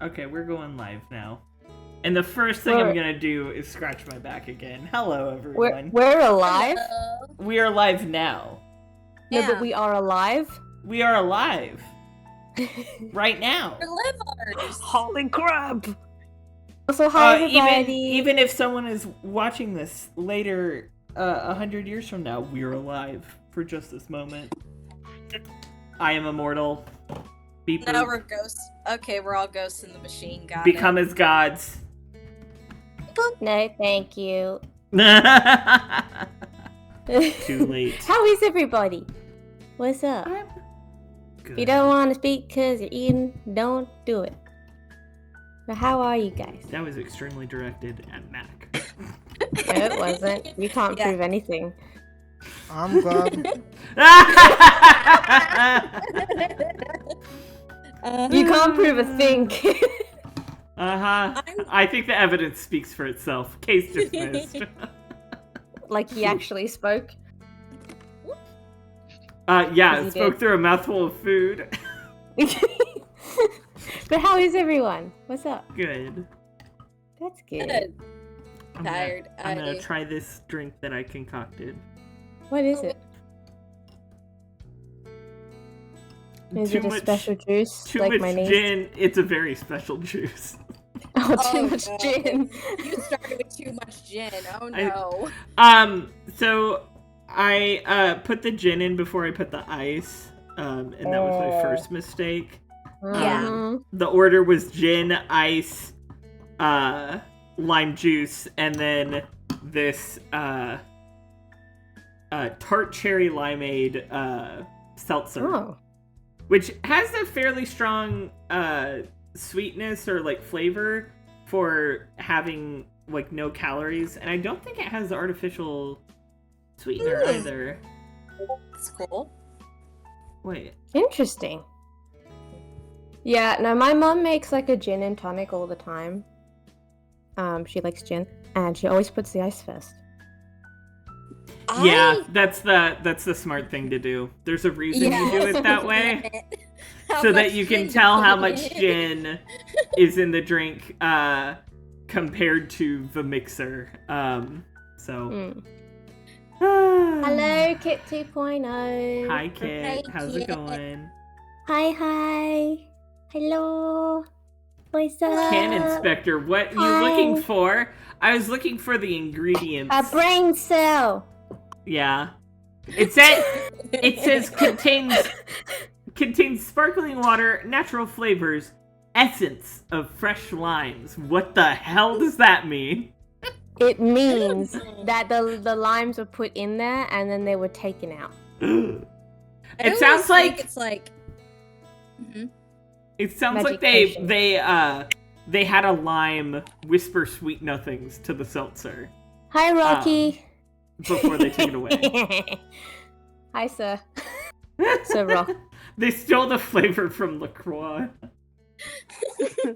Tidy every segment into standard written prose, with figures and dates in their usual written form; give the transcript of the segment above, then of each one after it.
Okay, we're going live now. And the first thing I'm gonna do is scratch my back again. Hello, everyone. We're alive? Hello. We are live now. No, Yeah. but we are alive? We are alive. Right now. We're livers. Holy crap! Also, hi everybody! Even if someone is watching this later, 100 years from now, we're alive for just this moment. I am immortal. Beep Now boop. we're ghosts. Okay, we're all ghosts in the machine. Got Become as gods. No, thank you. Too late. How is everybody? What's up? I'm good. If you don't want to speak because you're eating, don't do it. But how are you guys? That was extremely directed at Mac. No, it wasn't. We can't Yeah. prove anything. I'm glad. You can't prove a thing. Uh-huh. I think the evidence speaks for itself. Case dismissed. Like he actually spoke. Yeah, He it spoke did. through a mouthful of food. But how is everyone? What's up? Good. That's good. Good. I'm Tired. I'm gonna try this drink that I concocted. What is it? Is Too it a much- special juice Too like much my niece? gin. It's a very special juice. Oh, too Oh, much no. gin. You started with too much gin. Oh no. So I put the gin in before I put the ice. And that was my first mistake. Yeah. Mhm. The order was gin, ice, lime juice, and then this tart cherry limeade seltzer, Oh. which has a fairly strong sweetness or like flavor for having like no calories, and I don't think it has artificial sweetener either. That's cool. Wait, Interesting. Yeah, no, my mom makes like a gin and tonic all the time. She likes gin, and she always puts the ice first. yeah, that's the smart thing to do. There's a reason you do it that way. How So that much you can gin tell how you much put in. gin is in the drink compared to the mixer. So. Hello, Kit 2.0. Hi, Kit. Hi, How's it Kit. going? Hi. Hello. What's up? Can Inspector, what you Hi. looking for? I was looking for the ingredients. A brain cell. Yeah. It says contains sparkling water, natural flavors, essence of fresh limes. What the hell does that mean? It means that the limes were put in there and then they were taken out. I It always sounds think like it's like. Mhm. it sounds Magic like they potion. they had a lime whisper sweet nothings to the seltzer Hi, Rocky. before they took it away. Hi, sir. Sir Rock. They stole the flavor from LaCroix.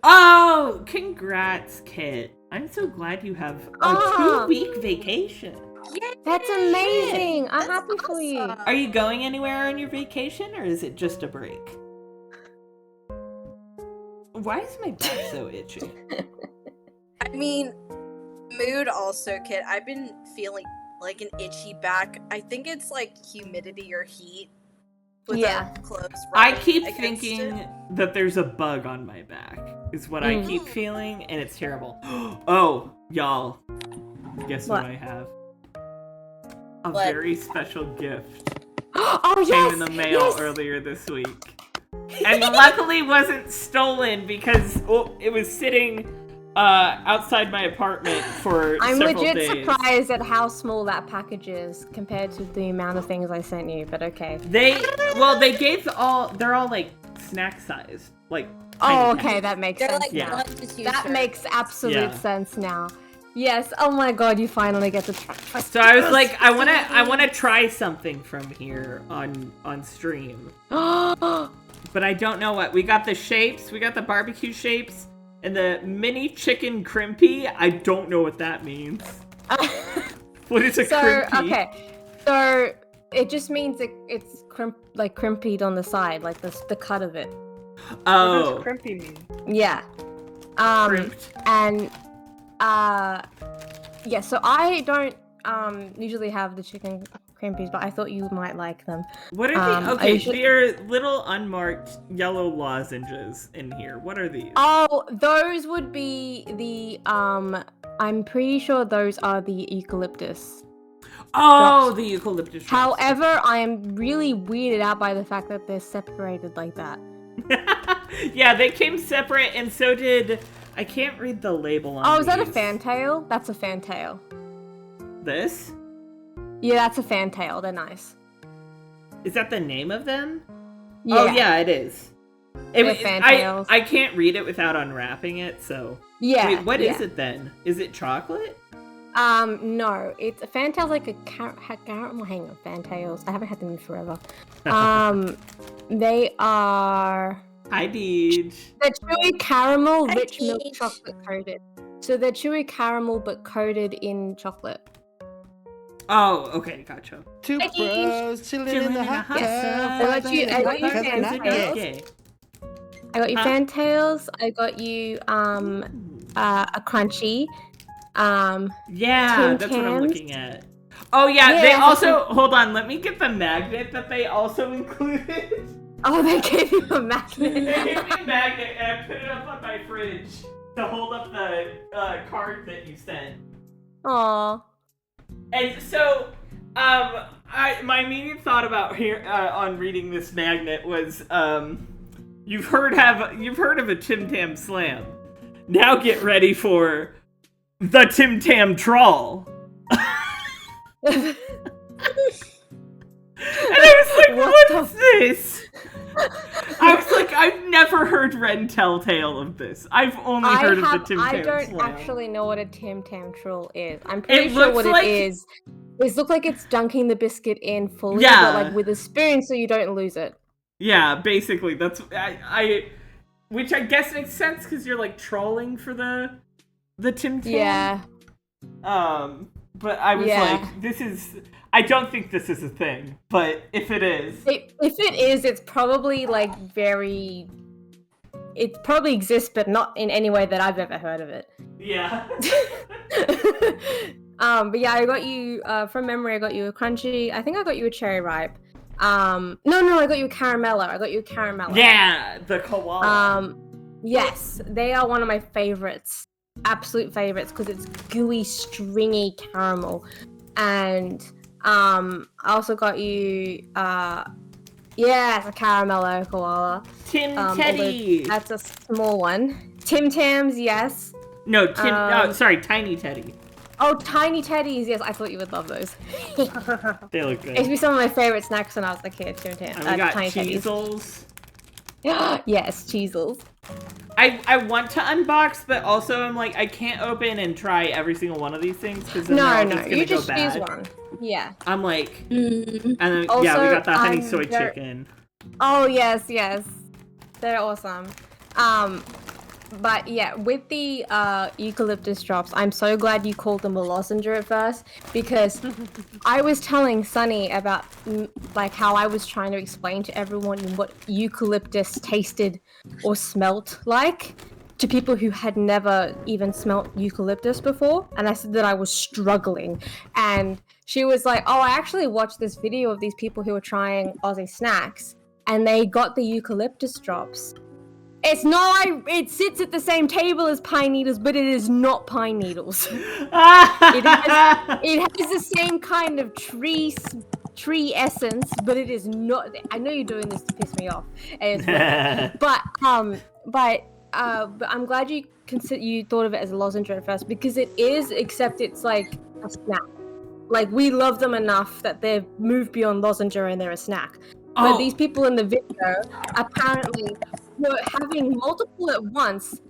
Oh, congrats, Kit. I'm so glad you have a Ah. 2-week vacation. That's amazing. I'm happy for you. awesome. Are you going anywhere on your vacation, or is it just a break? Why is my back so itchy? I mean, mood also, kid. I've been feeling like an itchy back. I think it's like humidity or heat. With Yeah. our clothes I rubbing keep against thinking it. that there's a bug on my back, is what I Mm. keep feeling, and it's terrible. Oh, y'all. Guess what What? I have? A What? very special gift. Oh, Came yes. in the mail yes. earlier this week. And luckily wasn't stolen because it was sitting outside my apartment for I'm several legit days. surprised at how small that package is compared to the amount of things I sent you, but okay. They gave they're all like snack size. Like Oh, tiny okay, that makes They're sense like Yeah. now. lunch tissue That shirts. makes absolute Yeah. sense now. Yes, oh my god, you finally get to try. So I was like, I wanna try something from here on stream. But I don't know what. We got the shapes, we got the barbecue shapes, and the mini chicken crimpy. I don't know what that means. What is a So, crimpy? okay. So, it just means it's crimpied on the side, like the cut of it. What Oh. does crimpy mean? Yeah. Crimped. And yeah, so I don't usually have the chicken crimpies, but I thought you might like them. What are these? I Okay, usually- they're little unmarked yellow lozenges in here. What are these? Oh, those would be the I'm pretty sure those are the eucalyptus. Oh, the eucalyptus drops. However, I am really weirded out by the fact that they're separated like that. Yeah, they came separate, and so did... I can't read the label on Oh, is that a these. fantail? That's a fantail. This? Yeah, that's a fantail. They're nice. Is that the name of them? Yeah. Oh, yeah, it is. They're fantails. I can't read it without unwrapping it, so... Yeah. Wait, what is yeah. it then? Is it chocolate? No. It's a fantail's like a caramel. Hang on, fantails. I haven't had them in forever. They are... Hi, Deej. They're chewy caramel, Hi, rich milk Peach. chocolate coated. So they're chewy caramel, but coated in chocolate. Oh, okay, gotcha. Two Hi, bros chilling in the hot tub. I got you fantails. Okay. I got you Huh? fantails. I got you a crunchy. Yeah, Tim that's what I'm Tams. looking at. Oh, yeah, Yeah, they that's also... Hold on, let me get the magnet that they also included. Oh, they gave you a They magnet. gave me a magnet, and I put it up on my fridge to hold up the card that you sent. Aw. And so, my immediate thought about here on reading this magnet was, you've heard of a Tim Tam Slam. Now get ready for the Tim Tam Trawl. And I was like, what is this? I was like, I've never heard Ren tell tale of this. I've only heard of the Tim Tam I don't Slam. actually know what a Tim Tam troll is. I'm pretty It sure looks what like- it is. It looks like it's dunking the biscuit in fully, Yeah. but like with a spoon so you don't lose it. Yeah, basically, that's which I guess makes sense because you're like trolling for the Tim Tam. Yeah. But I was Yeah. like, this is. I don't think this is a thing, but if it is, If it is, it's probably like very. It probably exists, but not in any way that I've ever heard of it. yeah. But yeah, I got you from memory. I got you a crunchy. I think I got you a cherry ripe. No, I got you a caramello. Yeah, the koala. Yes, they are one of my favorites, absolute favorites, because it's gooey, stringy caramel. And I also got you yes, a caramello koala. Tim although Teddy. That's a small one. Tim Tams, yes. No, sorry, Tiny Teddy. Oh, tiny teddies, yes, I thought you would love those. They look It used to good. be some of my favorite snacks when I was a kid, Tim Tams. And we got Tiny teddies. Cheezels. Yes, Cheezels. I want to unbox, but also I'm like, I can't open and try every single one of these things because then they're all No, just gonna you go just bad. choose one. Yeah. I'm like, Mm. and then Also, yeah, we got the honey I'm soy very- chicken. Oh, yes. They're awesome. But yeah, with the eucalyptus drops, I'm so glad you called them a lozenge at first, because I was telling Sunny about like how I was trying to explain to everyone what eucalyptus tasted or smelt like to people who had never even smelt eucalyptus before, and I said that I was struggling, and she was like, oh, I actually watched this video of these people who were trying Aussie snacks, and they got the eucalyptus drops. It's not. It sits at the same table as pine needles, but it is not pine needles. It has the same kind of tree essence, but it is not. I know you're doing this to piss me off, but I'm glad you thought of it as a lozenge at first, because it is, except it's like a snack. Like, we love them enough that they've moved beyond lozenge and they're a snack. But these people in the video apparently were having multiple at once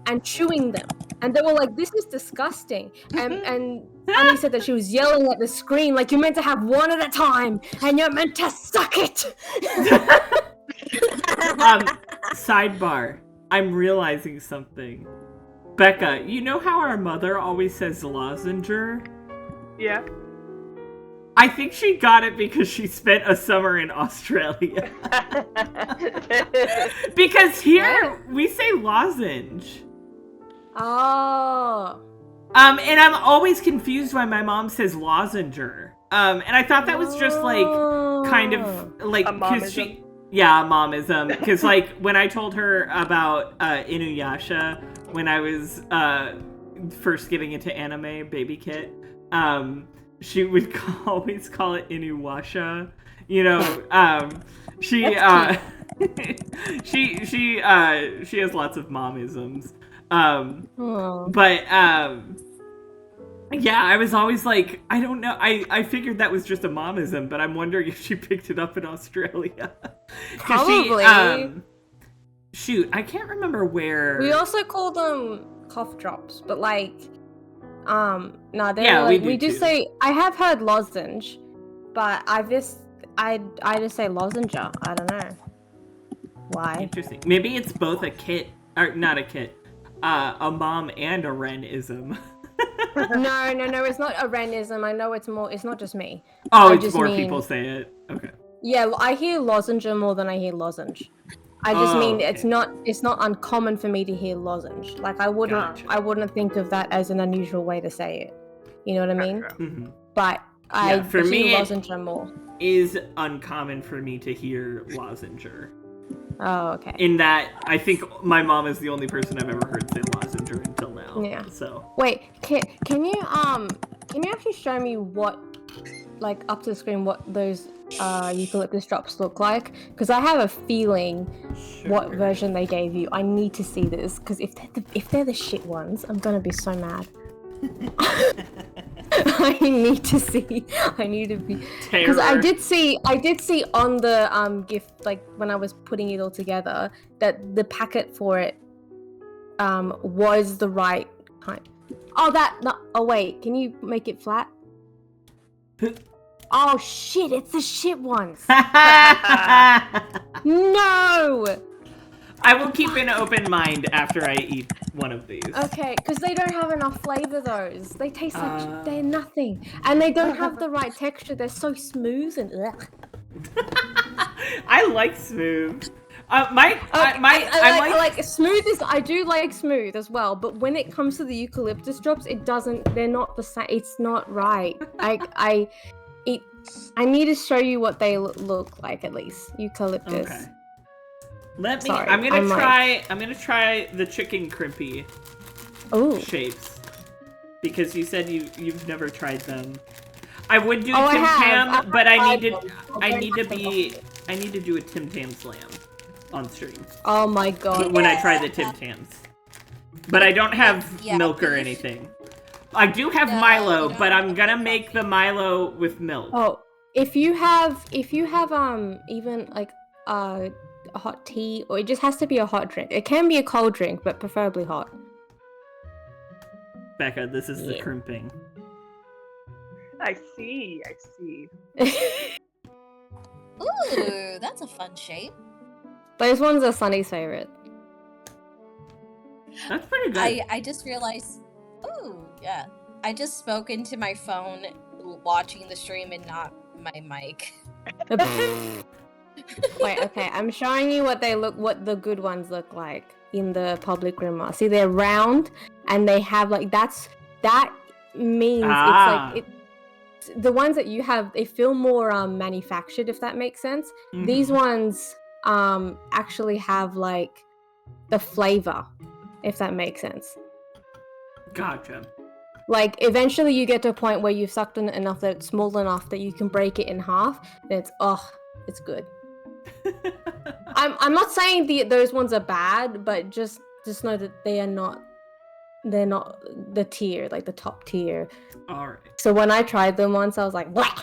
and chewing them. And they were like, this is disgusting. And Annie said that she was yelling at the screen, like, you're meant to have one at a time, and you're meant to suck it. Sidebar. I'm realizing something. Becca, you know how our mother always says lozenger? Yeah. I think she got it because she spent a summer in Australia. Because here we say lozenge. Oh. And I'm always confused why my mom says lozenger. And I thought that was just like kind of like A because momism? yeah, a momism. Because like when I told her about Inuyasha when I was first getting into anime, baby Kit, she would always call it Inuwasha. You know, she she has lots of momisms. But yeah, I was always like, I don't know. I figured that was just a momism, but I'm wondering if she picked it up in Australia. 'Cause Probably. Shoot, I can't remember where. We also call them cough drops, but like, no, they're Yeah, like, we do do too. say. I have heard lozenge, but I just say lozenger. I don't know why. Interesting. Maybe it's both a kit, or not a kit, a mom and a Renism. No, it's not a renism. I know it's more. It's not just me. Oh, I it's just more mean- people say it. Okay. Yeah, I hear lozenger more than I hear lozenge. I just mean okay. it's not uncommon for me to hear lozenge. Like I Gotcha. wouldn't think of that as an unusual way to say it. You know what I mean? Gotcha. Mhm. But I Yeah, for hear me, it- lozenger more. Is uncommon for me to hear lozenger. Oh, okay. In that, I think my mom is the only person I've ever heard say lozenger until now. Yeah. So. Wait, can you actually show me what, like up to the screen, what those eucalyptus drops look like? Because I have a feeling what Sure. version they gave you. I need to see this because if they're the shit ones, I'm gonna be so mad. I need to see. I need to be because I Terror. did see on the gift, like when I was putting it all together, that the packet for it was the right kind. Oh, oh wait, can you make it flat? Oh shit, it's the shit ones. No. I will keep an open mind after I eat one of these. Okay, because they don't have enough flavor. Those they taste like they're nothing, and they don't have the right texture. They're so smooth and. Ugh. I like smooth. I like smooth is I do like smooth as well, but when it comes to the eucalyptus drops, they're not the same. It's not right. I need to show you what they look like at least. Eucalyptus. Okay. Let me. Sorry, I'm gonna I'm I'm gonna try the chicken crimpy Oh. shapes because you said you've never tried them. I would do Oh, I Tim have. Tam, but I tried need to. them. I I've need to tried be. I need to do a Tim Tam slam on stream Oh my god. when I try the Tim Tams. But I don't have Yeah, milk or please. anything. I do have No, Milo, you don't but I'm have gonna coffee. make the Milo with milk. Oh, if you have even like a hot tea, or it just has to be a hot drink. It can be a cold drink, but preferably hot. Becca, this is the Yeah. crimping. I see. Ooh, that's a fun shape. Those ones are Sunny's favorite. That's pretty good. I just realized. Ooh, yeah. I just spoke into my phone watching the stream and not my mic. Wait, okay, I'm showing you what the good ones look like in the public grimoire. See, they're round and they have like that means Ah. it's like the ones that you have, they feel more manufactured, if that makes sense. Mhm. These ones actually have like the flavor, if that makes sense. Gotcha. Like eventually you get to a point where you've sucked on it enough that it's small enough that you can break it in half, and it's good. I'm not saying those ones are bad, but just know that they're not the tier, like the top tier. All right. So when I tried them once, I was like, "Wah!"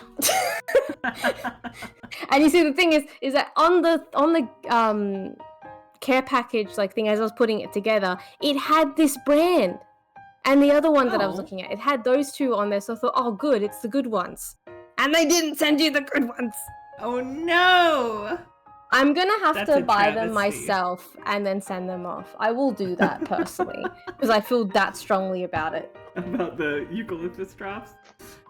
And you see, the thing is that on the care package like thing, as I was putting it together, it had this brand, and the other one that I was Oh. looking at, it had those two on there. So I thought, oh, good, it's the good ones, and they didn't send you the good ones. Oh no! I'm gonna have That's to a buy them travesty. myself and then send them off. I will do that personally because I feel that strongly about it. About the eucalyptus drops?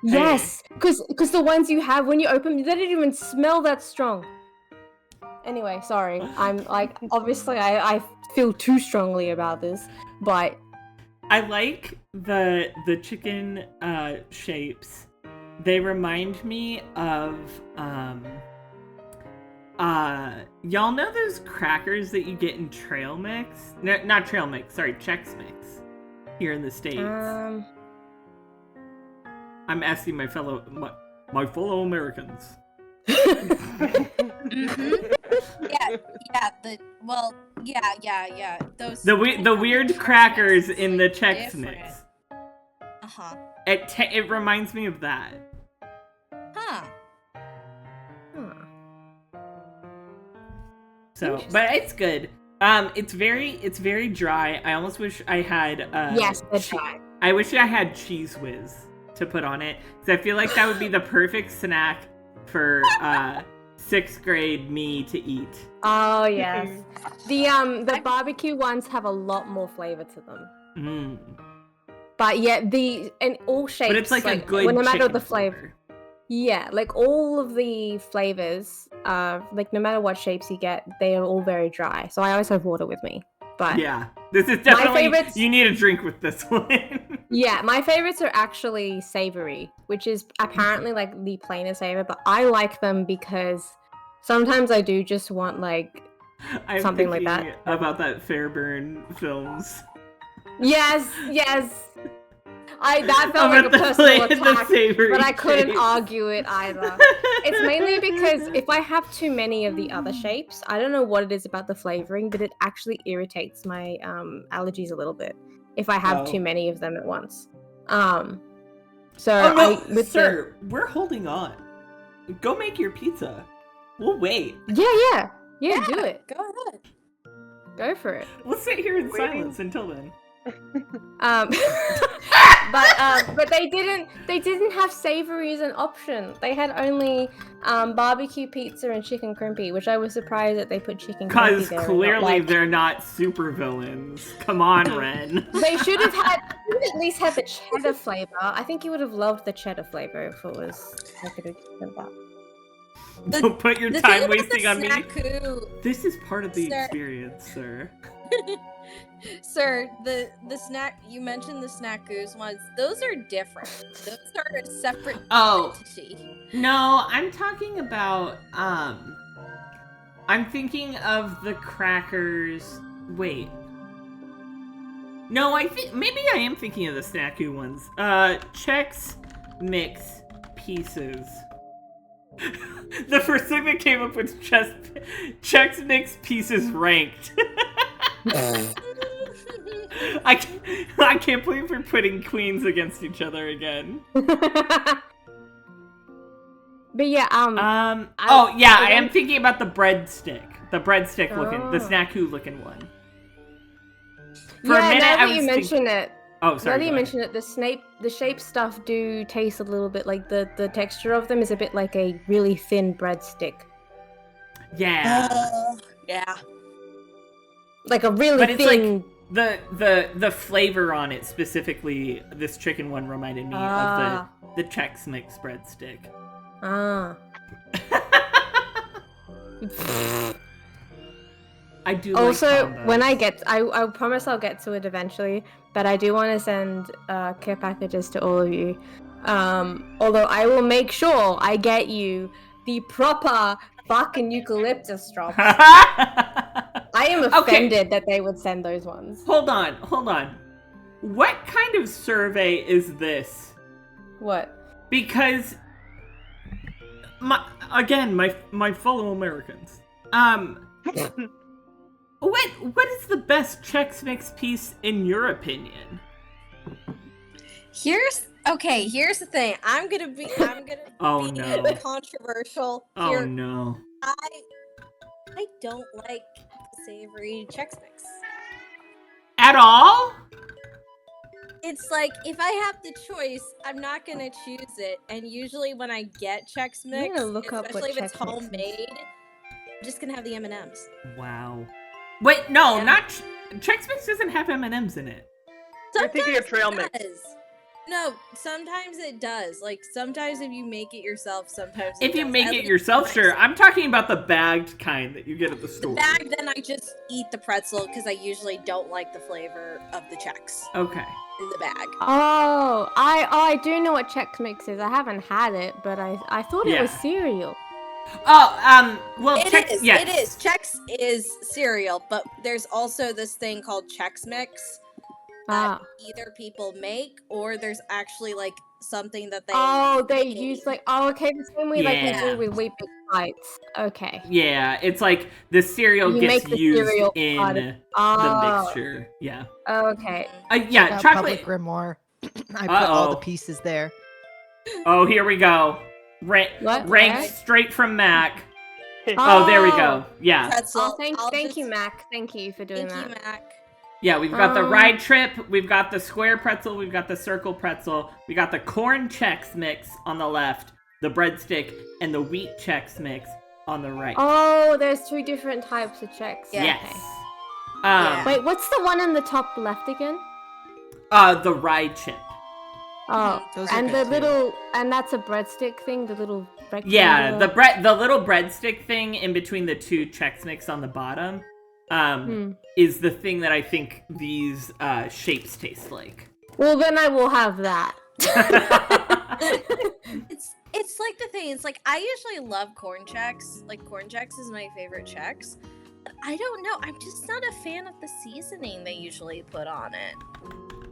Yes, because the ones you have when you open, they don't even smell that strong. Anyway, sorry. I'm like, obviously I feel too strongly about this, but I like the chicken shapes. They remind me of y'all know those crackers that you get in trail mix? No, not trail mix, sorry, Chex Mix here in the States. I'm asking my fellow Americans. Yeah. Those The weird crackers in the Chex different. Mix. Uh-huh. It reminds me of that. Huh. So, but it's good. It's very dry. I almost wish I had Yes, it's dry. I wish I had Cheese Whiz to put on it, because I feel like that would be the perfect snack for 6th grade me to eat. Oh yes. The barbecue ones have a lot more flavor to them. Mm. But yeah, in all shapes. But it's like a good well, no matter chicken the flavor. Yeah, like all of the flavors, like no matter what shapes you get, they are all very dry. So I always have water with me. But Yeah, this is definitely favorites- you need a drink with this one. yeah, my favorites are actually savory, which is apparently like the plainest flavor, but I like them because sometimes I do just want like I'm something like thinking that. about that Fairburn films. Yes. That felt like a About the personal the attack, savory but I couldn't shapes. argue it either. It's mainly because if I have too many of the other shapes, I don't know what it is about the flavoring, but it actually irritates my allergies a little bit if I have too many of them at once. So sir, we're holding on. Go make your pizza. We'll wait. Yeah, do it. Go ahead. Go for it. We'll sit here in Waiting. silence until then. But they didn't have savory as an option. They had only barbecue pizza and chicken crimpy, which I was surprised that they put chicken crimpy Because there. clearly they're not super villains. Come on, Ren. They should have at least had the cheddar flavor. I think you would have loved the cheddar flavor if it was. I could have done that. Don't put your The time thing about wasting the on me. snack-oo- This is part of the Sir. experience, sir. Sir, the snack you mentioned the snack-oos ones, those are different. Those are a separate entity. No, I'm talking about I'm thinking of the crackers. Wait. No, I think maybe I am thinking of the snack-oo ones. Chex Mix Pieces. The first thing that came up was Chex Mix Pieces ranked. I can't believe we're putting queens against each other again. But yeah, I am thinking about the breadstick. The breadstick looking, the snack-oo looking one. For a minute, now I that was you mention it, Oh, sorry. now that you mention it, the shape stuff do taste a little bit like the texture of them is a bit like a really thin breadstick. Yeah. Yeah. Like a really But it's thin. the flavor on it, specifically this chicken one, reminded me of the Chex Mix breadstick. I do Also, like when I combos. get, I promise I'll get to it eventually, but I do want to send care packages to all of you. Although I will make sure I get you the proper fucking eucalyptus drops. I am offended that they would send those ones. Hold on. What kind of survey is this? What? Because my fellow Americans. What is the best Chex Mix piece in your opinion? Here's the thing. I'm gonna be Oh, no. controversial Oh here. no. I don't like savory Chex Mix. At all? It's like if I have the choice, I'm not gonna choose it. And usually when I get Chex Mix, gonna look up what especially if it's Chex Mix is. homemade, I'm just gonna have the M&Ms. Wow. Wait, no, Yeah. not Chex Mix doesn't have M&Ms in it. You're thinking of Sometimes trail it mix. does. No, sometimes it does. Like, sometimes if you make it yourself, sometimes If you does. make At it least yourself, sometimes. sure. I'm talking about the bagged kind that you get at the The store. bag, then I just eat the pretzel because I usually don't like the flavor of the Chex Okay. in the bag. Oh, I do know what Chex Mix is. I haven't had it, but I thought it was Yeah. cereal. Oh, well, It is. yes. It is. Chex is cereal, but there's also this thing called Chex Mix that either people make or there's actually like something that they. Oh, they use like okay, the same way like we Yeah. do with Wheat Bix Bites. Okay. Yeah, it's like the cereal You gets make the used cereal in part of- the Oh. mixture. Yeah. Okay. Yeah, Check out chocolate. Public Grimoire. I put all the pieces there. Oh, here we go. What? Ranked What? straight from Mac. Oh, there we go. Yeah. Pretzel. Oh, thank I'll you, Mac. Thank you for doing Thank that. you, Mac. Yeah, we've got the ride trip, we've got the square pretzel, we've got the circle pretzel, we got the corn Chex Mix on the left, the breadstick, and the wheat Chex Mix on the right. Oh, there's 2 different types of Chex. Yeah. Yes. Okay. Yeah. Wait, what's the one in the top left again? The ride chip. Oh, Those are and good, the too. little, and that's a breadstick thing, the little rectangular. Yeah, the little breadstick thing in between the 2 Chex Mix on the bottom, is the thing that I think these shapes taste like. Well, then I will have that. It's like the thing. It's like I usually love corn Chex. Like corn Chex is my favorite Chex. But I don't know. I'm just not a fan of the seasoning they usually put on it.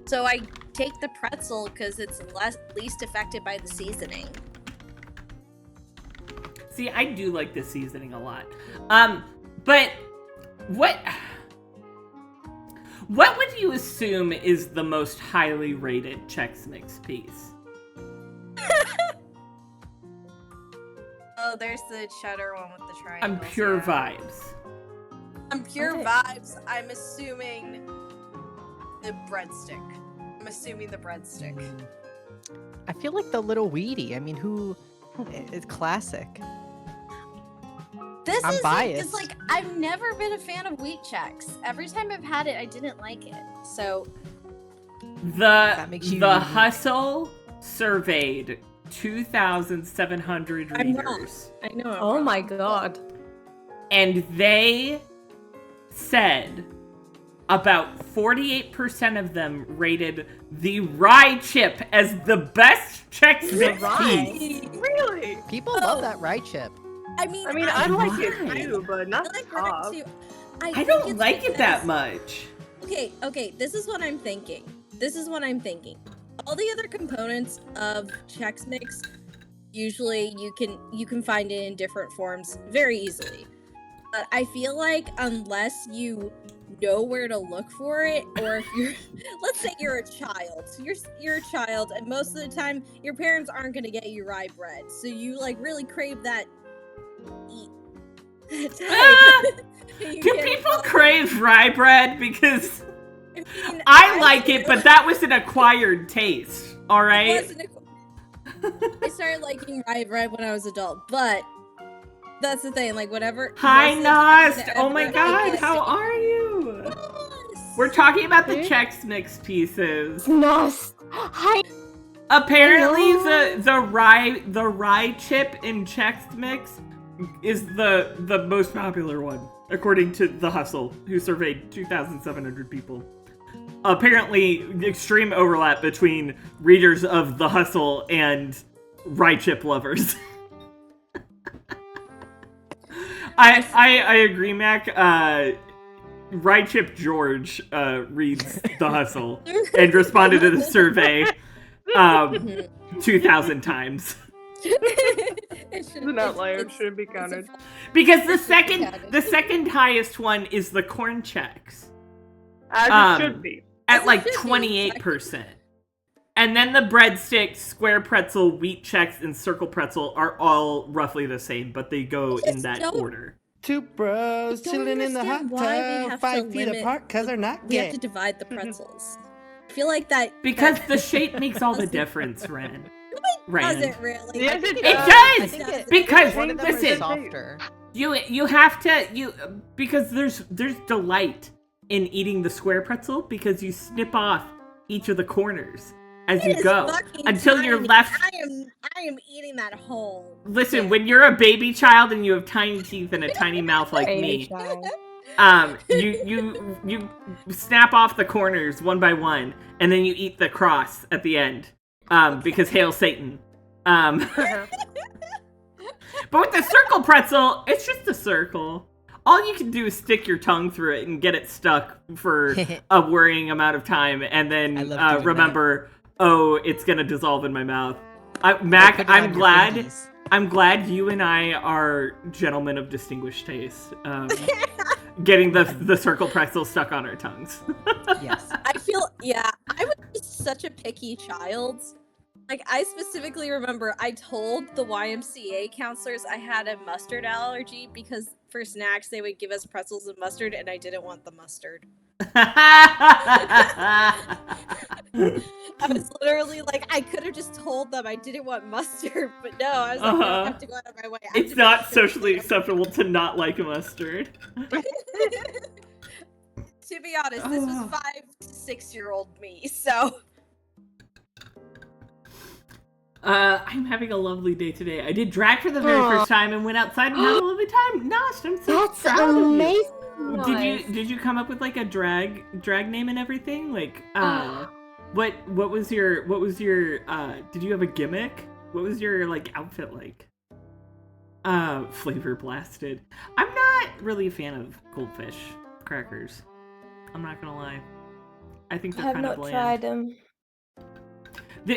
So I take the pretzel because it's least affected by the seasoning. See, I do like the seasoning a lot. But what would you assume is the most highly rated Chex Mix piece? Oh, there's the cheddar one with the triangles. I'm pure yeah. vibes. I'm pure Okay. vibes. I'm assuming the breadstick. I'm assuming the breadstick. I feel like the little Wheatie. I mean, it's classic. This I'm is biased. It's like I've never been a fan of wheat Chex. Every time I've had it, I didn't like it. So That makes you The unique. Hustle surveyed 2,700 I'm wrong. readers, I know. I'm Oh wrong. my god. and they said about 48% of them rated the rye chip as the best Chex Mix rye? piece. Really? People love that rye chip. I mean, I like it Why? too, but not I like top. it too. I think don't it's like it because- that much. Okay, this is what I'm thinking. All the other components of Chex Mix, usually you can find it in different forms very easily. But I feel like unless you know where to look for it, or if you're, let's say you're a child, so you're a child, and most of the time your parents aren't gonna get you rye bread, so you like really crave that. You Do get- people crave rye bread? Because I mean, I like it, but that was an acquired taste. All right. I started liking rye bread when I was adult, but that's the thing. Like whatever. Hi, most of the time Nost. Oh my whenever I God, get how sick- are you? Yes. We're talking about the Hmm? Chex Mix pieces. Nice. Hi. Apparently, Hello? the rye chip in Chex Mix is the most popular one, according to The Hustle, who surveyed 2,700 people. Apparently, extreme overlap between readers of The Hustle and rye chip lovers. I agree, Mac. Rye Chip George reads The Hustle and responded to the survey 2,000 times. It's an outlier. It shouldn't be counted. Because the counted. second highest one is the corn Chex As Um, it should be. at As it like should be, 28%. And then the breadstick, square pretzel, wheat Chex, and circle pretzel are all roughly the same, but they go in just that don't- order. Two bros don't chilling in the hot understand why we tub, have 5 to feet limit apart, cause they're not We have gay. to divide the pretzels. I feel like that. Because that the shape makes all the difference, Ren. does Rand. it really? Yes, it It does. I does! think it, Because, one of them is listen, softer. you have to, because there's delight in eating the square pretzel because you snip off each of the corners. as It you is go fucking until you're tiny. left. I am eating that whole. Listen, Yeah. when you're a baby child and you have tiny teeth and a tiny mouth like Baby me, child. you snap off the corners one by one, and then you eat the cross at the end, because hail Satan. But with the circle pretzel, it's just a circle. All you can do is stick your tongue through it and get it stuck for a worrying amount of time, and I then love doing remember, oh, it's gonna dissolve in my mouth. Or Mac, put it I'm on your glad. fingies. I'm glad you and I are gentlemen of distinguished taste. Getting the circle pretzel stuck on our tongues. Yes. I feel, yeah, I was just such a picky child. Like, I specifically remember I told the YMCA counselors I had a mustard allergy because for snacks they would give us pretzels and mustard, and I didn't want the mustard. I was literally like, I could have just told them I didn't want mustard, but no, I was like, no, I have to go out of my way. I have It's to make not sure socially they don't- acceptable to not like mustard. To be honest, this was 5 to 6-year-old me, so. I'm having a lovely day today. I did drag for the very Aw. first time and went outside and had a lovely time. Nost, I'm so That's proud amazing. of you. Did you come up with like a drag name and everything? Like what was your did you have a gimmick? What was your like outfit like? Flavor blasted. I'm not really a fan of goldfish crackers. I'm not gonna lie. I think I they're have kind of not bland. tried them.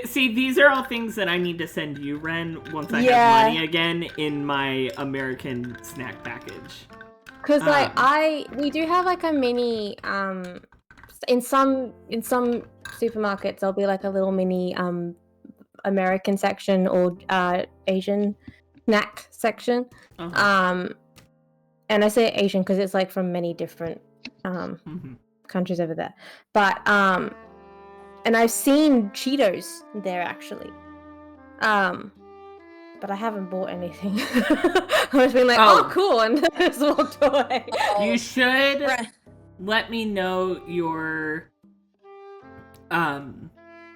See, these are all things that I need to send you, Ren, once I Yeah. have money again in my American snack package. Cause like we do have like a mini in some supermarkets there'll be like a little mini American section or Asian snack section. Uh-huh. And I say Asian because it's like from many different Mhm. countries over there. But and I've seen Cheetos there actually. But I haven't bought anything. I've just been like, Oh. oh cool, and just walked away. You should Bruh. let me know your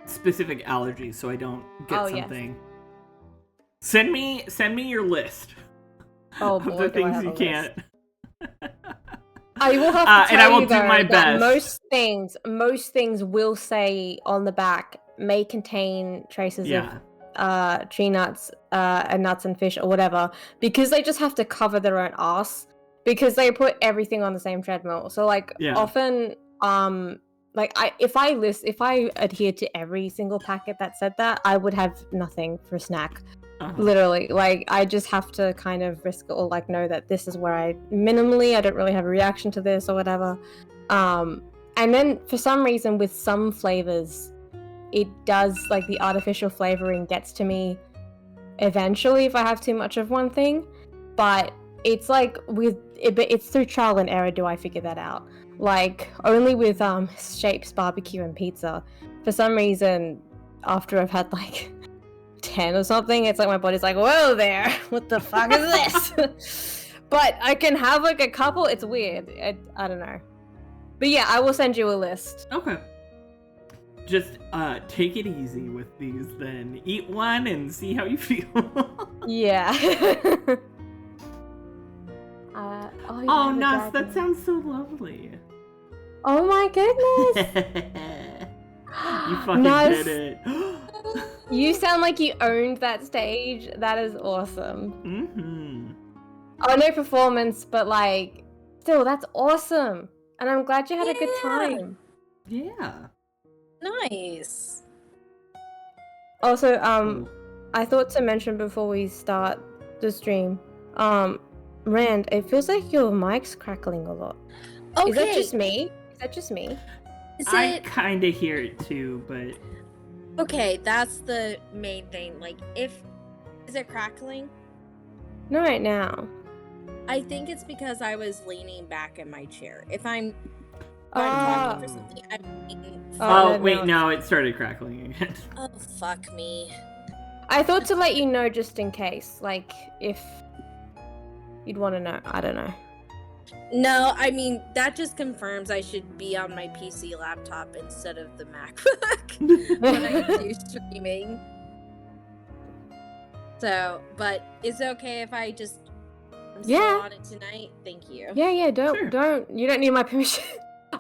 specific allergies so I don't get Oh, yes. something. Send me your list Oh of boy, the do I things have you a list. can't. I will have to And I tell will you do though my that best. most things will say on the back may contain traces Yeah. of tree nuts and nuts and fish or whatever, because they just have to cover their own ass because they put everything on the same treadmill. So like Yeah. often like if I adhered to every single packet that said that, I would have nothing for a snack. Uh-huh. Literally, like I just have to kind of risk it or like know that this is where I don't really have a reaction to this or whatever. And then for some reason with some flavors, it does like the artificial flavoring gets to me eventually if I have too much of one thing. But it's like it's through trial and error do I figure that out. Like only with Shapes barbecue and pizza, for some reason after I've had like 10 or something, it's like my body's like, whoa there, what the fuck is this? But I can have like a couple. It's weird. I don't know. But yeah, I will send you a list. Okay. Just take it easy with these then. Eat one and see how you feel. Yeah. Oh, Nas, that sounds so lovely. Oh my goodness. You fucking Nas, did it. you sound like you owned that stage. That is awesome. Mm-hmm. Oh, no performance, but like, still, that's awesome. And I'm glad you had a good time. Yeah. Nice. Also, Cool. I thought to mention before we start the stream, Rand, it feels like your mic's crackling a lot. Okay. Is that just me? Is that just me? Is I it kind of hear it too, but okay? That's the main thing. Like, is it crackling? Not right now. I think it's because I was leaning back in my chair. If I'm Ah. talking for something, I'm leaning. Oh, wait, no. no, it started crackling again. Oh fuck me. I thought to let you know just in case, like if you'd want to know. I don't know. No, I mean, that just confirms I should be on my PC laptop instead of the MacBook when I do streaming. So, but is it okay if I just I'm still Yeah. on it tonight? Thank you. Yeah, Sure. you don't need my permission.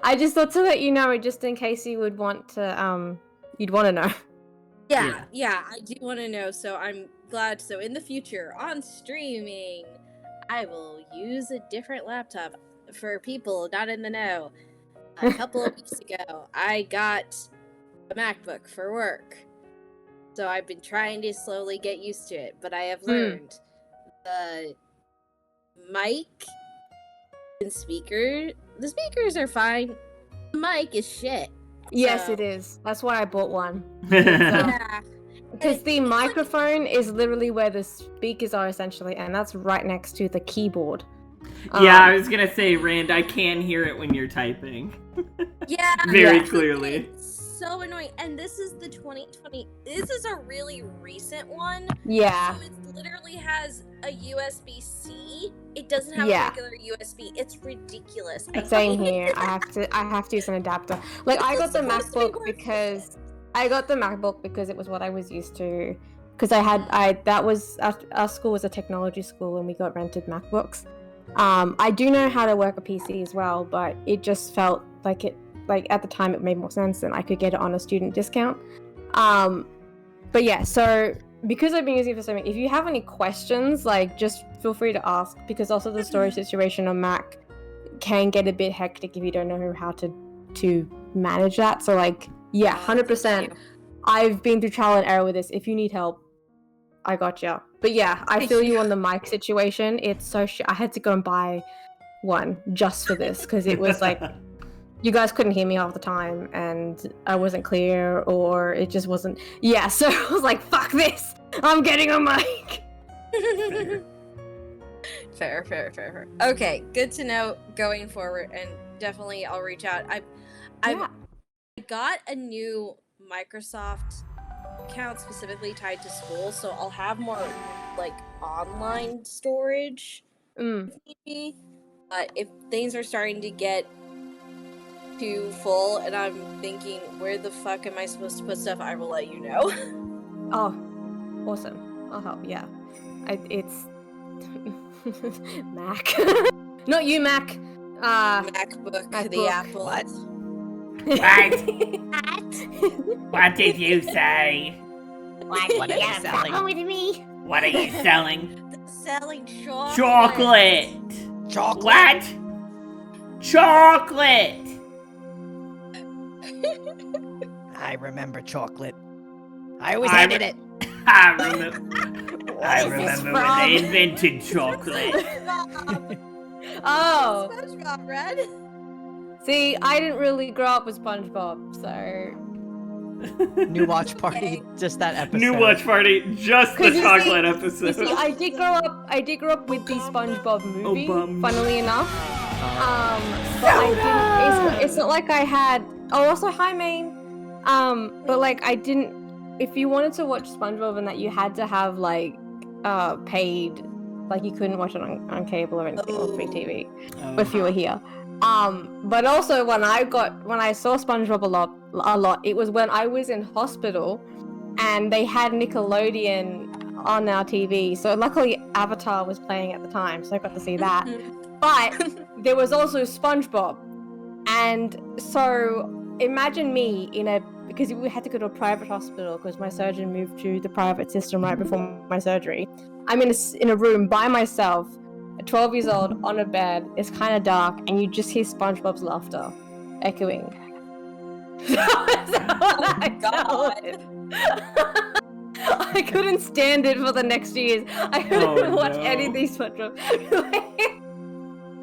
I just thought to let you know, just in case you would want to, you'd want to know. Yeah, I do want to know, so I'm glad. So in the future, on streaming, I will use a different laptop. For people not in the know, a couple of weeks ago, I got a MacBook for work. So I've been trying to slowly get used to it, but I have learned the mic and the speakers are fine. The mic is shit. Yes, So- it is. That's why I bought one. Yeah. Because the microphone is literally where the speakers are essentially, and that's right next to the keyboard. Yeah, I was gonna say, Rand, I can hear it when you're typing. Yeah. Very Yeah. clearly. It's so annoying. And this is the 2020. This is a really recent one. Yeah. So it literally has a USB-C. It doesn't have Yeah. a regular USB. It's ridiculous. I Same hate here. it. I have to use an adapter. Like I got It's the supposed to be MacBook worth because it was what I was used to. Because our school was a technology school and we got rented MacBooks. I do know how to work a PC as well, but it just felt like at the time it made more sense and I could get it on a student discount. But yeah, so because I've been using it for so many, if you have any questions, like just feel free to ask, because also the storage situation on Mac can get a bit hectic if you don't know how to manage that. So like, yeah, 100%. I've been through trial and error with this. If you need help, I got you. But yeah, I feel you on the mic situation. It's so I had to go and buy one just for this because it was like you guys couldn't hear me half the time and I wasn't clear or it just wasn't. Yeah, so I was like, fuck this. I'm getting a mic. Fair. Okay, good to know going forward, and definitely I'll reach out. I got a new Microsoft account specifically tied to school, so I'll have more like online storage maybe. But if things are starting to get too full and I'm thinking where the fuck am I supposed to put stuff, I will let you know. Oh, awesome. I'll help. Yeah, it's Mac. Not you, Mac. MacBook, the Apple. What? What did you say? What are you selling? with me? What are you selling? Selling chocolate. Chocolate! What? Chocolate! I remember chocolate. I always hated it. I remember when they invented chocolate. Oh, SpongeBob, Red. see, I didn't really grow up with SpongeBob, so New watch party, just that episode. New watch party, just the 'Cause you chocolate you episode. see, I did grow up with the SpongeBob movie. bum. Funnily enough, but I didn't. It's not like I had. Oh, also hi, Maine. But like I didn't. If you wanted to watch SpongeBob and that, you had to have like paid. Like you couldn't watch it on cable or anything on free TV if you were here. But also when I saw SpongeBob a lot, it was when I was in hospital and they had Nickelodeon on our TV. So luckily Avatar was playing at the time, so I got to see that. But there was also SpongeBob. And so imagine me because we had to go to a private hospital because my surgeon moved to the private system right before my surgery. I'm in a room by myself, at 12 years old, on a bed. It's kind of dark, and you just hear SpongeBob's laughter echoing. Oh my god. I couldn't stand it for the next years. I couldn't watch any of these SpongeBob.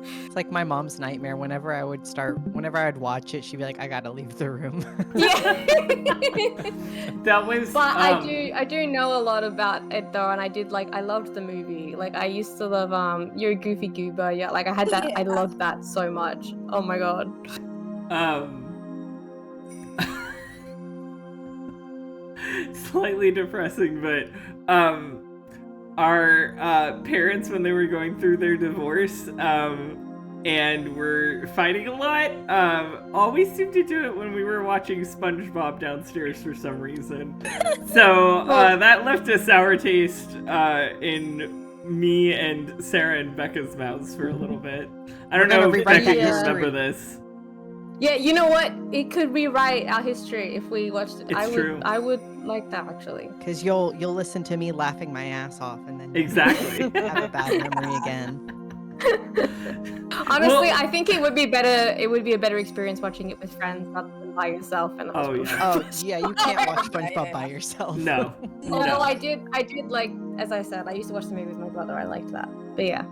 It's like my mom's nightmare. Whenever I'd watch it, she'd be like, "I gotta leave the room." Yeah. That was. But I do know a lot about it though, and I loved the movie. Like I used to love You're a Goofy Goober. Yeah, like I had that. Yeah. I loved that so much. Oh my god. Slightly depressing, but our parents, when they were going through their divorce, and we're fighting a lot. Always seemed to do it when we were watching SpongeBob downstairs for some reason. So that left a sour taste in me and Sarah and Becca's mouths for a little bit. I don't know if Becca, you remember this. Yeah, you know what? It could rewrite our history if we watched it. It's true. I would like that actually. Because you'll listen to me laughing my ass off, and then Exactly. have a bad memory again. Honestly, I think it would be better. It would be a better experience watching it with friends rather than by yourself. And Oh yeah. Oh yeah, you can't watch SpongeBob by yourself. No. Although I did like, as I said, I used to watch the movie with my brother. I liked that. But yeah.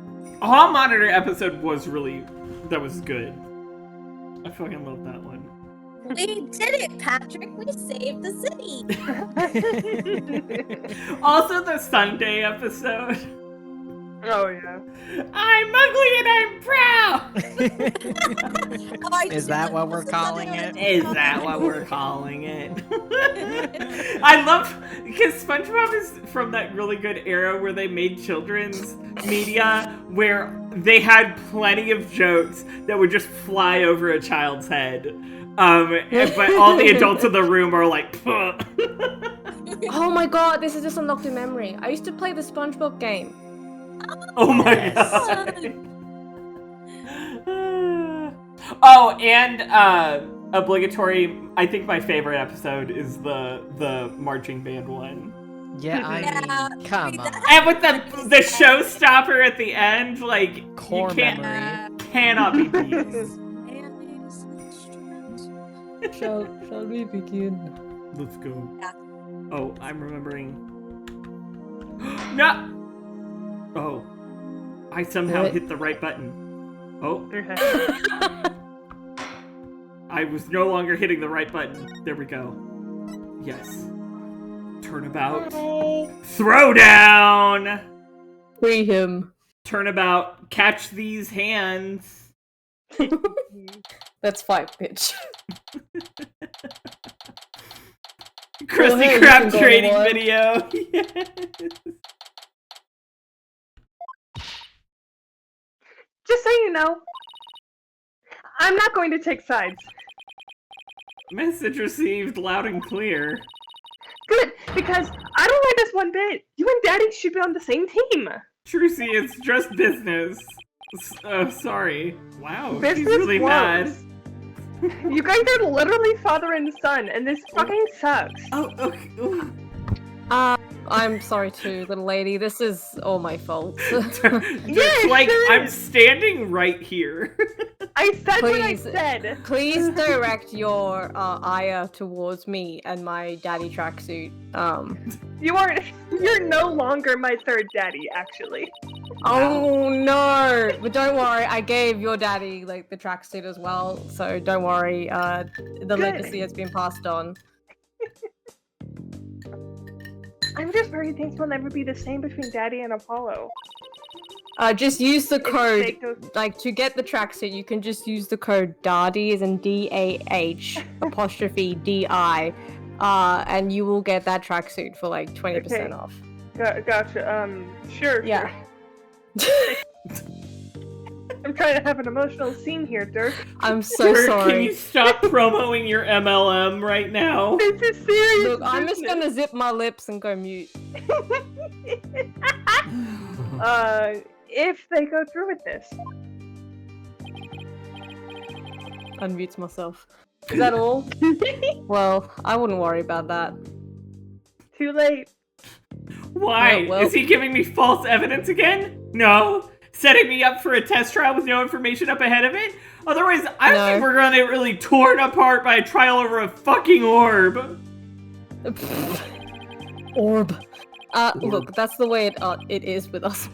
Hall Monitor episode was good. I fucking love that one. We did it, Patrick. We saved the city. Also the Sunday episode. Oh yeah. I'm ugly and I'm proud! Is that what we're calling it? Is that what we're calling it? I love, because SpongeBob is from that really good era where they made children's media where they had plenty of jokes that would just fly over a child's head. But all the adults in the room are like, Oh my god, this is just unlocked in memory. I used to play the SpongeBob game. oh my god. Oh, and obligatory, I think my favorite episode is the marching band one. Yeah, I mean, come on. And with the showstopper at the end, like, Core you can't, memory. cannot be beat. Shall we begin? Let's go. Yeah. Oh, I'm remembering. No! Oh. I somehow What? hit the right button. Oh. I was no longer hitting the right button. There we go. Yes. Turnabout. Throwdown! Free him. Turnabout. Catch these hands. Let's fight, bitch. Krusty hey, you Krab can go trading on. video. Yes. Just so you know, I'm not going to take sides. Message received loud and clear. Good, because I don't like this one bit. You and Daddy should be on the same team. Trucy, it's just business. Sorry. Wow, she's Business really mad. blows. You guys are literally father and son, and this fucking sucks. Oh, okay. Ooh. I'm sorry too, little lady. This is all my fault. Just Yeah, like, sure I'm is. standing right here. I said what I Please. said. Please direct your ire towards me and my daddy tracksuit. You're no longer my third daddy, actually. Oh no! But don't worry, I gave your daddy like the tracksuit as well, so don't worry. The legacy has been passed on. I'm just worried things will never be the same between Daddy and Apollo. Just use the If code. they go- Like to get the tracksuit, you can just use the code DAHDI as in DAH''DI, and you will get that tracksuit for like 20% Okay. off. Gotcha. Sure. Yeah. I'm trying to have an emotional scene here, Dirk. I'm so Kurt, sorry. can you stop promoting your MLM right now? This is serious. Look, I'm just business. gonna zip my lips and go mute. If they go through with this. Unmute myself. Is that all? Well, I wouldn't worry about that. Too late. Why? Oh, well. Is he giving me false evidence again? No? Setting me up for a test trial with no information up ahead of it? Otherwise, I don't think No. we're gonna get really torn apart by a trial over a fucking orb. Orb. Look, that's the way it is with us.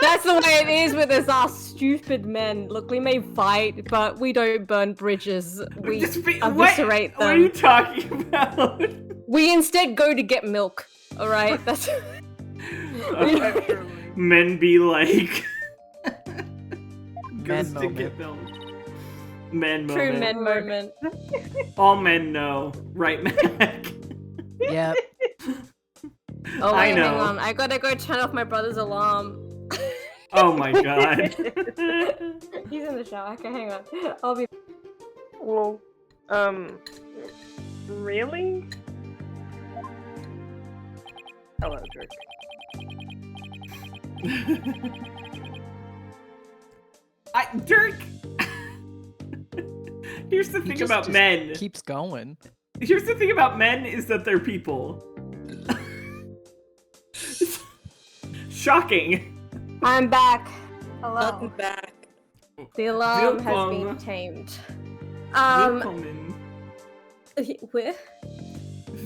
That's the way it is with us stupid men. Look, we may fight, but we don't burn bridges. We eviscerate what are you them. talking about? We instead go to get milk. All right, that's. Men be like. Men Goes to moment. get milk. Men True moment. men moment. All men know. Right, Mac? Yep. Oh I wait, know. hang on. I gotta go turn off my brother's alarm. Oh my god. He's in the shower. Okay, hang on. I'll be. Well, really? Hello, Dirk. Dirk! Here's the He thing just about men. keeps going. Here's the thing about men is that they're people. Shocking. I'm back. Hello. Welcome back. The alarm has Welcome. been tamed. Willkommen. Where?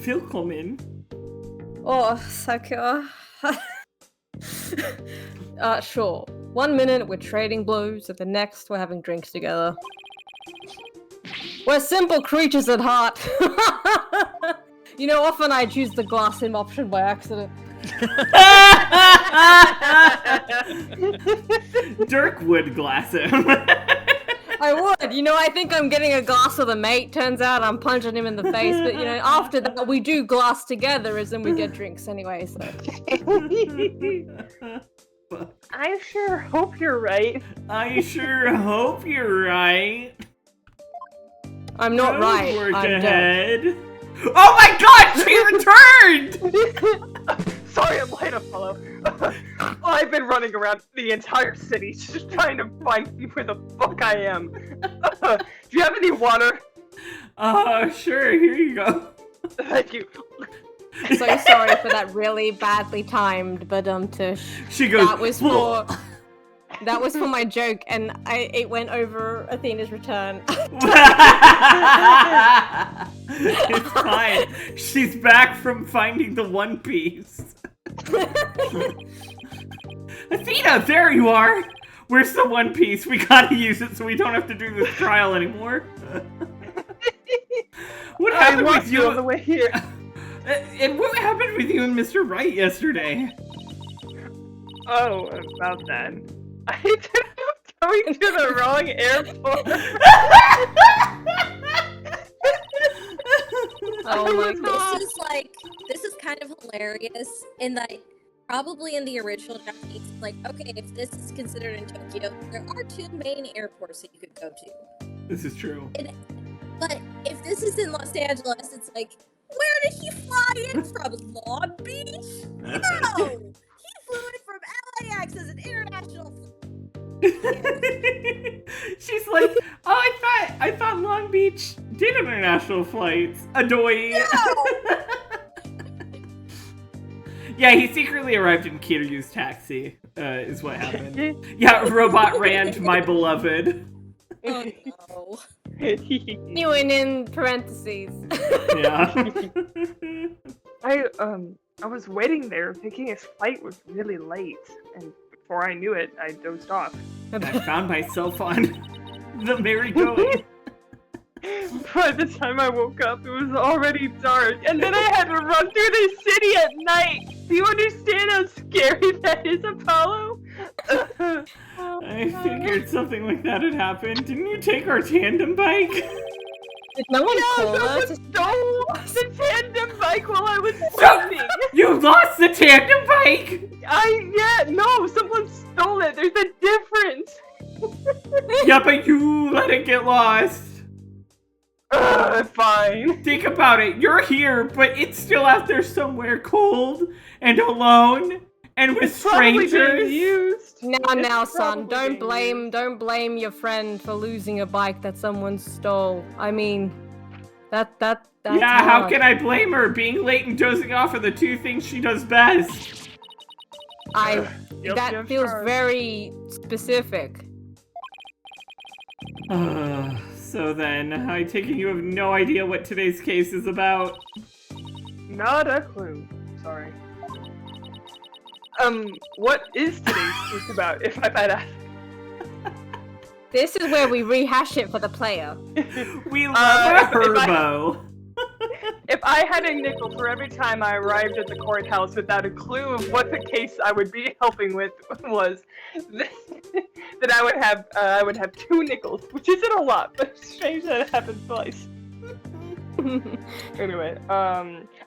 Willkommen. Oh, Sakura. Sure. 1 minute we're trading blows, and the next we're having drinks together. We're simple creatures at heart. You know, often I choose the glass him option by accident. Dirk would glass him. I would. You know, I think I'm getting a glass with a mate. Turns out I'm punching him in the face. But, you know, after that, we do glass together, as then we get drinks anyway, so. I sure hope you're right. I sure hope you're right. I'm not Good right. work I'm dead. ahead. Oh my god, she returned! Sorry, I'm late, Apollo. I've been running around the entire city just trying to find where the fuck I am. Do you have any water? Sure, here you go. Thank you. So sorry for that really badly timed, but Tush. She goes, That was for my joke, and it went over Athena's return. It's fine. She's back from finding the One Piece. Athena, there you are! Where's the One Piece? We gotta use it so we don't have to do this trial anymore. What happened with you on the way here? And what happened with you and Mr. Wright yesterday? Oh, about that. I ended up going to the wrong airport. Oh my god. This is kind of hilarious in that probably in the original Japanese, like, okay, if this is considered in Tokyo, there are 2 main airports that you could go to. This is true. But if this is in Los Angeles, it's like, where did he fly in from? Long Beach? No! He flew in from LAX as an international flight. She's like, oh, I thought Long Beach did international flights. Adoy. No! Yeah, he secretly arrived in Kiryu's taxi, is what happened. Yeah, robot ran my beloved. Oh no. You went in parentheses. Yeah. I was waiting there thinking his flight was really late, and before I knew it, I dozed off. I found myself on the merry-go. By the time I woke up, it was already dark, and then I had to run through the city at night! Do you understand how scary that is, Apollo? I figured something like that had happened. Didn't you take our tandem bike? Did no one call us? Stole the tandem bike while I was So- sleeping! You lost the tandem bike? No, someone stole it! There's a difference! Yeah, but you let it get lost. Fine. Think about it. You're here, but it's still out there somewhere cold and alone and with Probably being strangers. used. Now, It's son, probably don't blame your friend for losing a bike that someone stole. I mean, that's Yeah, how hard. can I blame her? Being late and dozing off are the 2 things she does best. Guilty That of feels charge. very specific. So then, I take it you have no idea what today's case is about. Not a clue. Sorry. What is today's case about, if I might ask? This is where we rehash it for the player. We love a if I- herbo. If I had a nickel for every time I arrived at the courthouse without a clue of what the case I would be helping with was, then I would have 2 nickels, which isn't a lot, but it's strange that it happened twice. Anyway,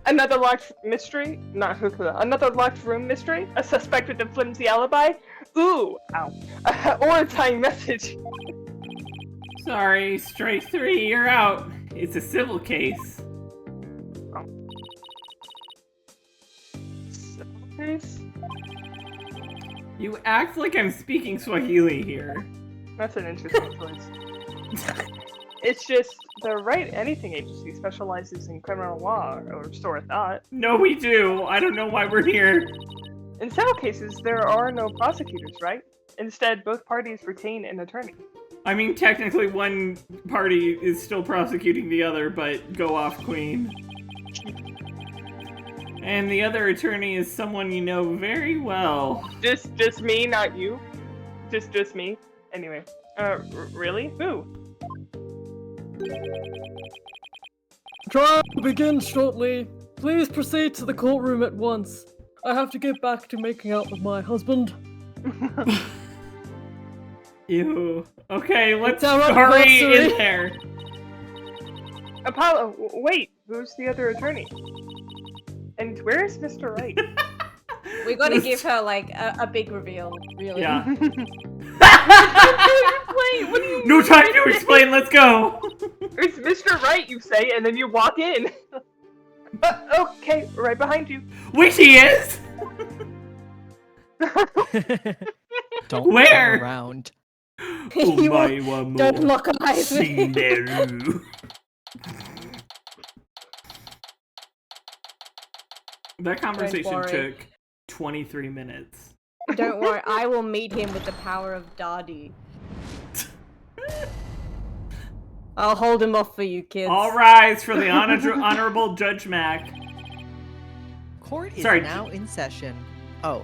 Another locked mystery? Another locked room mystery? A suspect with a flimsy alibi? Ooh, ow. Or a tying message. Sorry, strike 3, you're out. It's a civil case. Civil case? You act like I'm speaking Swahili here. That's an interesting choice. It's just the Wright Anything Agency specializes in criminal law, or so I thought. No, we do. I don't know why we're here. In civil cases, there are no prosecutors, right? Instead, both parties retain an attorney. I mean, technically one party is still prosecuting the other, but go off, Queen. And the other attorney is someone you know very well. Just me, not you? Just me? Anyway, really? Who? Trial begins shortly. Please proceed to the courtroom at once. I have to get back to making out with my husband. Ew. Okay, let's It's our hurry anniversary. in there. Apollo, wait, who's the other attorney? And where's Mr. Wright? We gotta give her like a big reveal, really. Yeah. Wait, what do you No time to explain, let's go! It's Mr. Wright, you say, and then you walk in. Okay, right behind you. Which he is! Don't Where? turn around. You don't lock eyes with him. Cinderu. That conversation worry. took 23 minutes. Don't worry, I will meet him with the power of Dadi. I'll hold him off for you, kids. All rise for the honorable Judge Mac. Court is Sorry. now in session. Oh,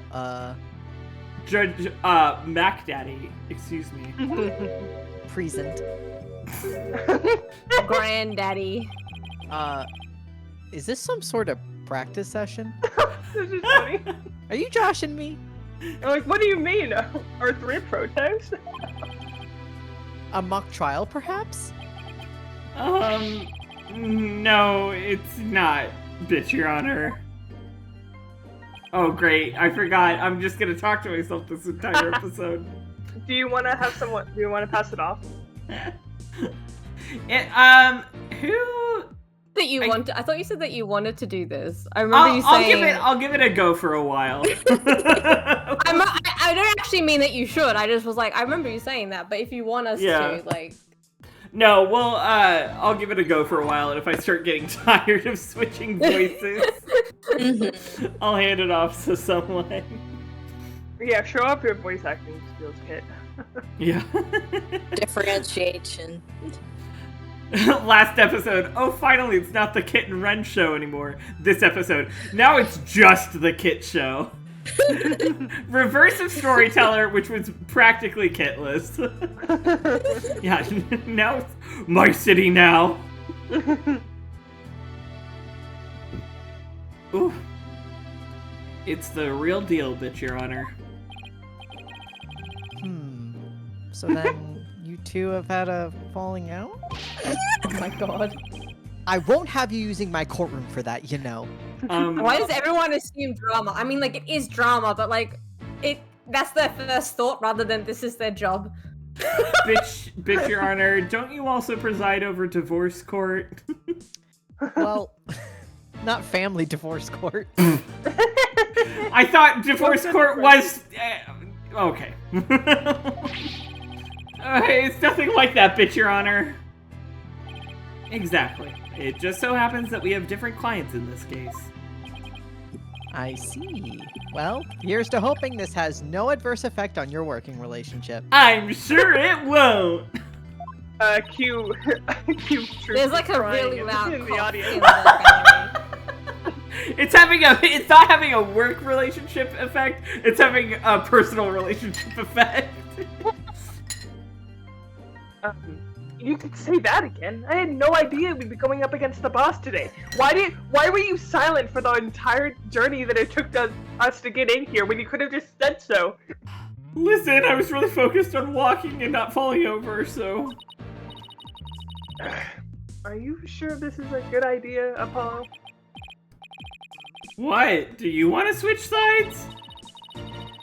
Judge, Mac Daddy, excuse me. present. Granddaddy. Is this some sort of practice session? This is funny. Are you joshing me? I'm like, what do you mean? Are 3 protests? A mock trial, perhaps? No, it's not, bitch, Your Honor. Oh, great, I forgot. I'm just gonna talk to myself this entire episode. Do you want to have someone? Do you want to pass it off? Who? That you want? I thought you said that you wanted to do this. I remember you saying. I'll give it a go for a while. I don't actually mean that you should. I just was like, I remember you saying that. But if you want us to, like. No, well, I'll give it a go for a while, and if I start getting tired of switching voices, I'll hand it off to someone. Yeah, show off your voice acting skills, Kit. Yeah. Differentiation. Last episode, oh, finally, it's not the Kit and Ren show anymore. This episode, now it's just the Kit show. Reverse of Storyteller, which was practically Kitless. Yeah, now it's my city now. Ooh. It's the real deal, bitch, Your Honor. So then you two have had a falling out? Oh my god. I won't have you using my courtroom for that, you know. Why does everyone assume drama? I mean, like, it is drama, but, like, that's their first thought rather than this is their job. bitch, Your Honor, don't you also preside over divorce court? Well, not family divorce court. I thought divorce court was... okay. It's nothing like that, bitch, Your Honor. Exactly. It just so happens that we have different clients in this case. I see. Well, here's to hoping this has no adverse effect on your working relationship. I'm sure it won't. Cue There's like a crying really loud in the cough audience. in the gallery. It's not having a work relationship effect. It's having a personal relationship effect. You could say that again. I had no idea we'd be going up against the boss today. Why were you silent for the entire journey that it took us to get in here when you could have just said so? Listen, I was really focused on walking and not falling over, so... Are you sure this is a good idea, Apollo? What? Do you want to switch sides?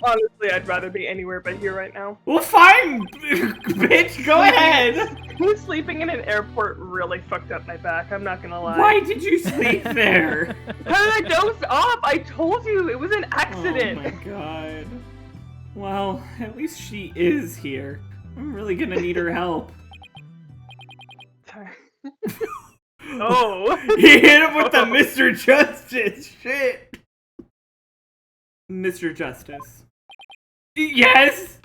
Honestly, I'd rather be anywhere but here right now. Well, fine, bitch. Go ahead. Sleeping in an airport really fucked up my back. I'm not gonna lie. Why did you sleep there? Because I dozed off. I told you it was an accident. Oh my god. Well, at least she is here. I'm really gonna need her help. Oh. He hit him with the Mr. Justice shit. Mr. Justice. Yes!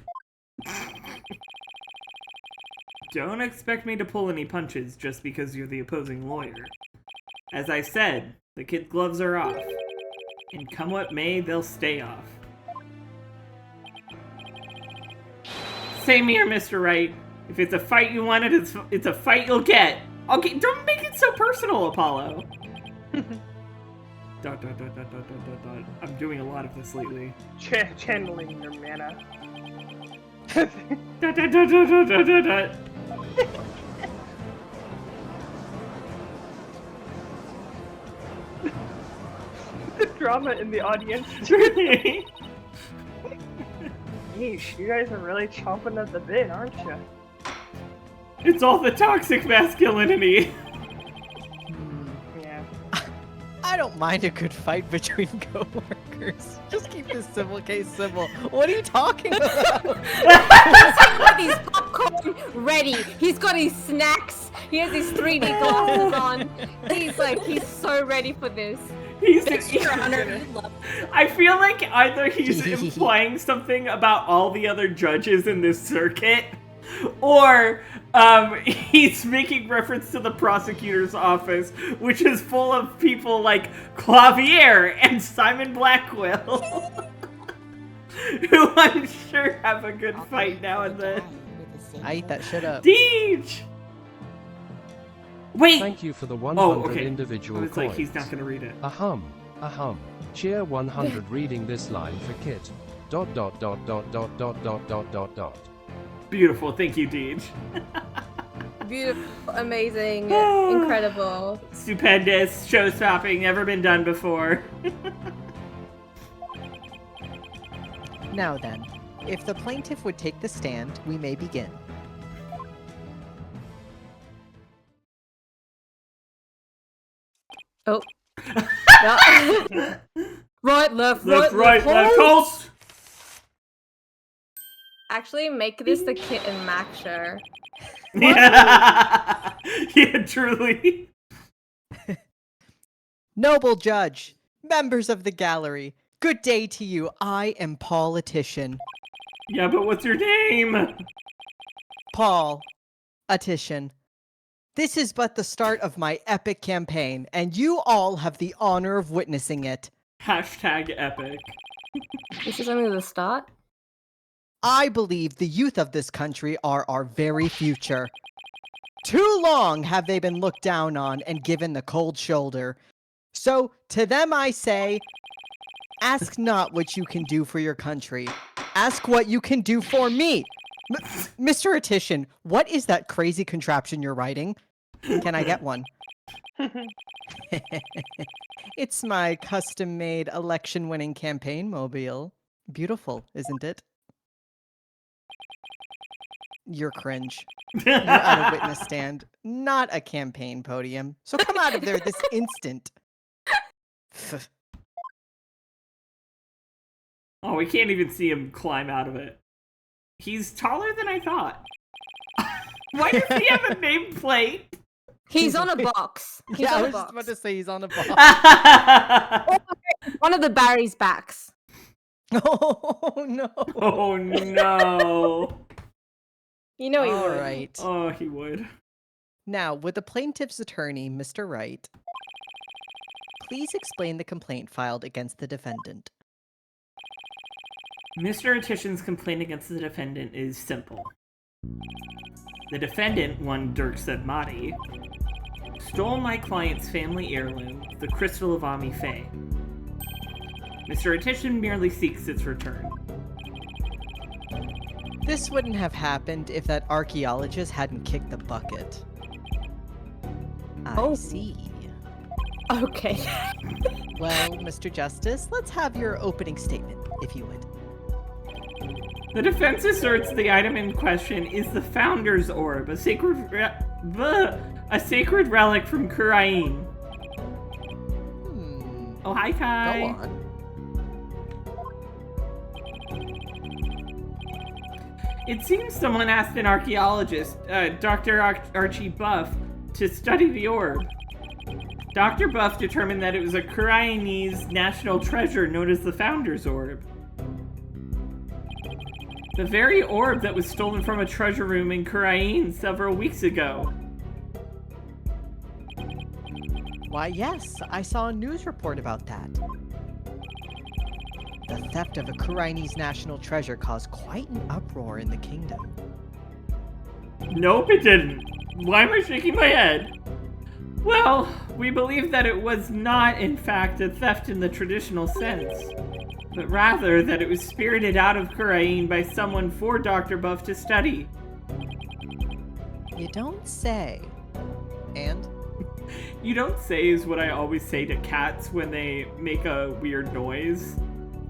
Don't expect me to pull any punches just because you're the opposing lawyer. As I said, the kid's gloves are off. And come what may, they'll stay off. Same here, Mr. Wright. If it's a fight you wanted, it's a fight you'll get. Okay, don't make it so personal, Apollo. Dot, dot, dot, dot, dot, dot, dot, dot. I'm doing a lot of this lately. Channeling your mana. Dot, dot, dot, dot, dot, dot, dot, dot. The drama in the audience. Yeesh, you guys are really chomping at the bit, aren't you? It's all the toxic masculinity. Yeah. I don't mind a good fight between coworkers. Just keep this civil case civil. What are you talking about? He's got his popcorn ready. He's got his snacks. He has his 3D glasses on. He's so ready for this. I feel like either he's implying something about all the other judges in this circuit, or he's making reference to the prosecutor's office, which is full of people like Clavier and Simon Blackwell, who I'm sure have a good fight now and then. I eat that shit up. Deej! Wait! Thank you for the 100 okay. individual It's coins. like he's not gonna read it. Ahem. Cheer 100 reading this line for Kit. ... Beautiful, thank you, Deej. Beautiful, amazing, incredible. Stupendous, show-stopping, never been done before. Now then, if the plaintiff would take the stand, we may begin. Oh. Right, left, Left, right, left, halt! Actually, make this the Kit and Mac show. Yeah. Yeah, truly. Noble judge, members of the gallery, good day to you. I am politician. Yeah, but what's your name? Paul, Atition. This is but the start of my epic campaign, and you all have the honor of witnessing it. Hashtag epic. This is only the start? I believe the youth of this country are our very future. Too long have they been looked down on and given the cold shoulder. So, to them I say, ask not what you can do for your country. Ask what you can do for me. Mr. Atition, what is that crazy contraption you're writing? Can I get one? It's my custom-made election-winning campaign mobile. Beautiful, isn't it? You're cringe. You're at a witness stand, not a campaign podium. So come out of there this instant. Oh, we can't even see him climb out of it. He's taller than I thought. Why does he have a nameplate? He's on a box. He's Yeah, I on was a just box. about to say he's on a box. One of the Barry's backs. Oh no. Oh no. You know he All would. right. Oh, he would. Now, would the plaintiff's attorney, Mr. Wright, please explain the complaint filed against the defendant? Mr. Atition's complaint against the defendant is simple. The defendant, one Dirk Sedmati, stole my client's family heirloom, the Crystal of Ami Faye. Mr. Atition merely seeks its return. This wouldn't have happened if that archaeologist hadn't kicked the bucket. I Oh. see. Okay. Well, Mr. Justice, let's have your opening statement, if you would. The defense asserts the item in question is the Founder's Orb, a sacred relic from Kurain. Oh, hi, Kai. Go on. It seems someone asked an archaeologist, Dr. Archie Buff, to study the orb. Dr. Buff determined that it was a Kurainese national treasure known as the Founder's Orb. The very orb that was stolen from a treasure room in Kurain several weeks ago. Why, yes, I saw a news report about that. The theft of a Kurainese national treasure caused quite an uproar in the kingdom. Nope, it didn't. Why am I shaking my head? Well, we believe that it was not, in fact, a theft in the traditional sense, but rather that it was spirited out of Kurain by someone for Dr. Buff to study. You don't say. And? You don't say is what I always say to cats when they make a weird noise.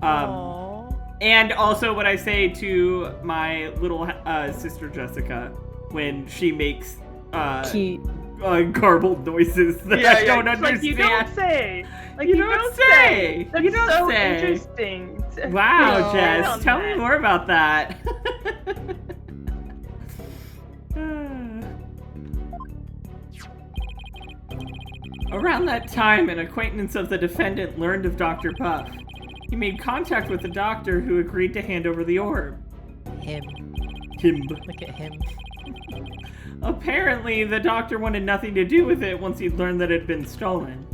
And also what I say to my little sister Jessica when she makes garbled noises that I don't understand. Like you don't say. Like you don't say. That's you don't so say. Interesting. Wow, Jess, on tell that. me more about that. Around that time, an acquaintance of the defendant learned of Dr. Buff. He made contact with the doctor who agreed to hand over the orb. Him. Him. Look at him. Apparently, the doctor wanted nothing to do with it once he'd learned that it had been stolen.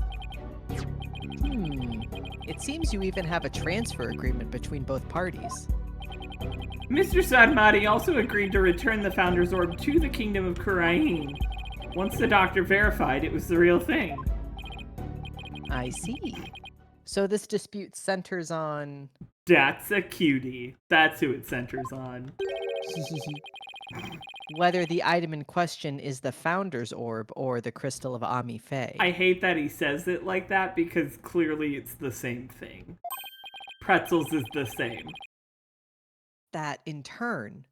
It seems you even have a transfer agreement between both parties. Mr. Sadmati also agreed to return the Founder's Orb to the Kingdom of Kurain. Once the doctor verified it was the real thing. I see. So this dispute centers on... That's a cutie. That's who it centers on. whether the item in question is the Founder's Orb or the Crystal of Ami Fe. I hate that he says it like that because clearly it's the same thing. Pretzels is the same. That in turn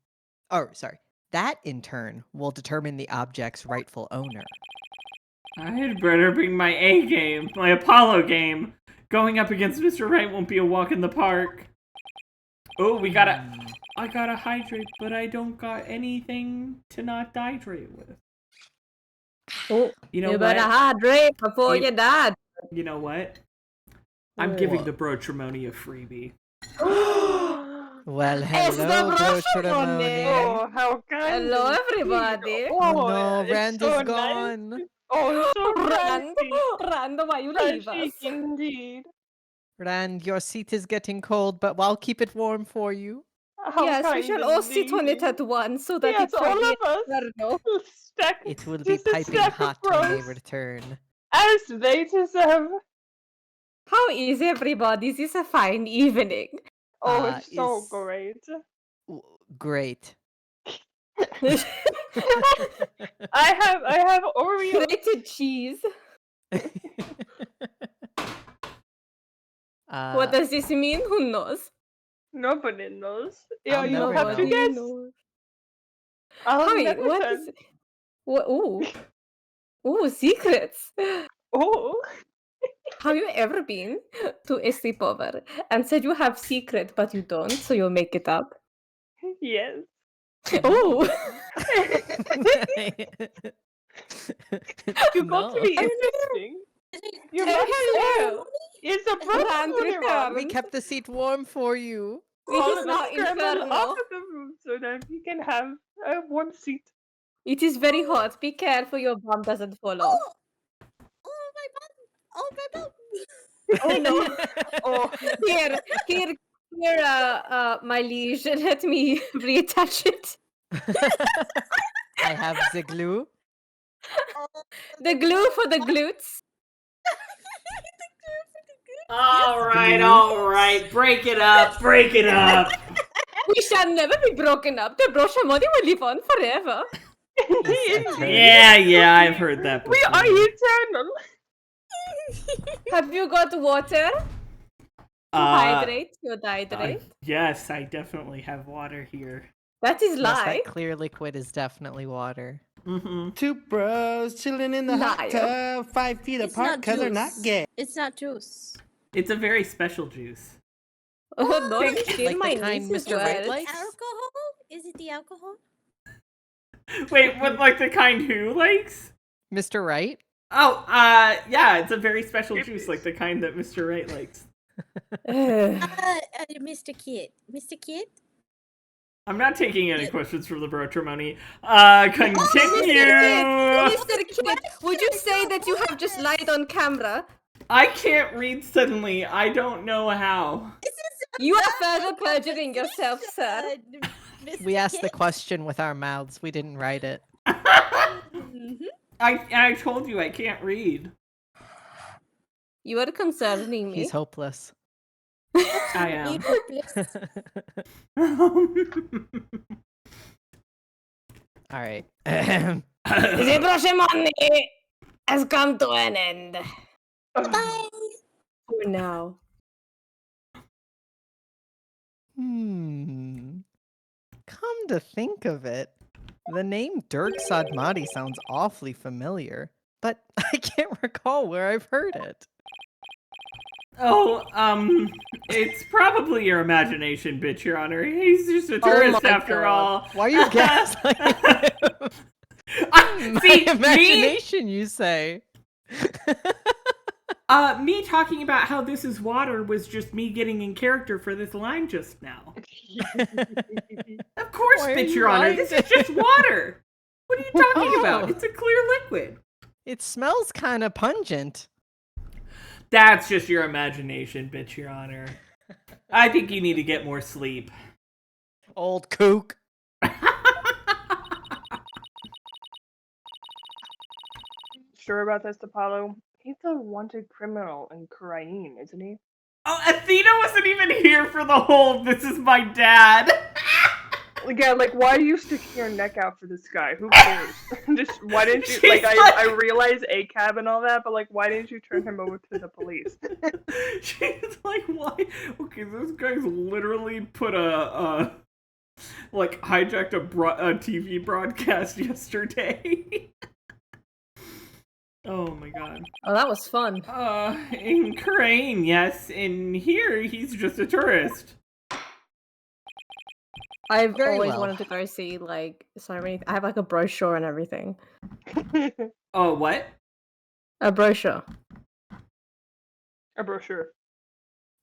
will determine the object's rightful owner. I had better bring my A game, my Apollo game. Going up against Mr. Wright won't be a walk in the park. Oh, I gotta hydrate, but I don't got anything to not hydrate with. Oh, you know you better hydrate before you die. You know what? I'm giving the Brotrimony a freebie. Well, It's the hello, Brotrimony. Oh, how kind. Hello, everybody. Oh no, it's Rand so is gone. Nice. Oh, so Rand, nice. Rand, why you leave us? Chic indeed. Rand, your seat is getting cold, but I'll keep it warm for you. How Yes, we kind shall all sit on it indeed. at once so that Yes, it all will of us. inferno. Stack, It will be just a piping stack of hot when they bros, return. as they deserve. How is everybody? This is a fine evening. Oh, it's so is- great. Great. I have Oreo. Grated cheese. What does this mean? Who knows? Nobody knows. Yeah, I'll you never have to know. guess. I'll Hi, never what tell. is... What? Ooh. Ooh, secrets. Oh, Have you ever been to a sleepover and said you have secret but you don't, so you'll make it up? yes. Oh, You got to be No. interesting. You Oh, must hello. It's a Rand brother. returned. We kept the seat warm for you. it is not infernal. out of the room so that we can have a warm seat. It is very hot. Be careful your bum doesn't fall off. Oh, my bum! Oh, my bum! Oh no. Oh, Here, my liege, let me reattach it. I have the glue. The glue for the glutes. All right. Break it up. We shall never be broken up. The Brotrimony will live on forever. Yeah, I've heard that before. we are eternal. Have you got water to hydrate your hydrate? Yes, I definitely have water here. That is Yes, lie. that clear liquid is definitely water. Mm-hmm. Two bros chilling in the hot Liar. tub, 5 feet It's apart not because they're not juice. gay. It's not juice. It's a very special juice. Oh, don't steal Like my the kind niece's Mr. Wright words. likes? Alcohol? Is it the alcohol? Wait, what, like the kind who likes? Mr. Wright? Oh, yeah, it's a very special juice, like the kind that Mr. Wright likes. Mr. Kid. Mr. Kid? I'm not taking any questions from the Brotrimony. Oh, Continue! Mr. Kid, would you say that you have just lied on camera? I can't read suddenly. I don't know how. You are further perjuring yourself, sir. We asked the question with our mouths. We didn't write it. I told you I can't read. You are concerning me. He's hopeless. I am. All right. The Brotrimony has come to an end. Bye. For now. Come to think of it, the name Dirk Sadmati sounds awfully familiar, but I can't recall where I've heard it. Oh, it's probably your imagination, bitch, Your Honor. He's just a tourist my after God. all. Why are you gaslighting him? See, Imagination, you say? me talking about how this is water was just me getting in character for this line just now. Of course, Why are bitch, you Your Honor. lying This to is just water. What are you talking about? Oh. It's a clear liquid. It smells kind of pungent. That's just your imagination, bitch, Your Honor. I think you need to get more sleep. Old kook. Sure about this, Apollo? He's a wanted criminal in Korean, isn't he? Oh, Athena wasn't even here for the whole "this is my dad." Yeah, like, why do you stick your neck out for this guy? Who cares? Just, why didn't you, She's like, like- I realize ACAB and all that, but, like, why didn't you turn him over to the police? She's like, why? Okay, this guy's literally put hijacked a TV broadcast yesterday. Oh my god. Oh, that was fun. In Korean, yes. In here, he's just a tourist. I've Very always well. wanted to go see, like, so many. I have, like, a brochure and everything. Oh, what? A brochure. A brochure.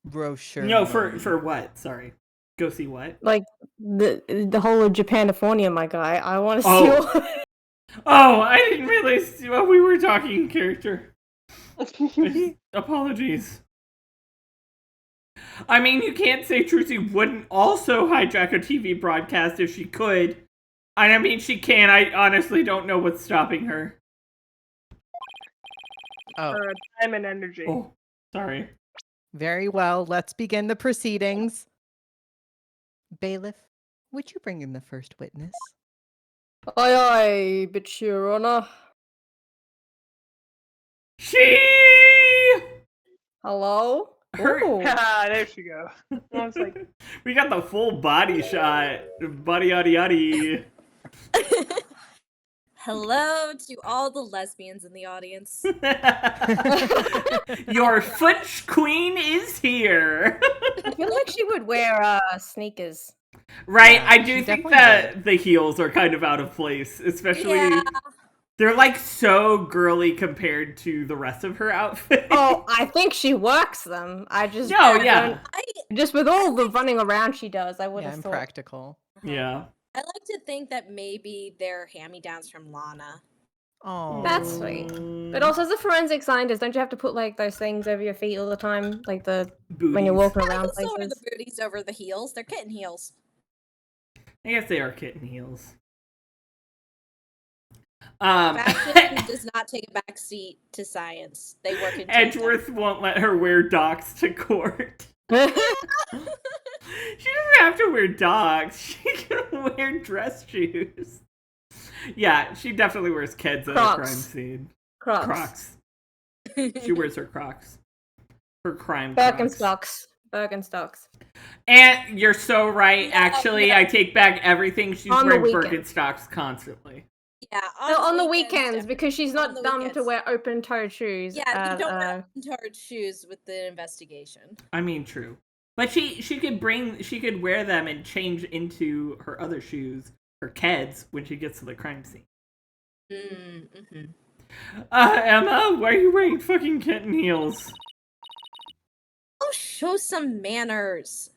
Brochure. No, for what? Sorry. Go see what? Like, the whole of Japanifornia, my guy. I want to see Oh. all... Oh, I didn't realize we were talking in character. Apologies. I mean, you can't say Trucy wouldn't also hijack a TV broadcast if she could. And I mean, she can. I honestly don't know what's stopping her. Oh, For time and energy. Oh, sorry. very well. Let's begin the proceedings. Bailiff, would you bring in the first witness? Aye, aye, bitch, Your Honor. She! Hello? Her- Ooh. Ah, there she go. I was like, We got the full body shot. Body yaddy yaddy. Hello to all the lesbians in the audience. Your foot queen is here. I feel like she would wear sneakers. Right, Yeah, I do she think definitely that the heels are kind of out of place, especially Yeah. they're like so girly compared to the rest of her outfit. Oh, I think she works them. I just No, yeah. just with all the running around she does, I would Yeah, have I'm thought. practical. Yeah. I like to think that maybe they're hand-me-downs from Lana. Oh, That's sweet. But also, as a forensic scientist, don't you have to put like those things over your feet all the time, like the when you're Booties. walking I around can still wear the places? booties over the heels. They're kitten heels. I guess they are kitten heels. Fashion does not take a back seat to science. They work in tandem. Edgeworth won't let her wear docks to court. She doesn't have to wear docks. She can wear dress shoes. Yeah, she definitely wears Keds at a Crocs. crime scene. Crocs. Crocs. She wears her Crocs. Her crime Crocs. Birkenstocks. Birkenstocks. And you're so right. No, Actually, no. I take back everything. She's On the wearing weekends. Birkenstocks constantly. Yeah, On the weekends, because she's On not the dumb to weekends. wear open-toed shoes. Yeah, you don't wear open-toed shoes with the investigation. I mean, true. But she could wear them and change into her other shoes, her Keds, when she gets to the crime scene. Mm-hmm. Emma, why are you wearing fucking kitten heels? Oh, show some manners.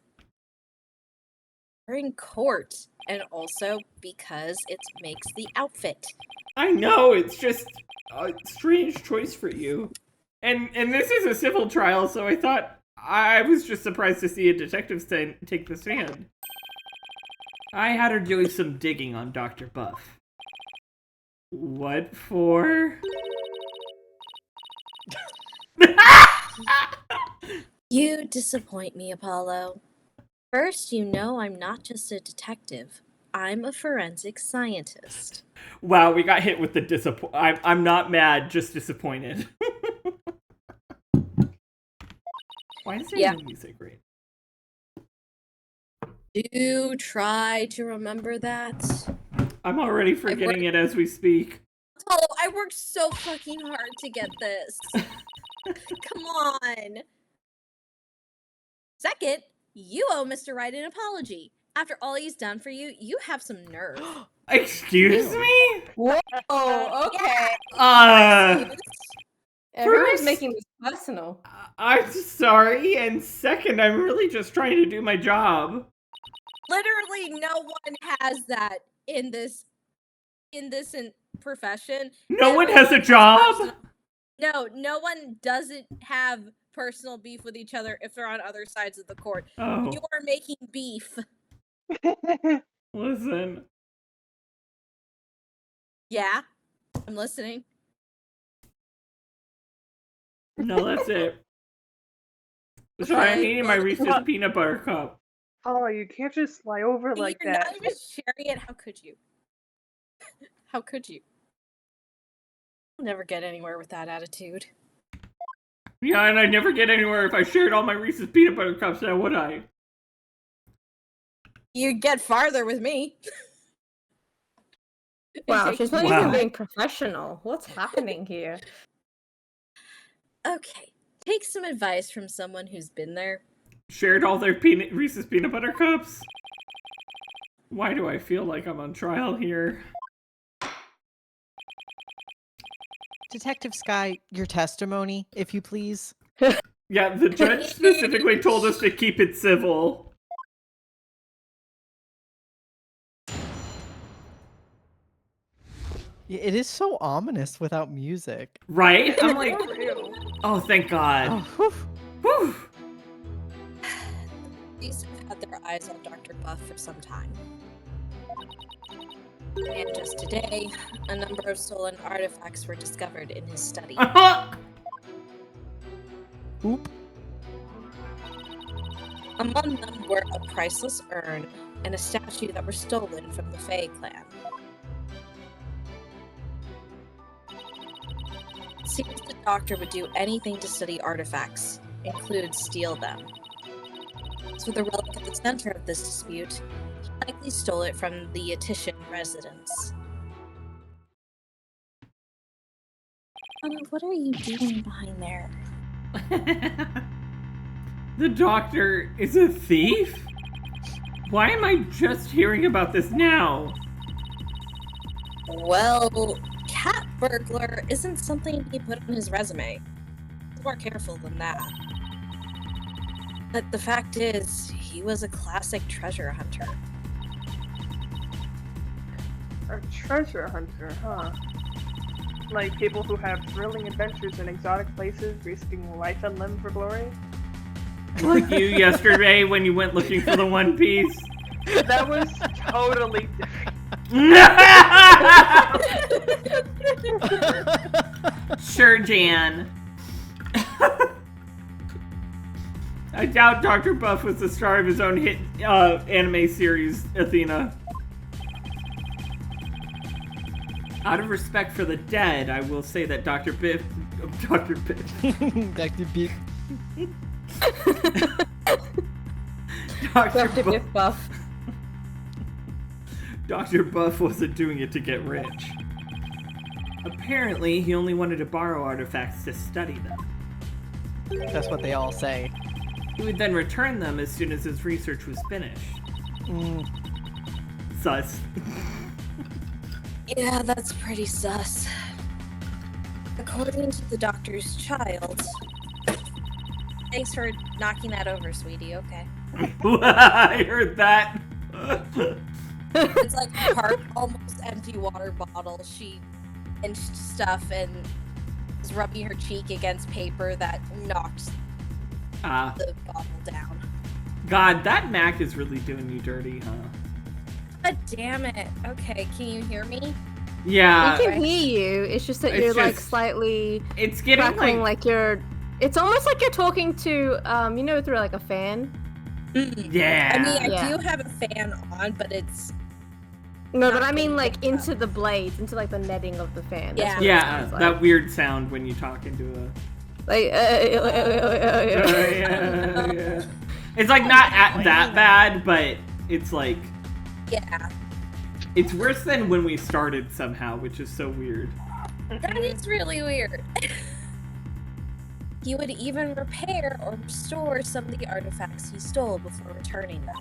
We're in court, and also because it makes the outfit. I know, it's just a strange choice for you. And this is a civil trial, so I thought I was just surprised to see a detective take the stand. I had her doing some digging on Dr. Buff. What for? You disappoint me, Apollo. First, you know I'm not just a detective. I'm a forensic scientist. Wow, we got hit with the I'm not mad, just disappointed. Why is there no music right? Do try to remember that. I'm already forgetting it as we speak. Apollo, I worked so fucking hard to get this. Come on. Second, you owe Mr. Wright an apology. After all he's done for you, you have some nerve. Excuse me? Whoa, okay. Everyone's First- making this personal. I'm sorry, and second, I'm really just trying to do my job. Literally, no one has that in this profession. No one Everyone has a job? No one doesn't have personal beef with each other if they're on other sides of the court. Oh, You are making beef. listen. Yeah, I'm listening. No, that's it. Sorry, I'm Okay, eating my well, Reese's what? peanut butter cup. Oh, you can't just fly over like You're that. not even sharing it. How could you? How could you? I'll never get anywhere with that attitude. Yeah, and I'd never get anywhere if I shared all my Reese's peanut butter cups, now would I? You'd get farther with me. Wow, she's not Wow. even being professional. What's happening here? Okay, take some advice from someone who's been there. Shared all their Reese's peanut butter cups? Why do I feel like I'm on trial here? Detective Sky, your testimony, if you please. Yeah, the judge specifically told us to keep it civil. It is so ominous without music. Right? I'm like, oh, thank God. Oh, whew. Whew. These have had their eyes on Dr. Buff for some time. And just today, a number of stolen artifacts were discovered in his study. Oop. Among them were a priceless urn and a statue that were stolen from the Fae clan. It seems the doctor would do anything to study artifacts, include steal them. So the relic at the center of this dispute, he likely stole it from the Etitian residence. What are you doing behind there? The doctor is a thief? Why am I just hearing about this now? Well, cat burglar isn't something he put on his resume. He's more careful than that. But the fact is, he was a classic treasure hunter. A treasure hunter, huh? Like people who have thrilling adventures in exotic places, risking life and limb for glory? Like you yesterday when you went looking for the One Piece? That was totally different. Sure, Jan. I doubt Dr. Buff was the star of his own hit anime series, Athena. Out of respect for the dead, I will say that Dr. Biff... Dr. Biff... Dr. Beep. Dr. Dr. Biff Buff. Dr. Buff wasn't doing it to get rich. Apparently, he only wanted to borrow artifacts to study them. That's what they all say. He would then return them as soon as his research was finished. Sus. Yeah, that's pretty sus. According to the doctor's child. Thanks for knocking that over, sweetie. Okay. I heard that. It's like a part almost empty water bottle. She pinched stuff and was rubbing her cheek against paper that knocked the bottle down. God, that Mac is really doing you dirty, huh? God damn it. Okay, can you hear me? Yeah. We can hear you. It's just that It's you're like just- slightly It's getting crackling, like you're. It's almost like you're talking to, through like a fan. Yeah. I mean, I Yeah. do have a fan on, but it's... No, but Not I mean really like picked up. into the blades, into like the netting of the fan. Yeah. That's what it Yeah, sounds like. that weird sound when you talk into a... Like, yeah. It's like not that bad, but it's like... Yeah. It's worse than when we started somehow, which is so weird. That is really weird. He would even repair or restore some of the artifacts he stole before returning them.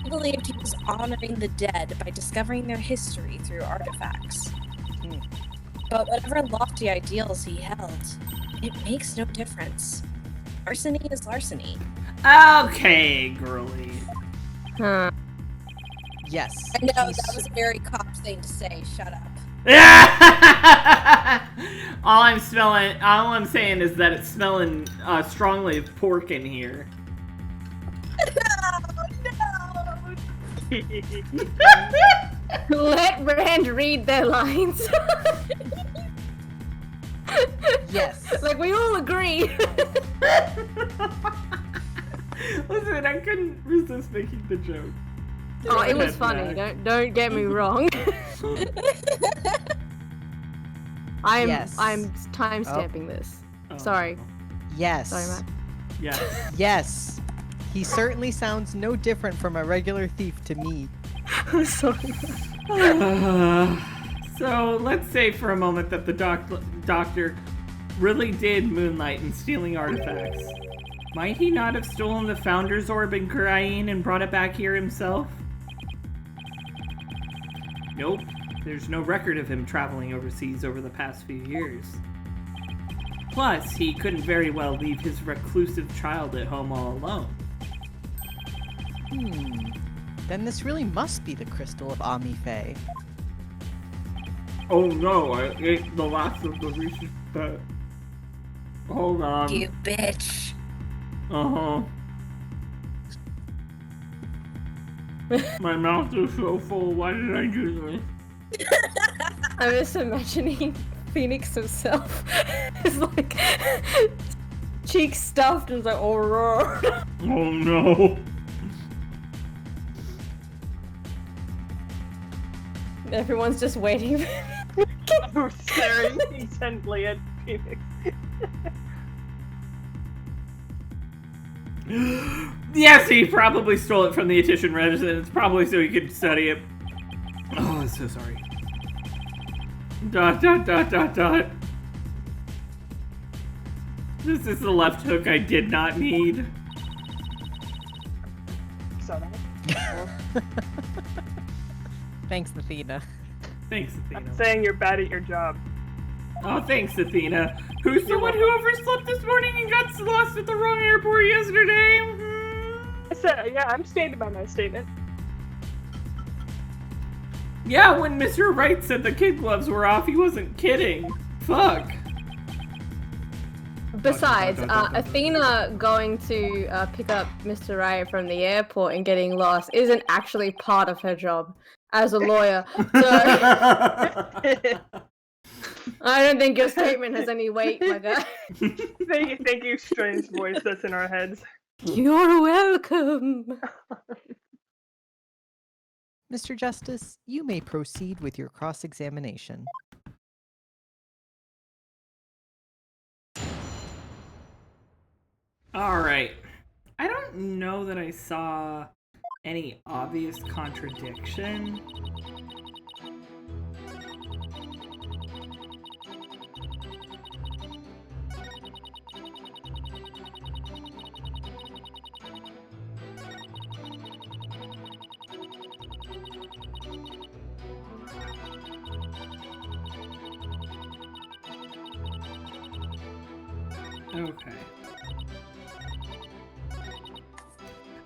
He believed he was honoring the dead by discovering their history through artifacts. But whatever lofty ideals he held, it makes no difference. Larceny is larceny. Okay, girly. Huh. Yes. I know, he's- that was a very cop thing to say. Shut up. all I'm saying is that it's smelling strongly of pork in here. Let Rand read their lines. Yes. Like we all agree. Listen, I couldn't resist making the joke. Oh, it was ahead, funny. Mac. Don't get me wrong. I'm Yes. time stamping this. Oh. Sorry. Yes. Sorry, Matt. Yeah. Yes. He certainly sounds no different from a regular thief to me. Sorry. So let's say for a moment that the doctor really did moonlight in stealing artifacts. Might he not have stolen the Founder's Orb in Kurain and brought it back here himself? Nope. There's no record of him traveling overseas over the past few years. Plus, he couldn't very well leave his reclusive child at home all alone. Then this really must be the crystal of Amife. Oh no, I ate the last of the Reese's pet. Hold on. You bitch. Uh-huh. My mouth is so full, why did I do this? I'm just imagining Phoenix himself. It's like cheeks stuffed and it's like, oh, roar. Oh no. Everyone's just waiting. We're staring intently at Phoenix. Yes, he probably stole it from the Etitian residence, probably so he could study it. Oh, I'm so sorry. ... This is the left hook I did not need. So Thanks, Athena. Thanks, Athena. I'm saying you're bad at your job. Oh, thanks, Athena. Who's the one who overslept this morning and got lost at the wrong airport yesterday? I said, yeah, I'm standing by my statement. Yeah, when Mr. Wright said the kid gloves were off, he wasn't kidding. Fuck. Besides, Athena going to pick up Mr. Wright from the airport and getting lost isn't actually part of her job as a lawyer. So I don't think your statement has any weight, my guy. Thank you, strange voice that's in our heads. You're welcome. Mr. Justice, you may proceed with your cross-examination. All right. I don't know that I saw any obvious contradiction. Okay.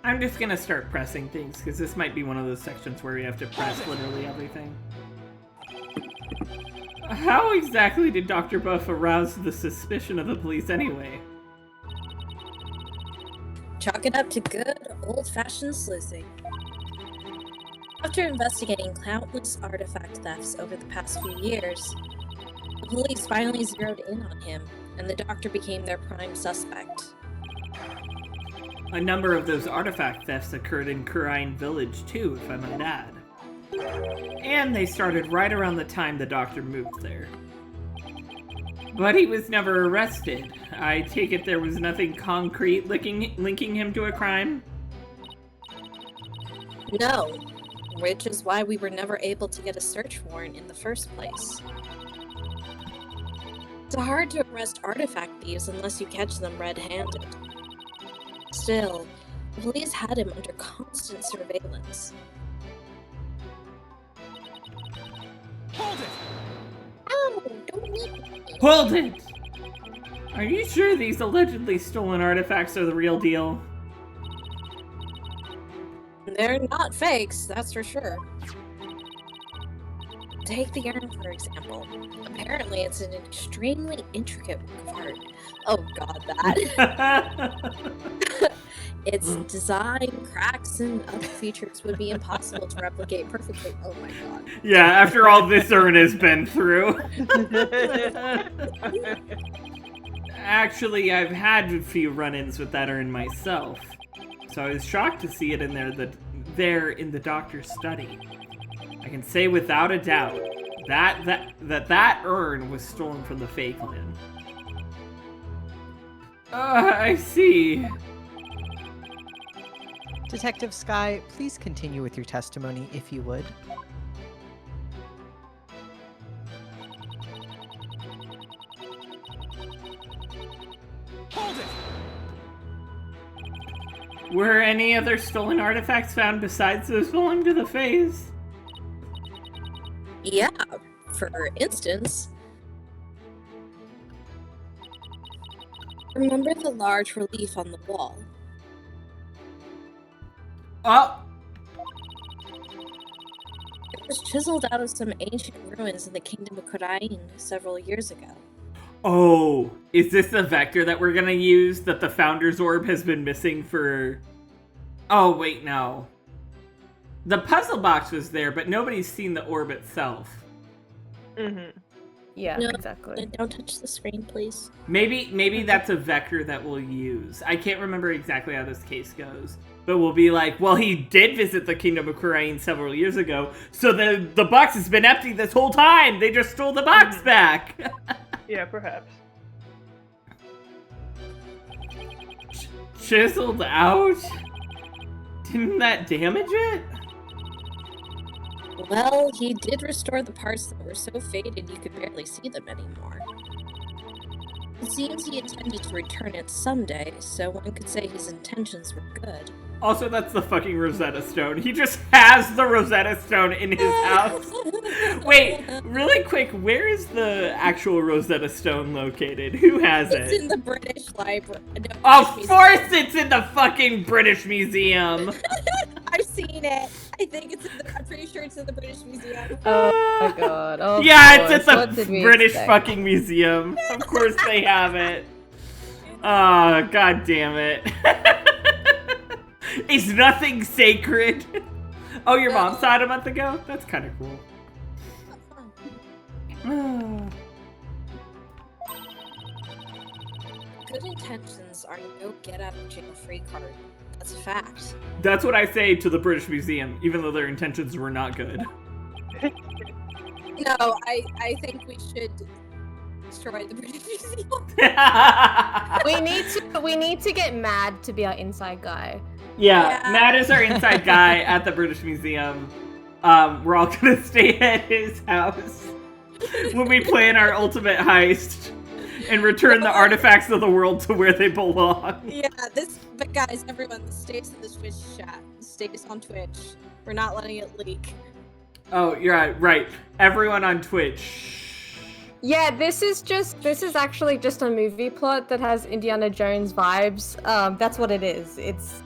I'm just gonna start pressing things, because this might be one of those sections where you have to press literally everything. How exactly did Dr. Buff arouse the suspicion of the police anyway? Chalk it up to good old-fashioned sleuthing. After investigating countless artifact thefts over the past few years, the police finally zeroed in on him, and the doctor became their prime suspect. A number of those artifact thefts occurred in Kurine Village too, if I might add. And they started right around the time the doctor moved there. But he was never arrested. I take it there was nothing concrete linking him to a crime? No, which is why we were never able to get a search warrant in the first place. It's hard to arrest artifact thieves unless you catch them red-handed. Still, the police had him under constant surveillance. Hold it! Ow! Don't hit me! Hold it! Are you sure these allegedly stolen artifacts are the real deal? They're not fakes, that's for sure. Take the urn, for example. Apparently, it's an extremely intricate work of art. Oh god, that. Its design, cracks, and other features would be impossible to replicate perfectly. Oh my god. Yeah, after all this urn has been through. Actually, I've had a few run-ins with that urn myself. So I was shocked to see it in there in the doctor's study. I can say without a doubt that urn was stolen from the fake land. I see. Detective Sky, please continue with your testimony, if you would. Hold it! Were any other stolen artifacts found besides those belonging to the Fays? Yeah, for instance, remember the large relief on the wall? Oh! It was chiseled out of some ancient ruins in the Kingdom of Kurain several years ago. Oh, is this the vector that we're gonna use that the Founder's Orb has been missing for... Oh, wait, no. The puzzle box was there, but nobody's seen the orb itself. Mm-hmm. Yeah, No, exactly. Don't touch the screen, please. Maybe that's a vector that we'll use. I can't remember exactly how this case goes. But we'll be like, well, he did visit the Kingdom of Kurain several years ago, so the box has been empty this whole time! They just stole the box back! Yeah, perhaps. Chiseled out? Didn't that damage it? Well, he did restore the parts that were so faded you could barely see them anymore. It seems he intended to return it someday, so one could say his intentions were good. Also, that's the fucking Rosetta Stone. He just has the Rosetta Stone in his house. Wait, really quick, where is the actual Rosetta Stone located? Who has It's it? in the British Library. No, Of British course it's in the fucking British Museum! Museum. I've seen it. I think it's in the. I'm pretty sure it's in the British Museum. Oh my god. Oh, Yeah, it's what at did the we British expect? fucking museum. Of course they have it. Oh, god damn it. Is nothing sacred? Oh, your mom saw it a month ago? That's kind of cool. Good intentions are no get out of jail free card. That's a fact. That's what I say to the British Museum, even though their intentions were not good. No, I think we should destroy the British Museum. We need to get Mad to be our inside guy. Yeah, Yeah. Matt is our inside guy at the British Museum. We're all gonna stay at his house when we plan our ultimate heist and return the artifacts of the world to where they belong. Yeah, but guys, everyone, this stays in the Twitch chat. This stays on Twitch. We're not letting it leak. Oh, you're right. Everyone on Twitch. Yeah, this is actually just a movie plot that has Indiana Jones vibes. That's what it is. It's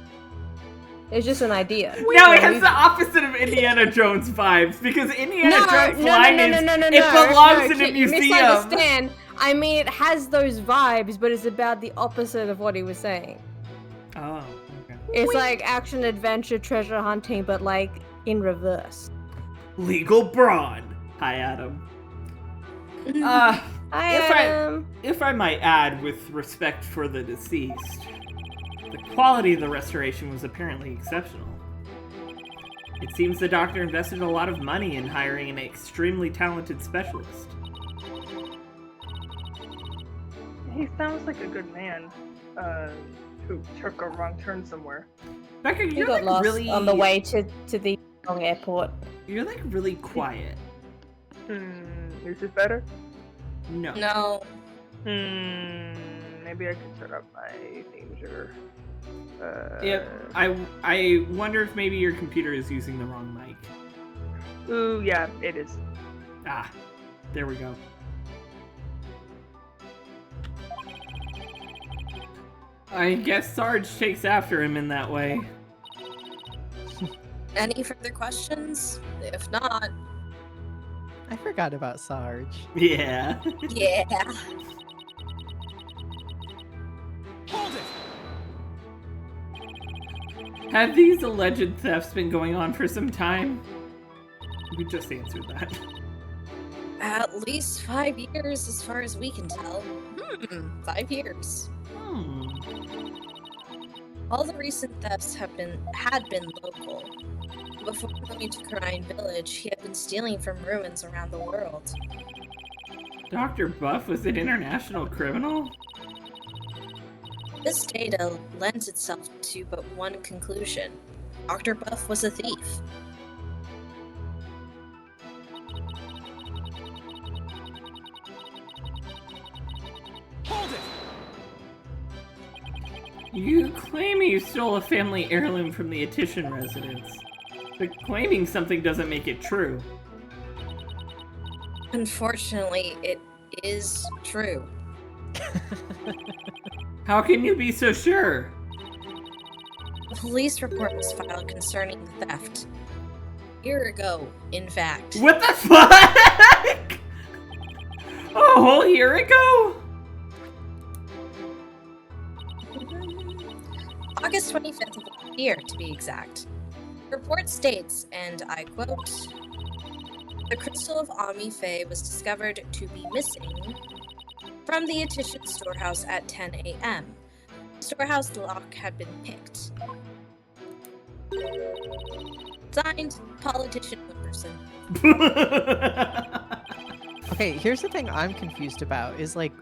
just an idea. No, it has the opposite of Indiana Jones vibes because Indiana Jones line is it belongs in a museum. Misunderstand. I mean, it has those vibes, but it's about the opposite of what he was saying. Oh, okay. It's like action, adventure, treasure hunting, but like in reverse. Legal brawn. Hi, Adam. If I might add, with respect for the deceased, the quality of the restoration was apparently exceptional. It seems the doctor invested a lot of money in hiring an extremely talented specialist. He sounds like a good man, who took a wrong turn somewhere. Becca, He you're got like lost really on the way to the wrong airport. You're like really quiet. Is this better? No. No. Maybe I could turn up my theme sugar. Yep. I wonder if maybe your computer is using the wrong mic. Ooh, yeah, it is. Ah, there we go. I guess Sarge takes after him in that way. Any further questions? If not, I forgot about Sarge. Yeah. yeah. Hold it! Have these alleged thefts been going on for some time? We just answered that. At least 5 years, as far as we can tell. 5 years. All the recent thefts had been local. Before moving to Crime Village, he had been stealing from ruins around the world. Dr. Buff was an international criminal? This data lends itself to but one conclusion. Dr. Buff was a thief. Hold it! You claim you stole a family heirloom from the Attition residence, but claiming something doesn't make it true. Unfortunately, it is true. How can you be so sure? A police report was filed concerning the theft. A year ago, in fact. What the fuck? A whole year ago? August 25th of the year, to be exact. The report states, and I quote, "The crystal of Ami Faye was discovered to be missing from the Attition storehouse at 10 a.m. The storehouse lock had been picked. Signed, Politician Wimperson." Okay, here's the thing I'm confused about is like,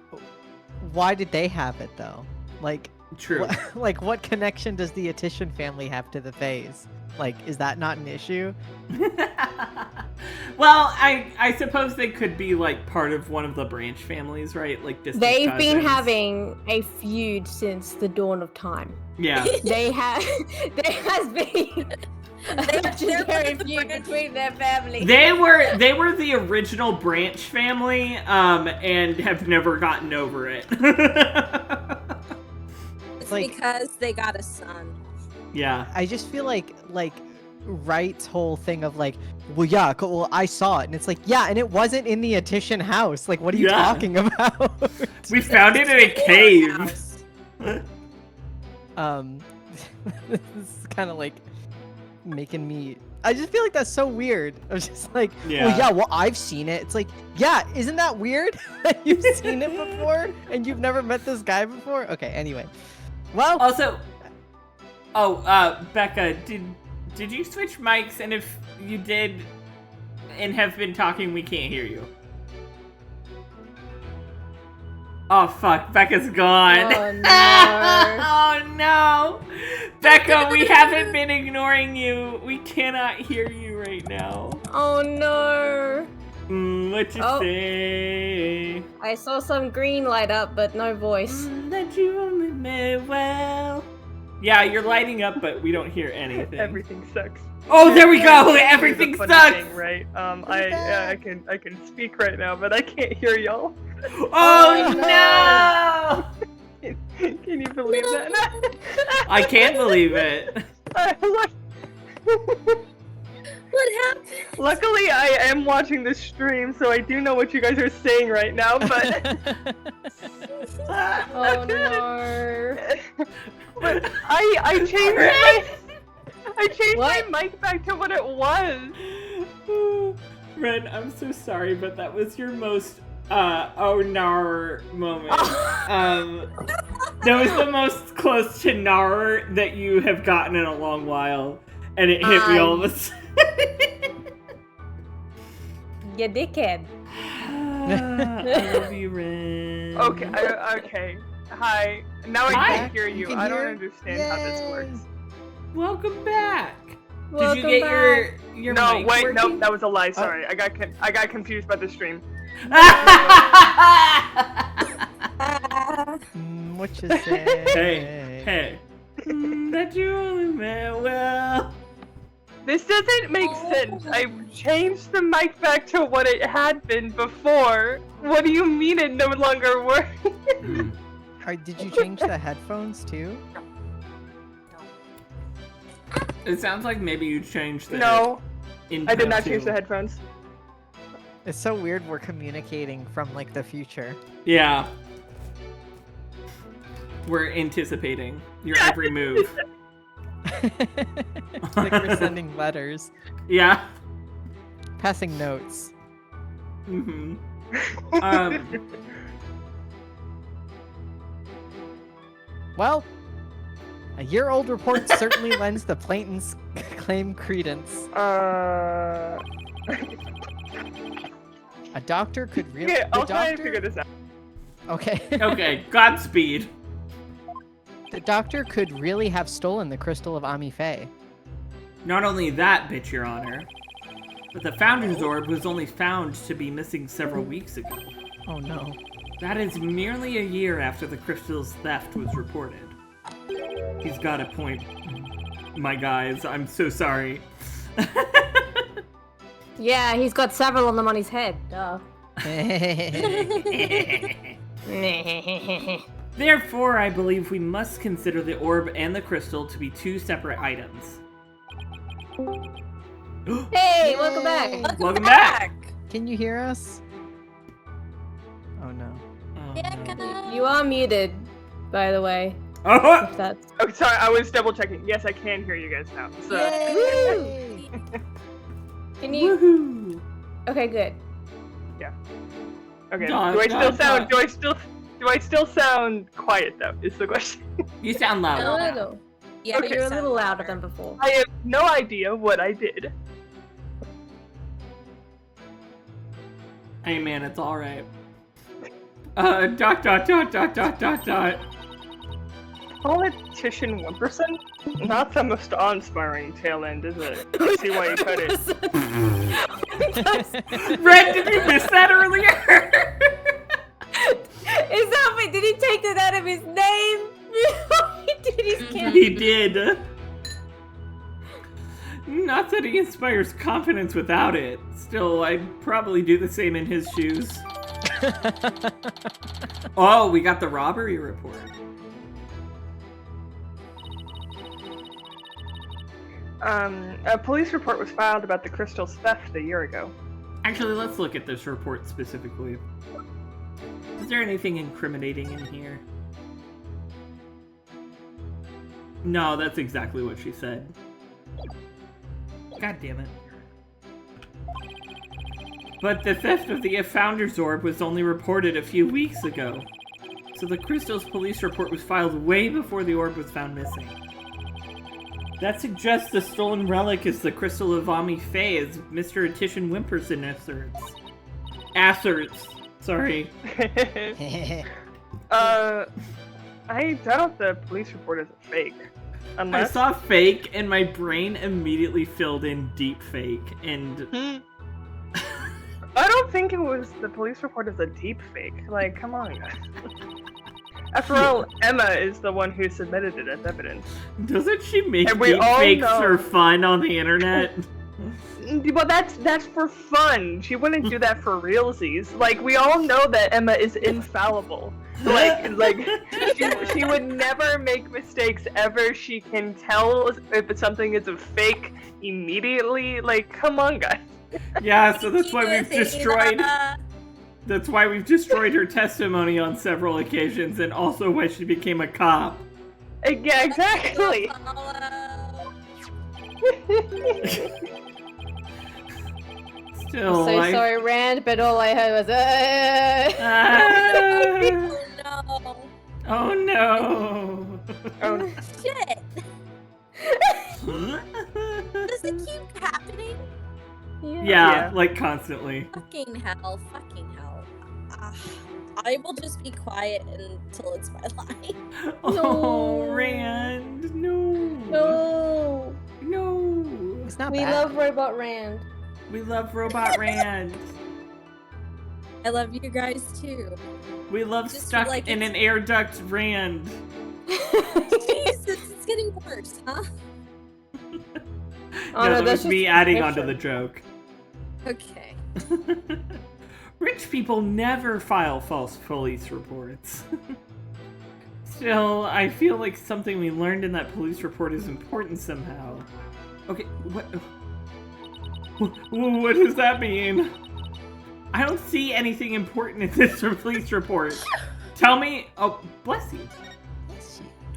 why did they have it though? Like, True. like, what connection does the Attition family have to the Fays? Like, is that not an issue? Well, I suppose they could be like part of one of the branch families, right? Like distant They've been cousins. having a feud since the dawn of time. Yeah. There has been a They're legendary the feud branch. between their families. They were the original branch family, and have never gotten over it. It's Like- because they got a son. Yeah. I just feel like Wright's whole thing of like, well, yeah, well, I saw it, and it's like, yeah, and it wasn't in the Attition house. Like, what are you Yeah. talking about? We found it in a cave. House. This is kind of like making me. I just feel like that's so weird. I was just like, well, I've seen it. It's like, yeah, isn't that weird that you've seen it before and you've never met this guy before? Okay, anyway. Well, Also, Oh, Becca, did you switch mics? And if you did and have been talking, we can't hear you. Oh, fuck. Becca's gone. Oh, no. Oh, no. Becca, we haven't been ignoring you. We cannot hear you right now. Oh no. What you say? I saw some green light up, but no voice. That you only may well. Yeah, you're lighting up, but we don't hear anything. Everything sucks. Oh, there we go. Here's Everything the funny sucks. thing, right? I can speak right now, but I can't hear y'all. Oh no! Can you believe that? I can't believe it. What happened? Luckily, I am watching this stream, so I do know what you guys are saying right now. But Oh no. but I changed my mic back to what it was. Ren, I'm so sorry, but that was your most oh nar moment. That was the most close to nar that you have gotten in a long while, and it hit me all of a sudden. You dickhead. I love you, Ren. Okay, okay. Hi. Now I Hi. can hear you. can I don't hear? understand how this works. Welcome back. Welcome Did you get back. your No, mic wait, working? no, that was a lie. Sorry, I got confused by the stream. What you say? Hey. That you only meant well. This doesn't make sense. I changed the mic back to what it had been before. What do you mean it no longer works? Did you change the headphones too? It sounds like maybe you changed the No, I did not intro change the too. headphones. It's so weird we're communicating from like the future. Yeah. We're anticipating your every move. It's like we're sending letters, Yeah. passing notes. Mm-hmm. Well, a year-old report certainly lends the plaintiff's claim credence. Uh, A doctor could really. yeah, I'll the try and doctor. figure this out. Okay. Okay, Godspeed. The doctor could really have stolen the crystal of Amife. Not only that, bitch, your honor, but the Founder's Orb was only found to be missing several weeks ago. Oh no. That is merely a year after the crystal's theft was reported. He's got a point, my guys. I'm so sorry. Yeah, he's got several of them on his head. Duh. Therefore, I believe we must consider the orb and the crystal to be two separate items. Hey, welcome back. Welcome back! Can you hear us? Oh no. Oh, Yeah, no. You are muted, by the way. Oh! If that's Oh, sorry, I was double checking. Yes, I can hear you guys now. So, Yay! Can you? Woohoo! Okay, good. okay. Dot, Do I dot, still sound? dot. Do I still sound quiet though? Is the question. You sound A loud. now. little. Yeah, Okay. you You're a sound little louder louder. than before. I have no idea what I did. Hey man, it's alright. Dot. Politician Wimperson? Not the most awe-inspiring tail end, is it? I see why you cut it. Red, did you miss that earlier? Is that what? Did he take that out of his name? He did his character. He did. Not that he inspires confidence without it. Still, I'd probably do the same in his shoes. Oh, we got the robbery report. A police report was filed about the crystal's theft a year ago. Actually, let's look at this report specifically. Is there anything incriminating in here? No, that's exactly what she said. God damn it. But the theft of the Founder's Orb was only reported a few weeks ago. So the Crystal's police report was filed way before the orb was found missing. That suggests the stolen relic is the crystal of Ami Faye, as Mr. Attition Wimperson asserts. Sorry. I doubt the police report is a fake. I Unless... saw fake, and my brain immediately filled in deep fake, and... I don't think it was the police report is a deep fake. Like, come on, guys. After all, Emma is the one who submitted it as evidence. Doesn't she make And we deep all fakes know- for fun on the internet? Well, that's for fun. She wouldn't do that for realsies. Like, we all know that Emma is infallible. Like she would never make mistakes ever. She can tell if something is a fake immediately. Like, come on, guys. Yeah, so that's why we've destroyed... That's why we've destroyed her testimony on several occasions, and also why she became a cop. Yeah, exactly. Still, So sorry, Rand, but all I heard was Oh no! Oh, Shit! Does it keep happening? Yeah, like constantly. Fucking hell, fucking hell. I will just be quiet until it's my line. Oh, Rand, no. It's not We bad. love Robot Rand. We love Robot Rand. I love you guys too. We love Just stuck like in an air duct Rand. Jesus, it's getting worse, huh? Oh, No, that that's was me just adding description. onto the joke. Okay. Rich people never file false police reports. Still, I feel like something we learned in that police report is important somehow. Okay, what does that mean? I don't see anything important in this police report. Tell me. Oh, bless you.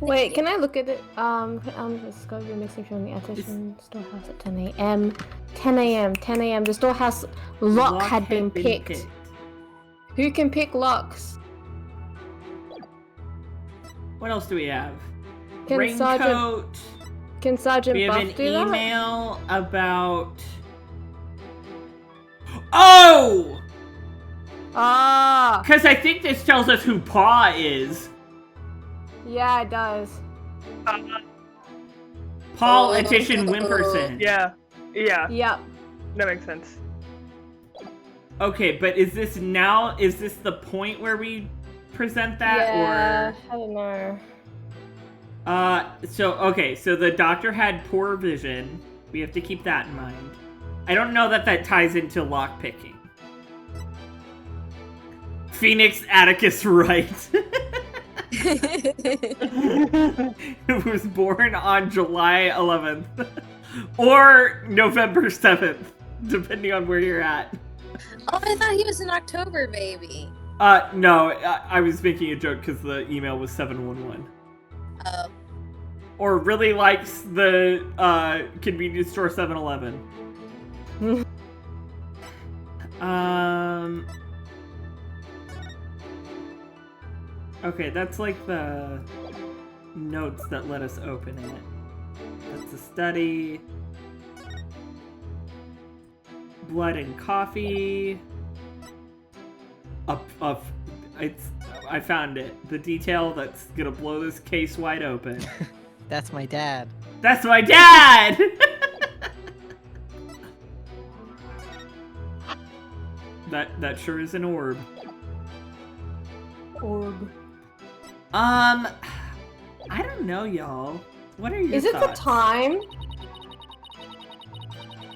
Wait, can I look at it? Let's go to the mixing from the attention storehouse at 10 a.m. 10 a.m. The storehouse lock had been picked. Who can pick locks? What else do we have? Can Raincoat. Sergeant We have Buff an do that? email about... Oh! Ah, Because I think this tells us who Pa is. yeah, it does. Paul Addition Wimperson. yeah, Yep. that makes sense. Okay, but is this the point where we present that, Yeah, I don't know. or... So the doctor had poor vision. We have to keep that in mind. I don't know that ties into lockpicking. Phoenix Atticus Wright. Who was born on July 11th. Or November 7th, depending on where you're at. Oh, I thought he was an October baby. No, I was making a joke because the email was 711. Oh. Or really likes the convenience store 7-Eleven. Okay, that's like the notes that let us open it. That's a study. Blood and coffee. I found it. The detail that's gonna blow this case wide open. That's my dad. That's my dad! That sure is an orb. Orb. I don't know, y'all. What are your Is it the thoughts? time?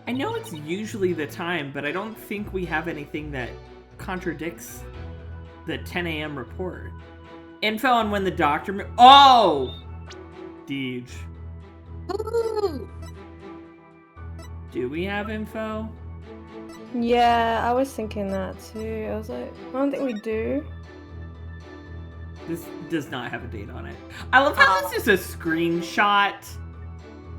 I know it's usually the time, but I don't think we have anything that contradicts the 10 a.m. report. Info on when the doctor... Oh! Deej. Ooh. Do we have info? Yeah, I was thinking that too. I was like, I don't think we do. This does not have a date on it. I love how this is a screenshot.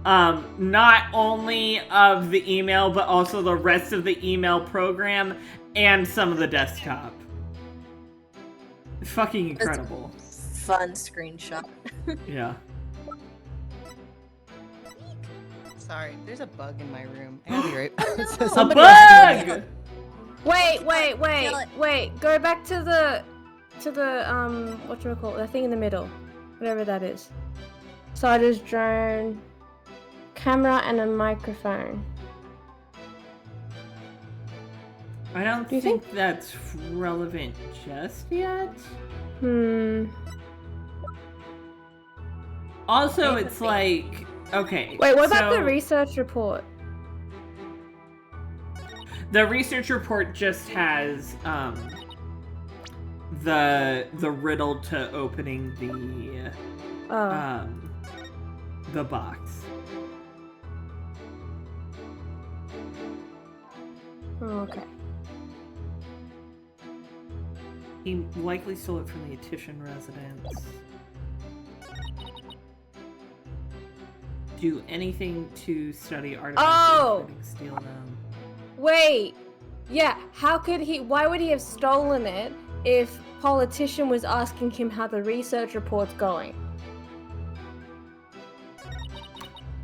Not only of the email, but also the rest of the email program and some of the desktop. Fucking incredible. Fun screenshot. Yeah. Sorry, there's a bug in my room. I gotta be right. So A somebody else- bug! Wait. Go back to the whatchamacallit, the thing in the middle. Whatever that is. Starter's drone, camera, and a microphone. I don't Do you think that's relevant just yet. Also, it's like, okay. Wait, what about the so research report? The research report just has the riddle to opening the box. Oh, okay. He likely stole it from the Etitian residence. Do anything to study artifacts, Oh! including steal them. Wait. Yeah, why would he have stolen it if politician was asking him how the research report's going?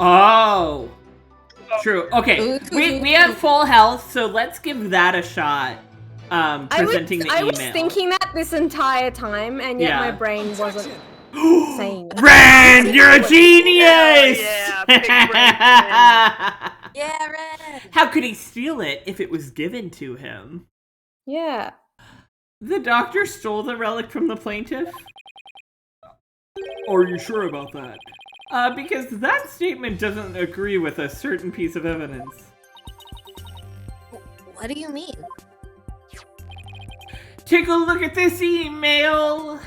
Oh! True. Okay, we have full health, so let's give that a shot. Presenting the I email. was thinking that this entire time, and yet my brain wasn't saying that. Ren, you're a genius! yeah, big brain. Yeah, Red. How could he steal it if it was given to him? Yeah. The doctor stole the relic from the plaintiff? Are you sure about that? Because that statement doesn't agree with a certain piece of evidence. What do you mean? Take a look at this email!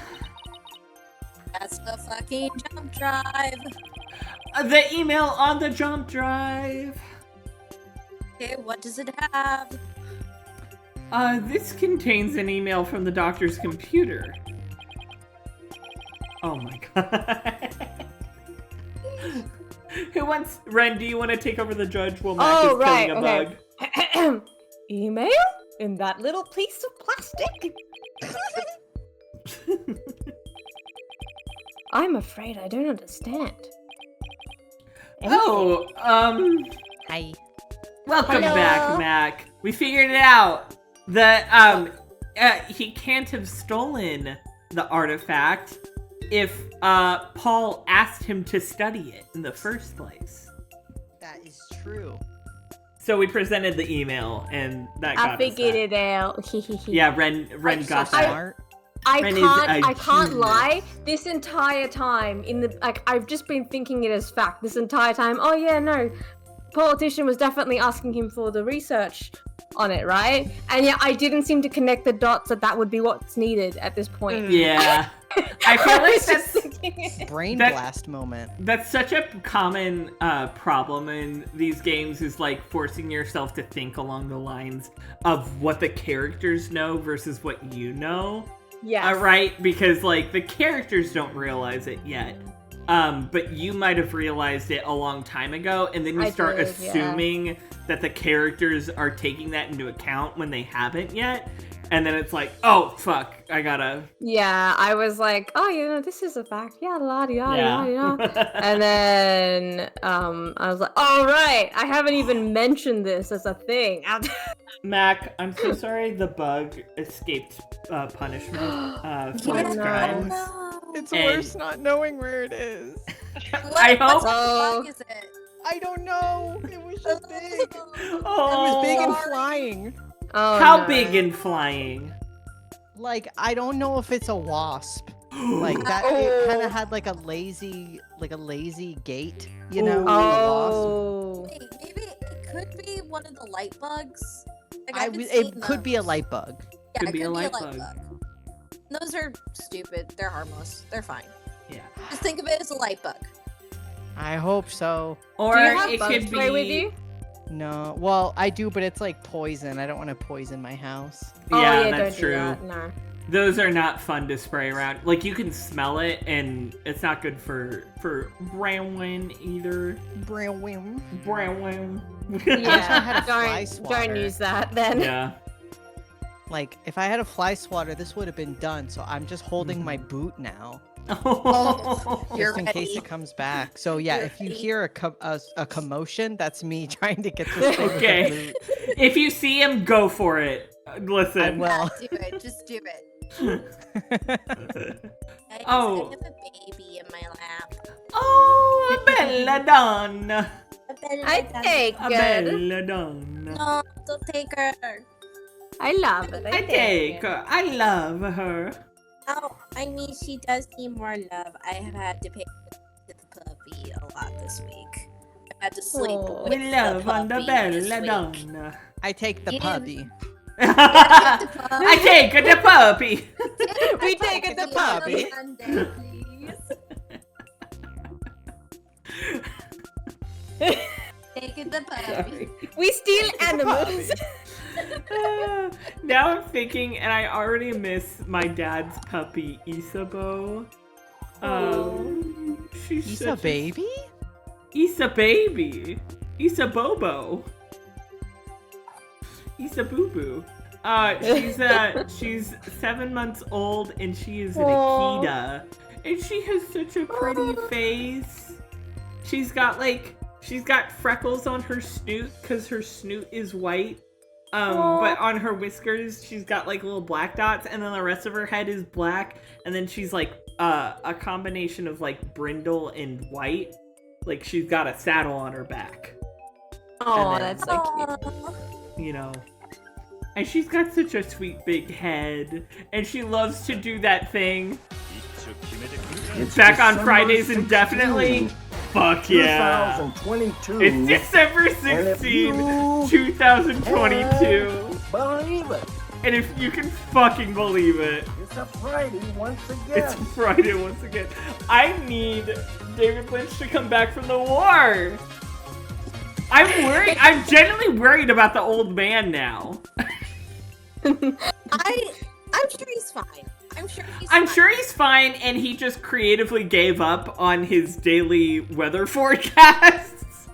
That's the fucking jump drive. The email on the jump drive. Okay, what does it have? This contains an email from the doctor's computer. Oh my god. Who wants... Ren, do you want to take over the judge while Mac is killing a bug? Email? In that little piece of plastic? I'm afraid I don't understand. Oh, Hi. welcome Hello. back, Mac. We figured it out. He can't have stolen the artifact if, Paul asked him to study it in the first place. That is true. So we presented the email, and that got I figured it out. Yeah, Ren got that. Smart. I Ren is can't a lie. genius. This entire time, I've just been thinking it as fact. This entire time, oh yeah, no, politician was definitely asking him for the research on it, right? And yeah, I didn't seem to connect the dots that would be what's needed at this point. Yeah. I feel like was just that's... thinking it. Brain That- blast moment. That's such a common problem in these games, is like forcing yourself to think along the lines of what the characters know versus what you know. Yes. Right? Because like the characters don't realize it yet. But you might have realized it a long time ago, and then you I start did, yeah. assuming that the characters are taking that into account when they haven't yet. And then it's like, oh fuck, I gotta... Yeah, I was like, oh, you know, this is a fact. Yeah, la di da Yeah. di da. And then I was like, oh right, I haven't even mentioned this as a thing. Mac, I'm so sorry the bug escaped punishment for its no. crimes. It's And- worse not knowing where it is. I hope... Oh. What is it? I don't know. It was just big. It Oh, was big and flying. Oh, how no. big and flying? Like, I don't know if it's a wasp. Like that, it kind of had like a lazy gait, you know? like a wasp. Oh. Wait, maybe it could be one of the light bugs. Like, I I've been w- seeing it could be a those. light bug. Yeah, Could it be a could light be a light bug. bug. Those are stupid. They're harmless. They're fine. Yeah. Just think of it as a light bug. I hope so. Or Do you have it bug could spray be... with you? No, well, I do, but it's like poison. I don't want to poison my house. Yeah, Oh, yeah, that's don't true. do that. No. Those are not fun to spray around. Like, you can smell it, and it's not good for Brownwin either. Brown. Brownwin. I had a fly don't swatter. use that then. Yeah. Like, if I had a fly swatter, this would have been done. So I'm just holding my boot now. You're Just in case ready. it comes back. So yeah, You're if you ready. hear a commotion, that's me trying to get this thing with Okay. the loot. If you see him, go for it. Listen. I will. Do it. Just do it. Guys, Oh. I have a baby in my lap. Oh, a bella donna. I take A it. bella donna. No, don't take her. I love it. I take her. I love her. Oh, I mean, she does need more love. I have had to pay the puppy a lot this week. I've had to sleep Aw. with We love the on the puppy this bella week. donna. I take the You- puppy. I take the puppy. We take it the puppy. Sunday, please. Take it the puppy. We steal animals. Now I'm thinking, and I already miss my dad's puppy, Isabeau. She's He's such a baby? Issa baby. Issa Bobo. Issa Boo Boo. She's 7 months old and she is an Aw. Akita. And she has such a pretty face. She's got freckles on her snoot because her snoot is white. But on her whiskers, she's got like little black dots, and then the rest of her head is black, and then she's like a combination of like brindle and white. Like she's got a saddle on her back, Oh, And then- that's so cute. you know. And she's got such a sweet big head, and she loves to do that thing. It's back on Fridays indefinitely. Fuck yeah. 2022. It's December 16, 2022. Believe it. And if you can fucking believe it, It's a Friday once it's again. Friday once again. I need David Lynch to come back from the war. I'm worried. I'm genuinely worried about the old man now. I'm sure he's fine. I'm sure he's fine, and he just creatively gave up on his daily weather forecasts.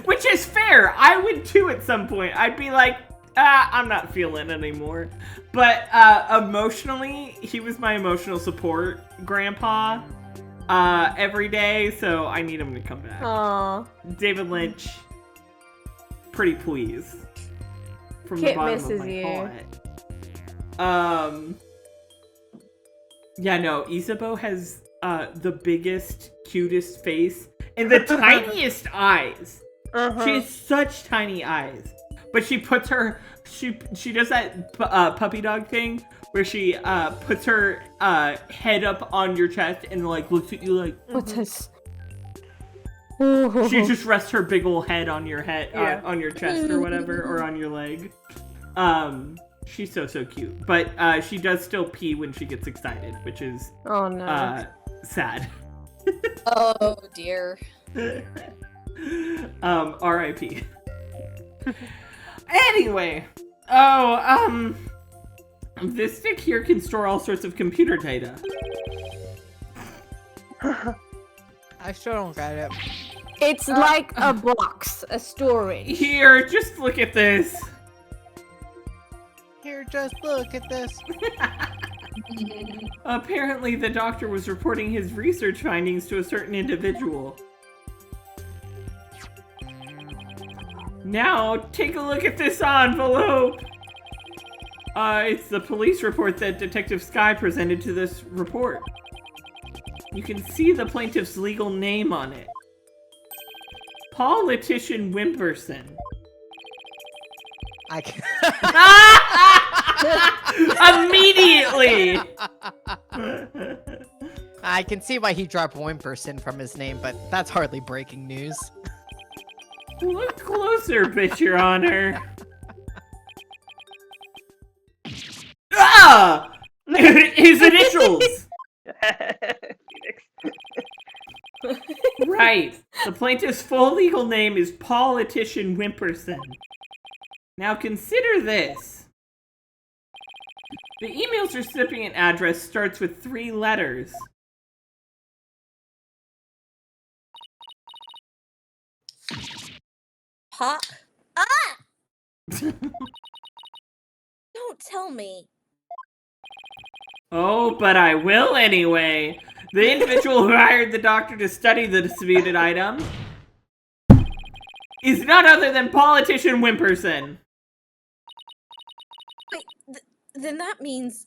Which is fair. I would too at some point. I'd be like, I'm not feeling it anymore. But emotionally, he was my emotional support grandpa every day, so I need him to come back. Aw. David Lynch, pretty please. From the Kit bottom misses of my you. heart. Yeah, no, Isabeau has the biggest, cutest face and the tiniest eyes. Uh-huh. She has such tiny eyes. But she puts her, she does that puppy dog thing where she puts her head up on your chest and like looks at you like, What's this? she just rests her big ol' head on your head, Yeah. on your chest or whatever, or on your leg. She's so cute. But she does still pee when she gets excited, which is Oh no. sad. Oh dear. R.I.P. Anyway, this stick here can store all sorts of computer data. I still don't get it. It's like a box, a storage. Here, just look at this. Here, just look at this. Apparently, the doctor was reporting his research findings to a certain individual. Now, take a look at this envelope. It's the police report that Detective Sky presented to this report. You can see the plaintiff's legal name on it. Politician Wimperson. I can... Immediately! I can see why he dropped Wimperson from his name, but that's hardly breaking news. Look closer, bitch, your honor. Ah! His initials! Right. The plaintiff's full legal name is Politician Wimperson. Now consider this. The email's recipient address starts with 3 letters. Don't tell me. Oh, but I will anyway. The individual who hired the doctor to study the disputed item is none other than politician Wimperson. Wait, then that means...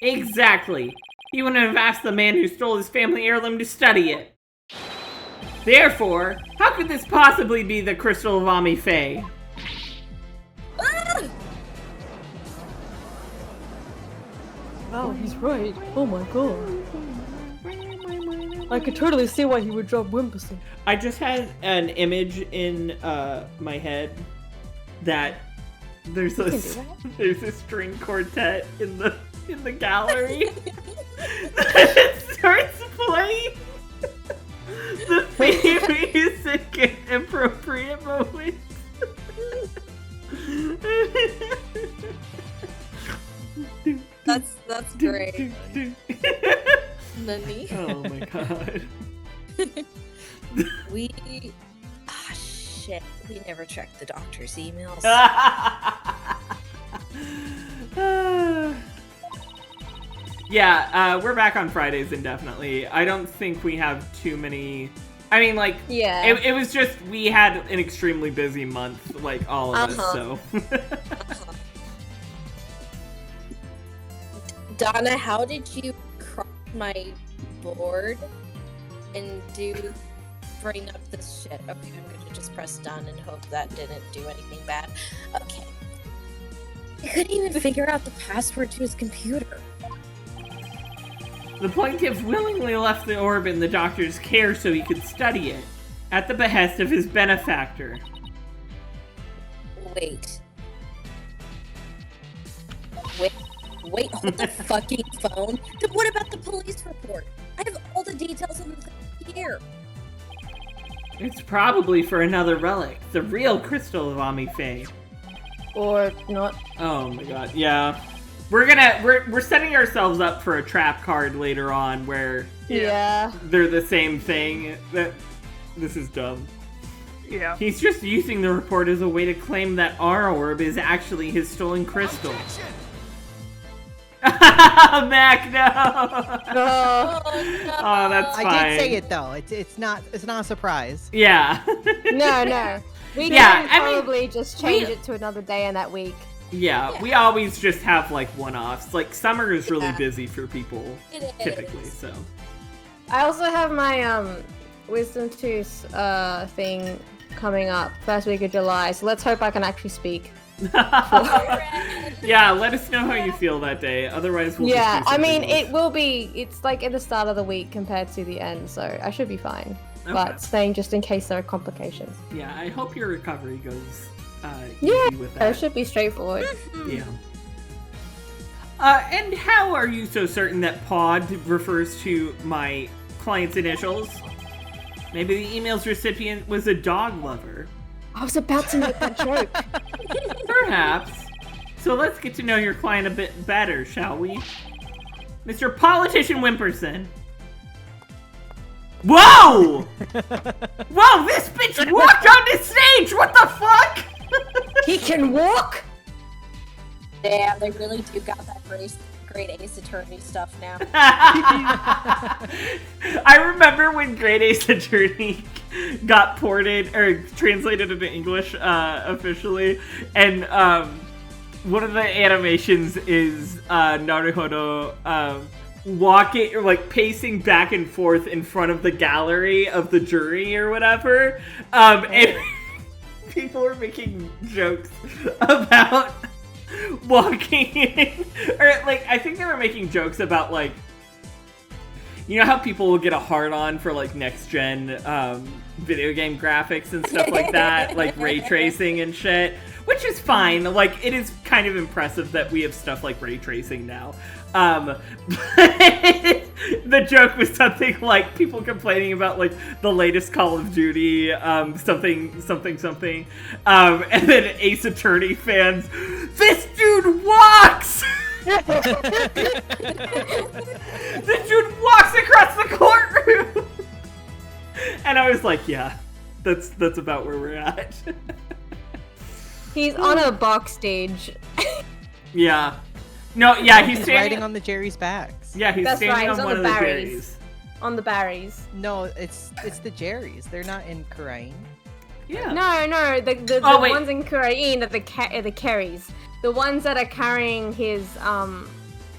Exactly. He wouldn't have asked the man who stole his family heirloom to study it. Therefore, how could this possibly be the Crystal of Ami Fae? Ah! Wow, he's right. Oh my god. I could totally see why he would drop Wimperson. I just had an image in my head that there's a string quartet in the gallery. It starts playing the theme music at appropriate moments. That's great. Nani? Oh my god. Shit. We never checked the doctor's emails. Yeah, we're back on Fridays indefinitely. I don't think we have too many... I mean, like, Yeah. it was just, we had an extremely busy month, like, all of us, so... Donna, how did you cross my board and bring up this shit? Okay, I'm gonna just press done and hope that didn't do anything bad. Okay. I couldn't even figure out the password to his computer. The plaintiff willingly left the orb in the doctor's care so he could study it, at the behest of his benefactor. Wait, hold the fucking phone. Then what about the police report? I have all the details on the thing here. It's probably for another relic, the real Crystal of Ami Fae. Or not. Oh my god, yeah. We're setting ourselves up for a trap card later on where Yeah. they're the same thing. This is dumb. Yeah. He's just using the report as a way to claim that our orb is actually his stolen crystal. Objection! Mac, no! Oh, Oh, that's fine. I did say it though. It's not a surprise. Yeah. no. We Yeah, can I mean, probably just change it to another day in that week. Yeah, we always just have like one-offs. Like summer is really Yeah. busy for people It typically, is. so. I also have my Wisdom Tooth thing coming up first week of July, so let's hope I can actually speak. Yeah, let us know how you feel that day. Otherwise, we'll Yeah, just do I mean, something else. it will be. It's like at the start of the week compared to the end, so I should be fine. Okay. But staying just in case there are complications. Yeah, I hope your recovery goes Yeah, easy with it that. should be straightforward. Yeah. And how are you so certain that pod refers to my client's initials? Maybe the email's recipient was a dog lover. I was about to make that joke. Perhaps. So let's get to know your client a bit better, shall we? Mr. Politician Wimperson. Whoa! Whoa, this bitch walked on the stage! What the fuck? He can walk. Damn, they really do got that great Ace Attorney stuff now. I remember when Great Ace Attorney got ported or translated into English officially, and one of the animations is Naruhodo walking or like pacing back and forth in front of the gallery of the jury or whatever, and people are making jokes about walking in, or like I think they were making jokes about like, you know how people will get a hard on for like next gen video game graphics and stuff like that, like ray tracing and shit, which is fine. Like it is kind of impressive that we have stuff like ray tracing now. But the joke was something like people complaining about like the latest Call of Duty, something, and then Ace Attorney fans, this dude walks! This dude walks across the courtroom! And I was like, yeah, that's about where we're at. He's on a box stage. Yeah. No, yeah, he's He's standing riding on the Jerry's backs. Yeah, he's That's standing right, on he's on one the of the berries. berries. On the berries. No, it's the Jerrys. They're not in Karain. Yeah. No, the Oh, wait. ones in Kurain are the Kerries. The ones that are carrying his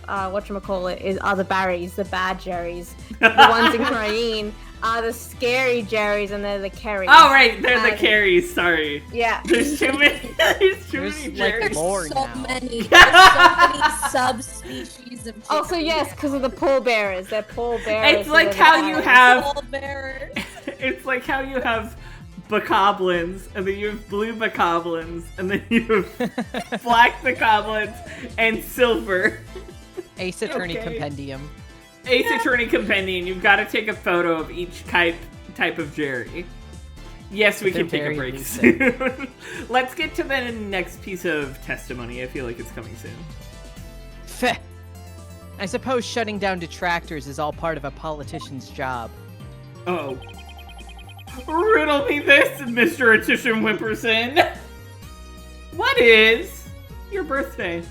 whatchamacallit are the berries, the bad Jerrys. The ones in Kurain are the scary Jerrys, and they're the Kerries. Oh, right, they're the carries. Sorry. Yeah. There's too many. There's too There's, many like, Jerrys. more so now. many. There's so many subspecies of. Also, yes, because of the pallbearers. They're pallbearers. It's so like they're the how you berries. have. bearers. It's like how you have bokoblins, and then you have blue bokoblins, and then you have black bokoblins and silver. Ace Attorney Okay. Compendium. Ace Attorney Compendium. You've got to take a photo of each type of Jerry. Yes, we They're can take a very break elusive. soon. Let's get to the next piece of testimony. I feel like it's coming soon. Feh. I suppose shutting down detractors is all part of a politician's job. Oh. Riddle me this, Mr. Attition Wimperson. What is your birthday?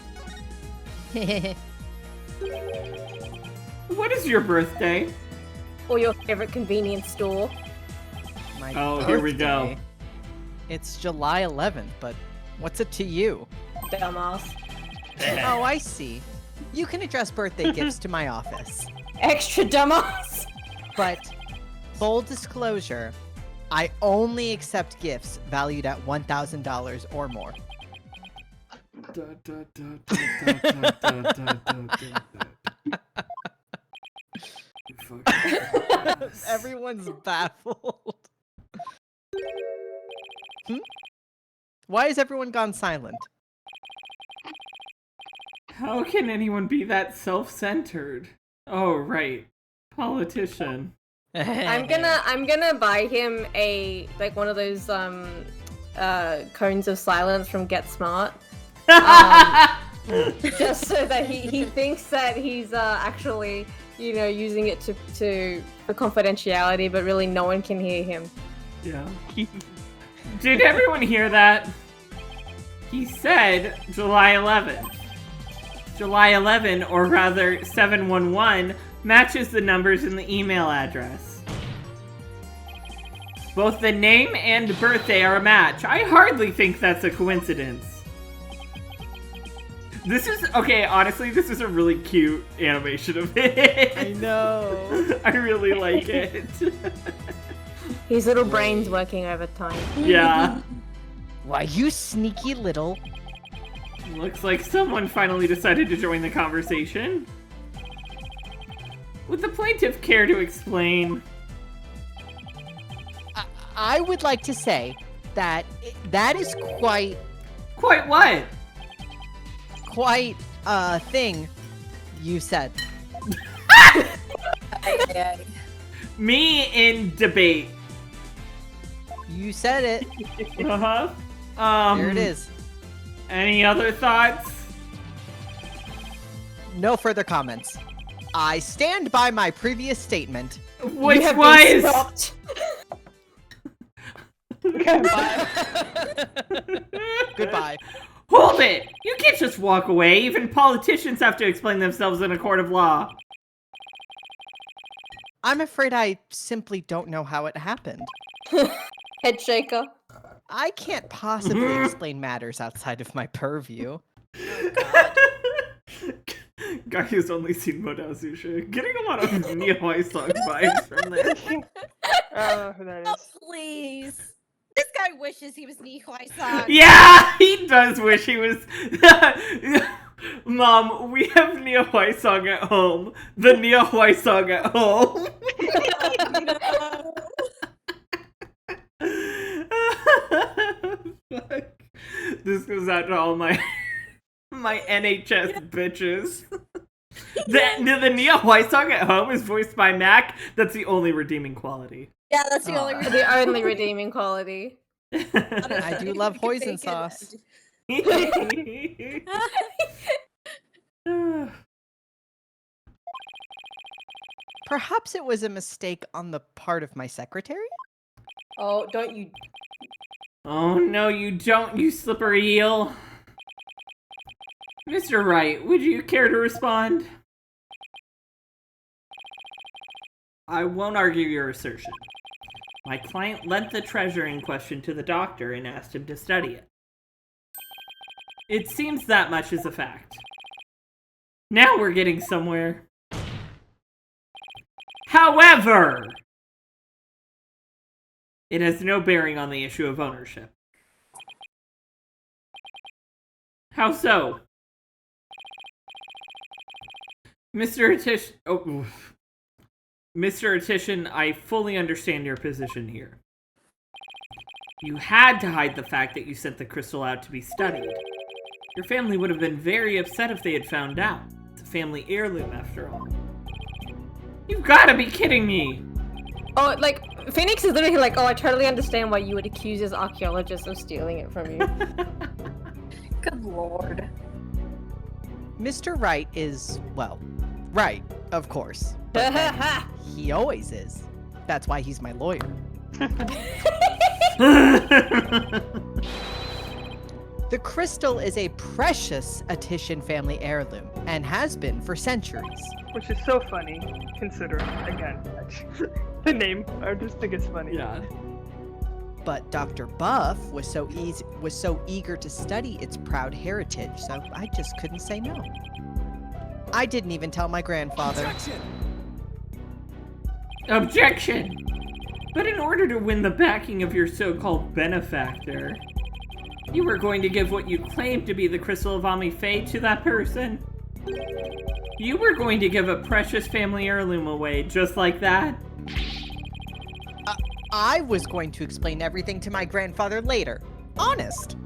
What is your birthday? Or your favorite convenience store. My Oh, here we go. birthday. It's July 11th, but what's it to you? Dumbass. Oh, I see. You can address birthday gifts to my office. Extra dumbass. But, full disclosure, I only accept gifts valued at $1,000 or more. Everyone's baffled. Why has everyone gone silent? How can anyone be that self-centered? Oh, right. Politician. I'm gonna buy him one of those cones of silence from Get Smart. Just so that he thinks that he's actually, using it for confidentiality, but really no one can hear him. Yeah. Did everyone hear that? He said July 11th. July 11, or rather 711, matches the numbers in the email address. Both the name and birthday are a match. I hardly think that's a coincidence. Honestly, this is a really cute animation of it. I know. I really like it. His little brain's working overtime. Yeah. Why, you sneaky little... Looks like someone finally decided to join the conversation. Would the plaintiff care to explain? I would like to say that that is quite Quite what? a thing you said. Me in debate. You said it. Uh-huh. There it is. Any other thoughts? No further comments. I stand by my previous statement. Which You have been was... stopped. Goodbye. Hold it! You can't just walk away. Even politicians have to explain themselves in a court of law. I'm afraid I simply don't know how it happened. Head shaker. I can't possibly explain matters outside of my purview. Guy who's only seen Modao Zusha. Getting a lot of Nihoi song vibes from this. Who that Oh, is. please. This guy wishes he was Nihoi-san. Yeah, he does wish he was. Mom, we have Nihoi song at home. The Nihoi song at home. Fuck. This goes out to all my NHS bitches. The Nihoi song at home is voiced by Mac. That's the only redeeming quality. Yeah, that's the only reason. The only redeeming quality. I do love hoisin sauce. Perhaps it was a mistake on the part of my secretary? Oh, don't you... Oh no, you don't, you slippery eel. Mr. Wright, would you care to respond? I won't argue your assertion. My client lent the treasure in question to the doctor and asked him to study it. It seems that much is a fact. Now we're getting somewhere. However, it has no bearing on the issue of ownership. How so? Mr. Attition, I fully understand your position here. You had to hide the fact that you sent the crystal out to be studied. Your family would have been very upset if they had found out. It's a family heirloom, after all. You've got to be kidding me! Oh, like, Phoenix is literally like, oh, I totally understand why you would accuse this archaeologist of stealing it from you. Good lord. Mr. Wright is, well, right, of course. But then he always is. That's why he's my lawyer. The crystal is a precious Attition family heirloom and has been for centuries. Which is so funny, considering, again, the name. I just think it's funny. Yeah. But Dr. Buff was so eager to study its proud heritage, so I just couldn't say no. I didn't even tell my grandfather. Objection! But in order to win the backing of your so-called benefactor, you were going to give what you claimed to be the Crystal of Ami-Fae to that person? You were going to give a precious family heirloom away just like that? I was going to explain everything to my grandfather later. Honest.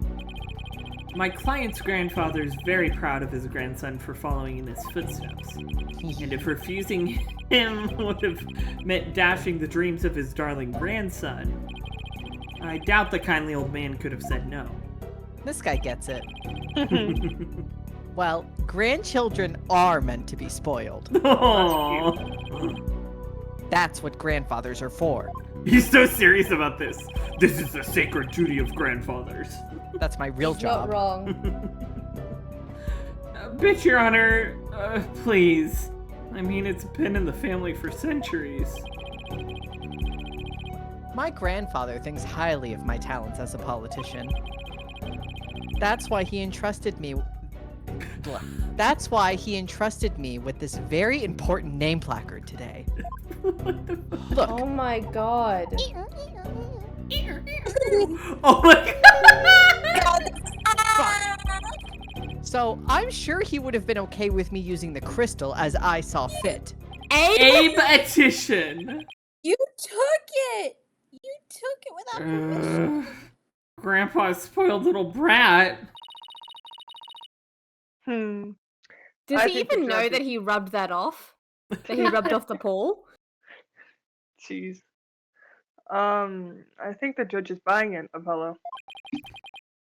My client's grandfather is very proud of his grandson for following in his footsteps. And if refusing him would have meant dashing the dreams of his darling grandson, I doubt the kindly old man could have said no. This guy gets it. Well, grandchildren are meant to be spoiled. Aww. That's what grandfathers are for. He's so serious about this. This is the sacred duty of grandfathers. That's my real He's job. not wrong. Bitch, Your Honor, please. I mean, it's been in the family for centuries. My grandfather thinks highly of my talents as a politician. That's why he entrusted me. That's why he entrusted me with this very important name placard today. Look. Oh my god. Oh my god! So I'm sure he would have been okay with me using the crystal as I saw fit. Abe Attition! You took it! You took it without permission. Grandpa's spoiled little brat. Does I he think the even know judge that he rubbed that off? That he rubbed off the pool? Jeez. I think the judge is buying it, Apollo.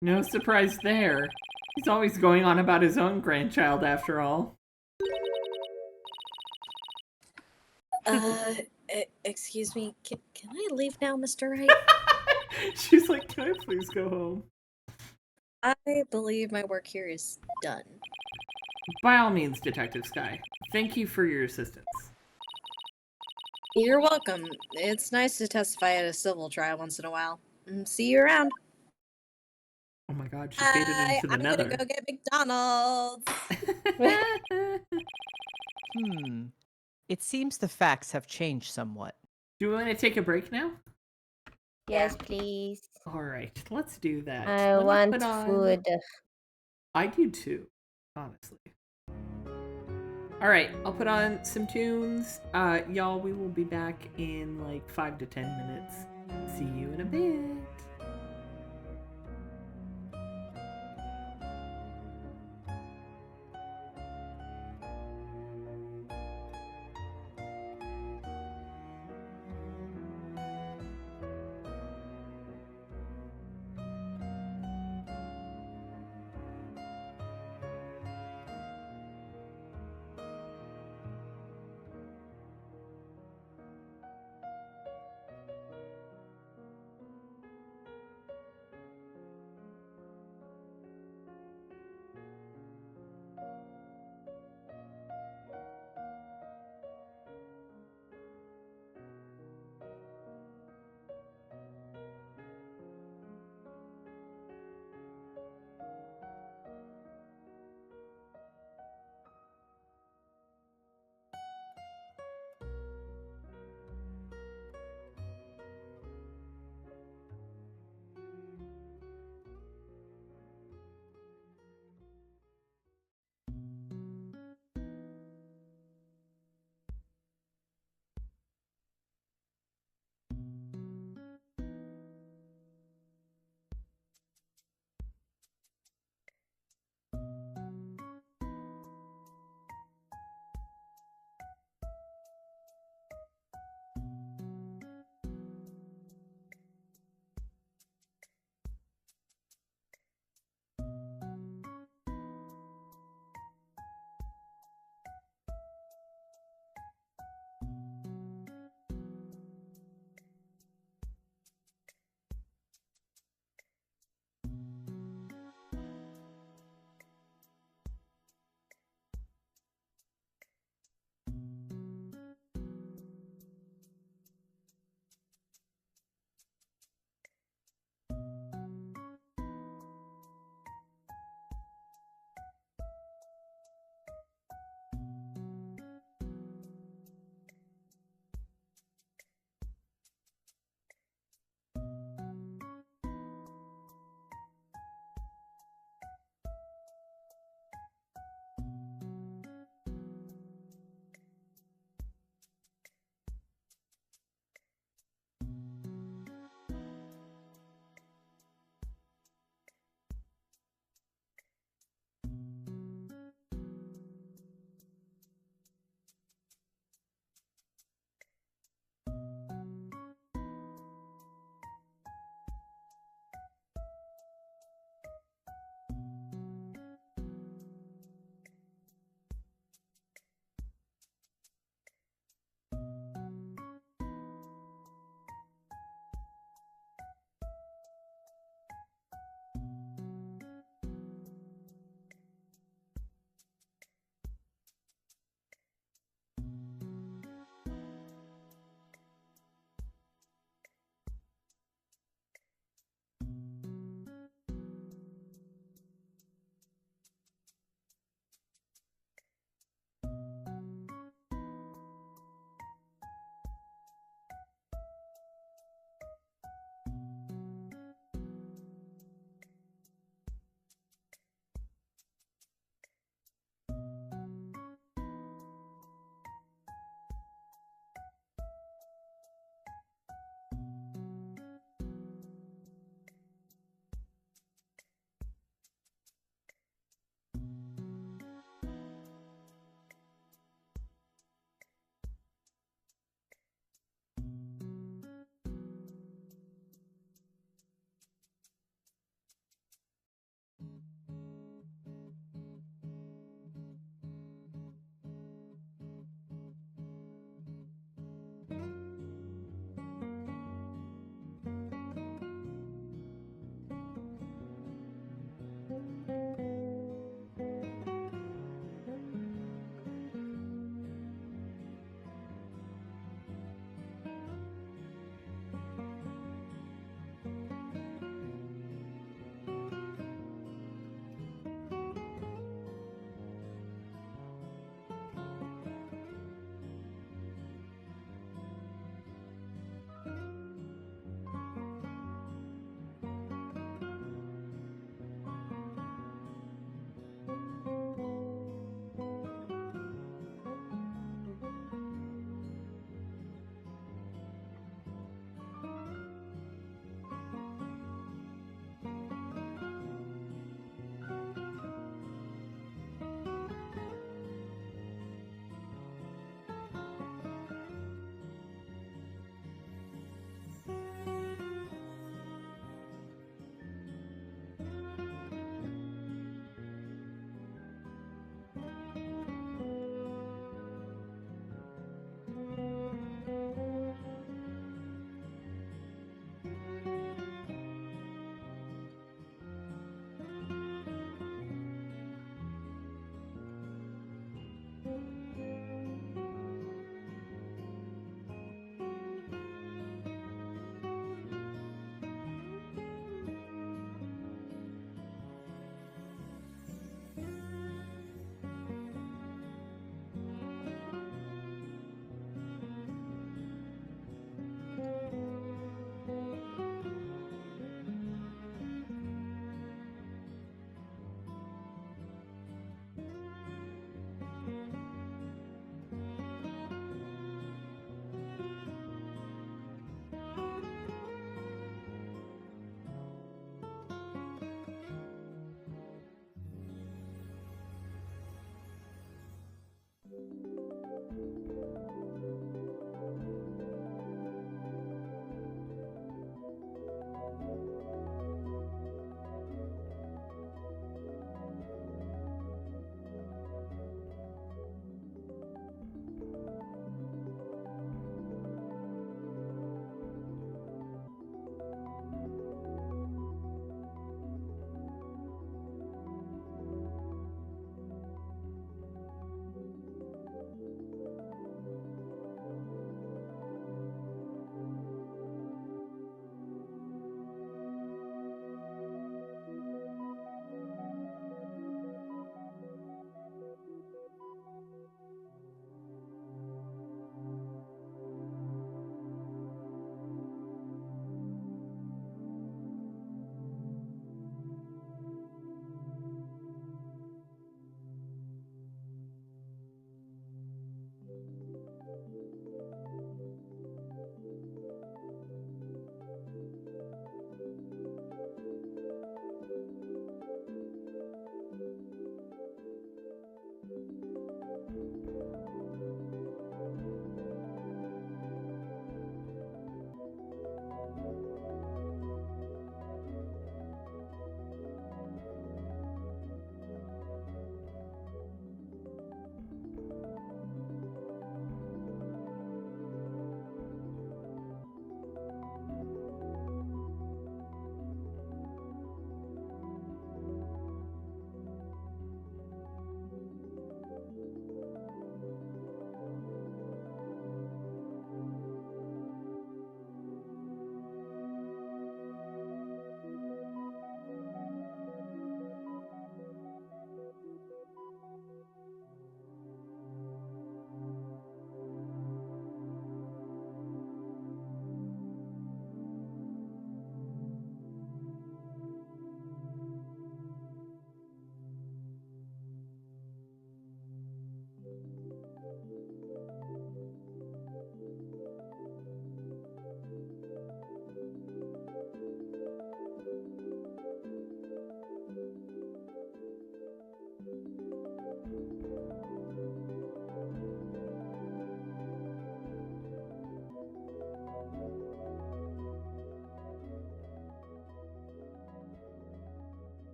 No surprise there. He's always going on about his own grandchild, after all. Excuse me, can I leave now, Mr. Wright? She's like, can I please go home? I believe my work here is done. By all means, Detective Sky. Thank you for your assistance. You're welcome. It's nice to testify at a civil trial once in a while. See you around. Oh my god, she faded into the I'm nether. gonna go get McDonald's. It seems the facts have changed somewhat. Do we want to take a break now? Yes, please. Alright, let's do that. I Let me want put on- food. I do too, honestly. Alright, I'll put on some tunes. Y'all, we will be back in like 5 to 10 minutes. See you in a bit.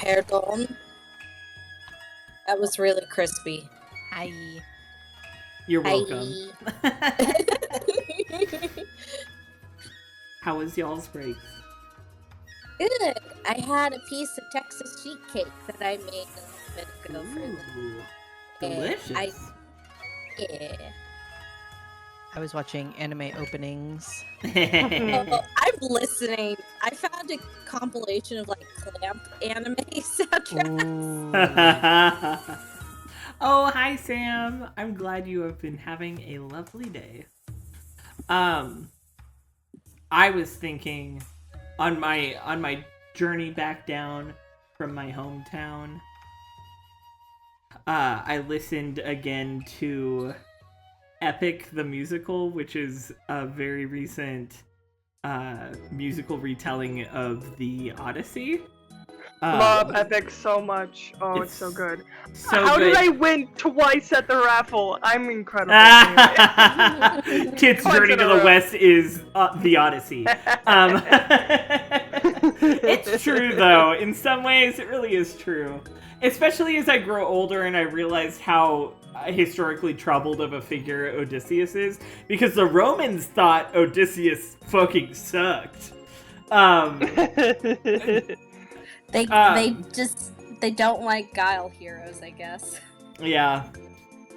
Pardon. That was really crispy. Hi. You're Hi. welcome. How was y'all's breaks? Good. I had a piece of Texas sheet cake that I made a little bit ago for them. Ooh, And delicious. Yeah. I was watching anime openings. Oh, I'm listening. I found a compilation of like clamp anime soundtracks. Ooh. Oh, hi Sam. I'm glad you have been having a lovely day. I was thinking on my journey back down from my hometown, I listened again to Epic the Musical, which is a very recent musical retelling of the Odyssey. Love Epic so much. Oh, it's so good. So How good. did I win twice at the raffle? I'm incredible. Kid's Twice Journey in to a the row. West is the Odyssey. It's true, though. In some ways, it really is true. Especially as I grow older and I realize how historically troubled of a figure Odysseus is. Because the Romans thought Odysseus fucking sucked. They don't like guile heroes, I guess. Yeah.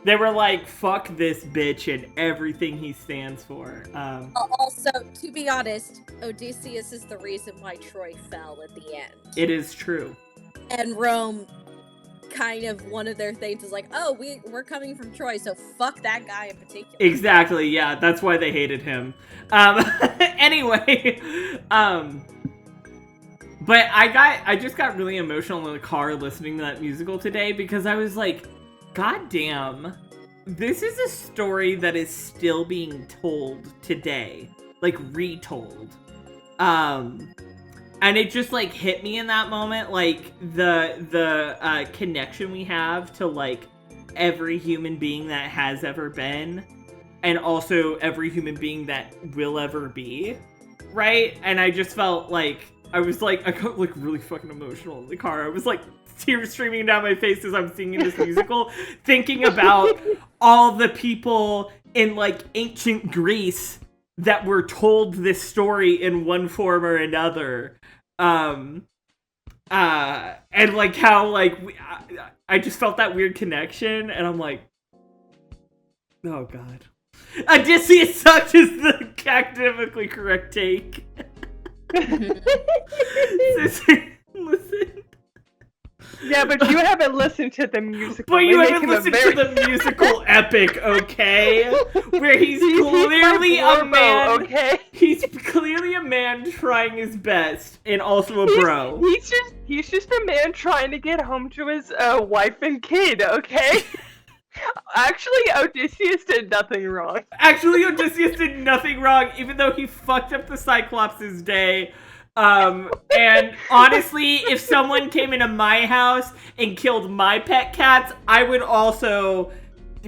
They were like, fuck this bitch and everything he stands for. Also, to be honest, Odysseus is the reason why Troy fell at the end. It is true. And Rome, kind of one of their things is like, oh, we're coming from Troy, so fuck that guy in particular. Exactly, yeah, that's why they hated him. Anyway, but I just got really emotional in the car listening to that musical today because I was like, God damn, this is a story that is still being told today, like retold. And it just like hit me in that moment, like the connection we have to like every human being that has ever been, and also every human being that will ever be, right? And I just felt like I got like really fucking emotional in the car. I was like tears streaming down my face as I'm singing this musical, thinking about all the people in like ancient Greece that were told this story in one form or another. And like how like I just felt that weird connection, and I'm like, oh god, Odysseus sucked is the academically correct take. Listen. Yeah, but you haven't listened to the musical. But you They haven't make him a listened to the musical Epic, okay? Where he's clearly a Warbo, man. okay? He's clearly a man trying his best, and also a bro. He's just a man trying to get home to his wife and kid, okay? Actually, Odysseus did nothing wrong. Actually, Odysseus did nothing wrong, even though he fucked up the Cyclops' day. And honestly, if someone came into my house and killed my pet cats, I would also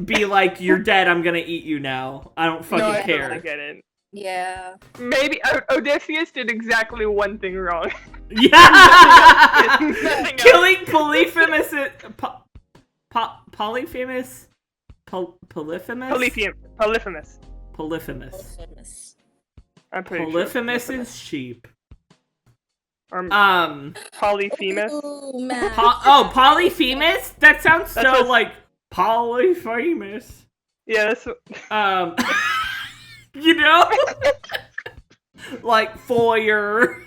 be like, you're dead, I'm gonna eat you now. I don't fucking care. I get it. Yeah. Maybe Odysseus did exactly one thing wrong. Yeah! Nothing else. Killing Polyphemus... Polyphemus? Polyphemus? Polyphemus. I'm pretty Polyphemus sure. is sheep. Or Polyphemus. Ooh, man. Polyphemus? That sounds That's so what- like Polyphemus. Yeah, that's You know? Like foyer.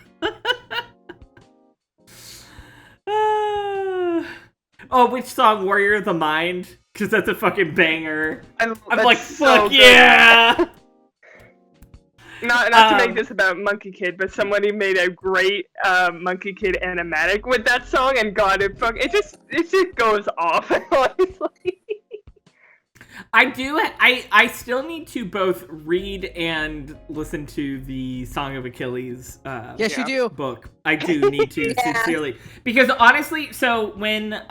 Oh, which song? Warrior of the Mind? Because that's a fucking banger. I'm like, fuck good. yeah! Not to make this about Monkey Kid, but somebody made a great Monkey Kid animatic with that song, and God, it just goes off. Honestly, I still need to both read and listen to the Song of Achilles Yes, you do. book. I do need to, sincerely. Because honestly, so when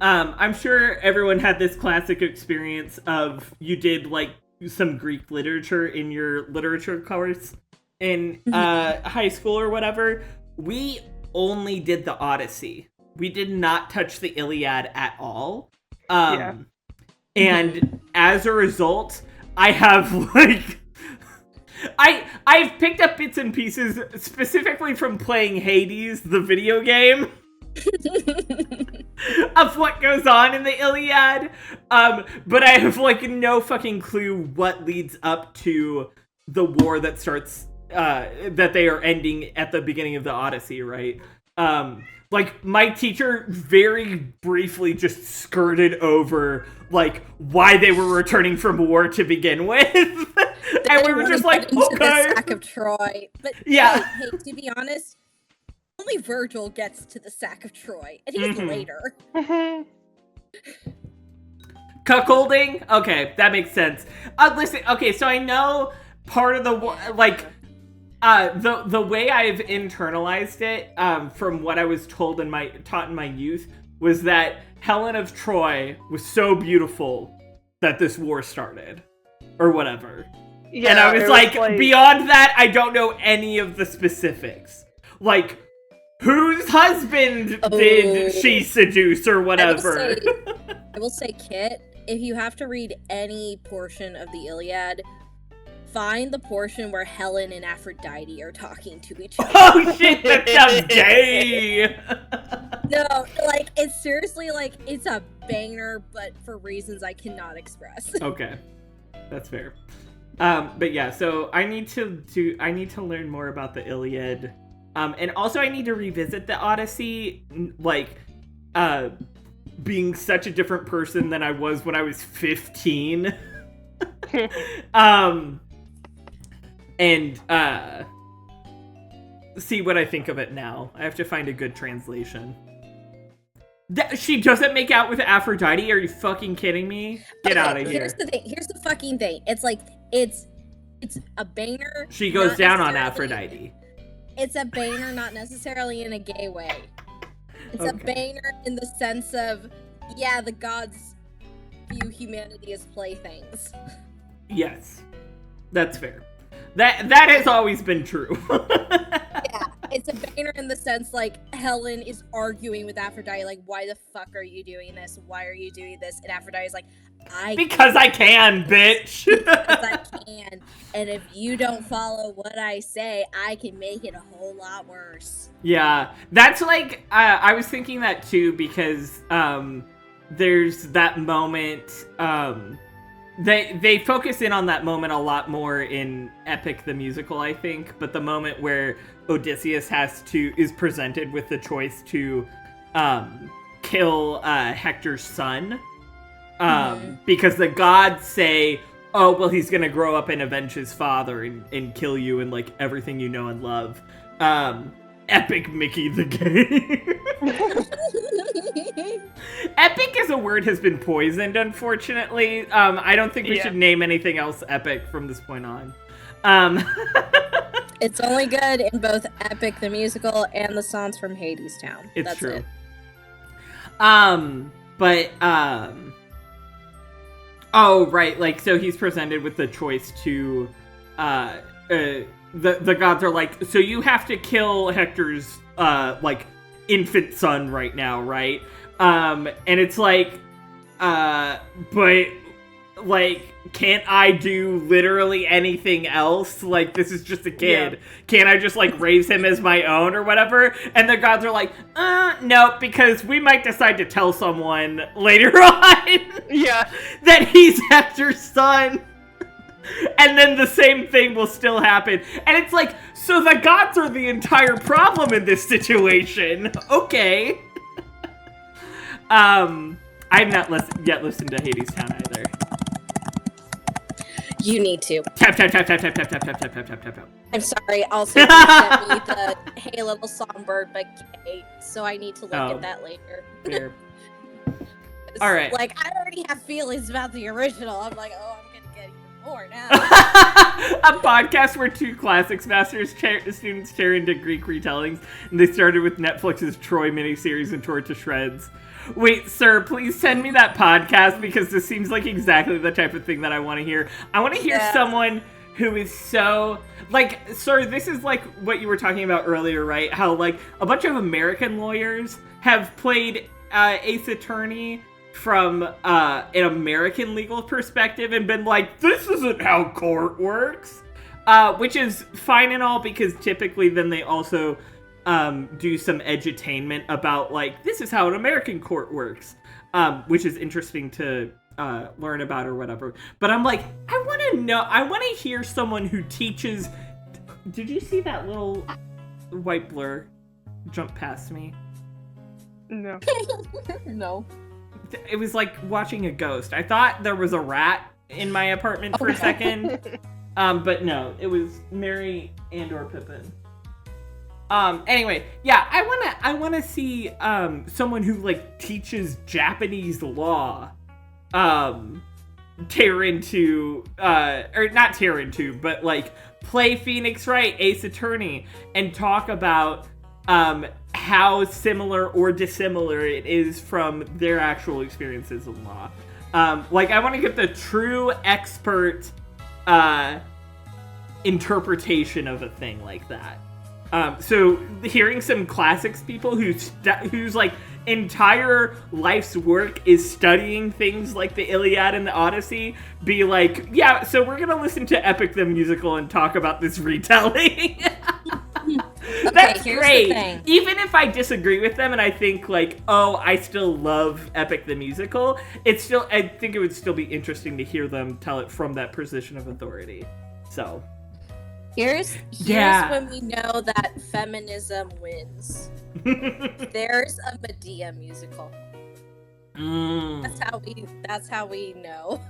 I'm sure everyone had this classic experience of you did like some Greek literature in your literature course in high school or whatever. We only did the Odyssey. We did not touch the Iliad at all. And as a result, I have like I've picked up bits and pieces specifically from playing Hades, the video game, of what goes on in the Iliad. But I have like no fucking clue what leads up to the war that starts that they are ending at the beginning of the Odyssey, right? Like, my teacher very briefly just skirted over, like, why they were returning from war to begin with. And we were just like, okay. The sack of Troy. But yeah. Hey, to be honest, only Virgil gets to the sack of Troy, and he's later. Cuckolding? Okay, that makes sense. Listen, okay, so I know part of the, like, the way I've internalized it, from what I was taught in my youth, was that Helen of Troy was so beautiful that this war started, or whatever. Yeah, and I was like, beyond that, I don't know any of the specifics. Like, whose husband did she seduce, or whatever? I will say, Kit, if you have to read any portion of the Iliad, find the portion where Helen and Aphrodite are talking to each other. Oh shit, that sounds gay! No, like, it's seriously, like, it's a banger, but for reasons I cannot express. Okay. That's fair. But yeah, so I need to learn more about the Iliad. And also I need to revisit the Odyssey, like, being such a different person than I was when I was 15. And see what I think of it now. I have to find a good translation. She doesn't make out with Aphrodite? Are you fucking kidding me? Get out of here. Here's the thing. Here's the fucking thing. It's like, it's a banger. She goes down on Aphrodite. It's a banger, not necessarily in a gay way. It's a banger in the sense of, yeah, the gods view humanity as playthings. Yes. That's fair. That has always been true. Yeah, it's a banger in the sense, like, Helen is arguing with Aphrodite, like, why the fuck are you doing this? Why are you doing this? And Aphrodite's like, Because I can, bitch! Because I can. And if you don't follow what I say, I can make it a whole lot worse. Yeah, that's like, I was thinking that too, because, there's that moment, They focus in on that moment a lot more in Epic the Musical, I think, but the moment where Odysseus is presented with the choice to kill Hector's son, because the gods say, oh, well, he's gonna grow up and avenge his father and kill you and, like, everything you know and love. Epic Mickey the Gay. Epic as a word has been poisoned, unfortunately. I don't think we should name anything else epic from this point on. It's only good in both Epic the Musical and the songs from Hades Town. That's true. It. Oh, right, like, so he's presented with the choice to, the gods are like, so you have to kill Hector's, like, infant son right now, right? And it's like, but, like, can't I do literally anything else? Like, this is just a kid. Yeah. Can't I just, like, raise him as my own or whatever? And the gods are like, no, because we might decide to tell someone later on that he's Hector's son. And then the same thing will still happen. And it's like, so the gods are the entire problem in this situation. Okay. I've not yet listened to Hades Town either. You need to. Tap, tap, tap, tap, tap, tap, tap, tap, tap, tap, tap, tap, tap. I'm sorry, also you sent me the Hey Little Songbird by Kate, so I need to look at that later. Fair. Alright. Like, I already have feelings about the original. I'm like, oh, I'm gonna get even more now. A podcast where two classics masters students tear into Greek retellings, and they started with Netflix's Troy miniseries and tore it to shreds. Wait, sir, please send me that podcast, because this seems like exactly the type of thing that I want to hear. I want to hear someone who is so like, sir, this is like what you were talking about earlier, right? How like a bunch of American lawyers have played Ace Attorney from an American legal perspective and been like, this isn't how court works, which is fine and all, because typically then they also do some edutainment about like, this is how an American court works, which is interesting to learn about or whatever. But I'm like, I want to hear someone who teaches. Did you see that little white blur jump past me? No. No. It was like watching a ghost. I thought there was a rat in my apartment for a second. But no, it was Mary and/or Pippin. Anyway, yeah, I wanna see someone who like teaches Japanese law tear into or not tear into, but like play Phoenix Wright, Ace Attorney, and talk about how similar or dissimilar it is from their actual experiences in law. Like, I want to get the true expert interpretation of a thing like that. So hearing some classics people whose like entire life's work is studying things like the Iliad and the Odyssey be like, yeah, so we're gonna listen to Epic the Musical and talk about this retelling. That's great. Even if I disagree with them and I think like, oh, I still love Epic the Musical, I think it would still be interesting to hear them tell it from that position of authority. So Here's Yeah. when we know that feminism wins. There's a Medea musical. That's how we know.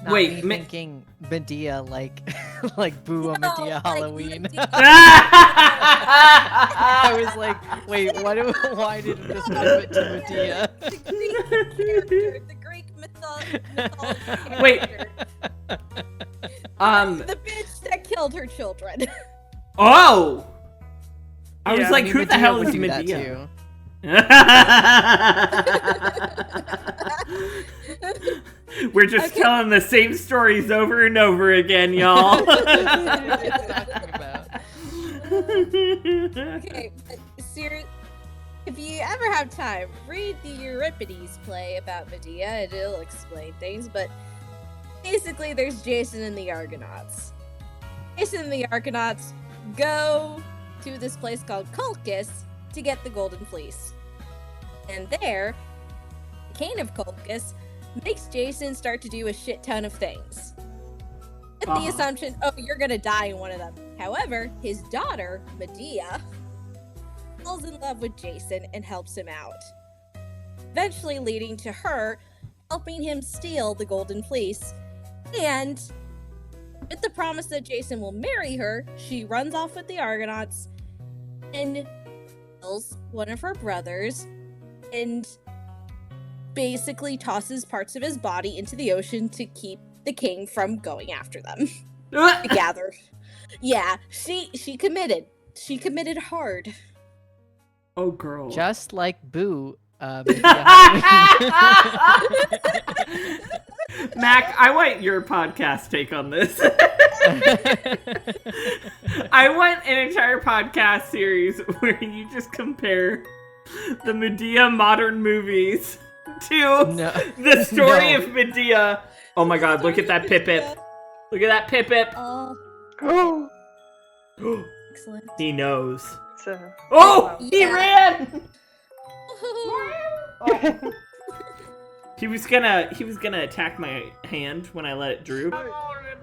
Not Wait, me thinking Medea like like Boo a Medea like Halloween. Medea. I was like, wait, why did it just pivot to Medea? The Greek character, the Greek mythology Wait. character. Um. The bitch that killed her children. Oh. I was Yeah. like, I mean, who the Medea hell would is do that Medea? too. We're just telling the same stories over and over again, y'all. Okay, but if you ever have time, read the Euripides play about Medea and it'll explain things, but basically there's Jason and the Argonauts. Jason and the Argonauts go to this place called Colchis to get the Golden Fleece. And there, the King of Colchis makes Jason start to do a shit ton of things. With the assumption, oh, you're gonna die in one of them. However, his daughter, Medea, falls in love with Jason and helps him out. Eventually leading to her helping him steal the Golden Fleece. And with the promise that Jason will marry her, she runs off with the Argonauts and kills one of her brothers and basically tosses parts of his body into the ocean to keep the king from going after them. To gather. Yeah, she committed. She committed hard. Oh, girl. Just like Boo. Mac, I want your podcast take on this. I want an entire podcast series where you just compare the Medea modern movies to the story of Medea. Oh my god, look at that Pip-Pip. Look at that Pip-Pip. Oh. Excellent. He knows. So, Oh, he Yeah. ran! He was gonna attack my hand when I let it droop,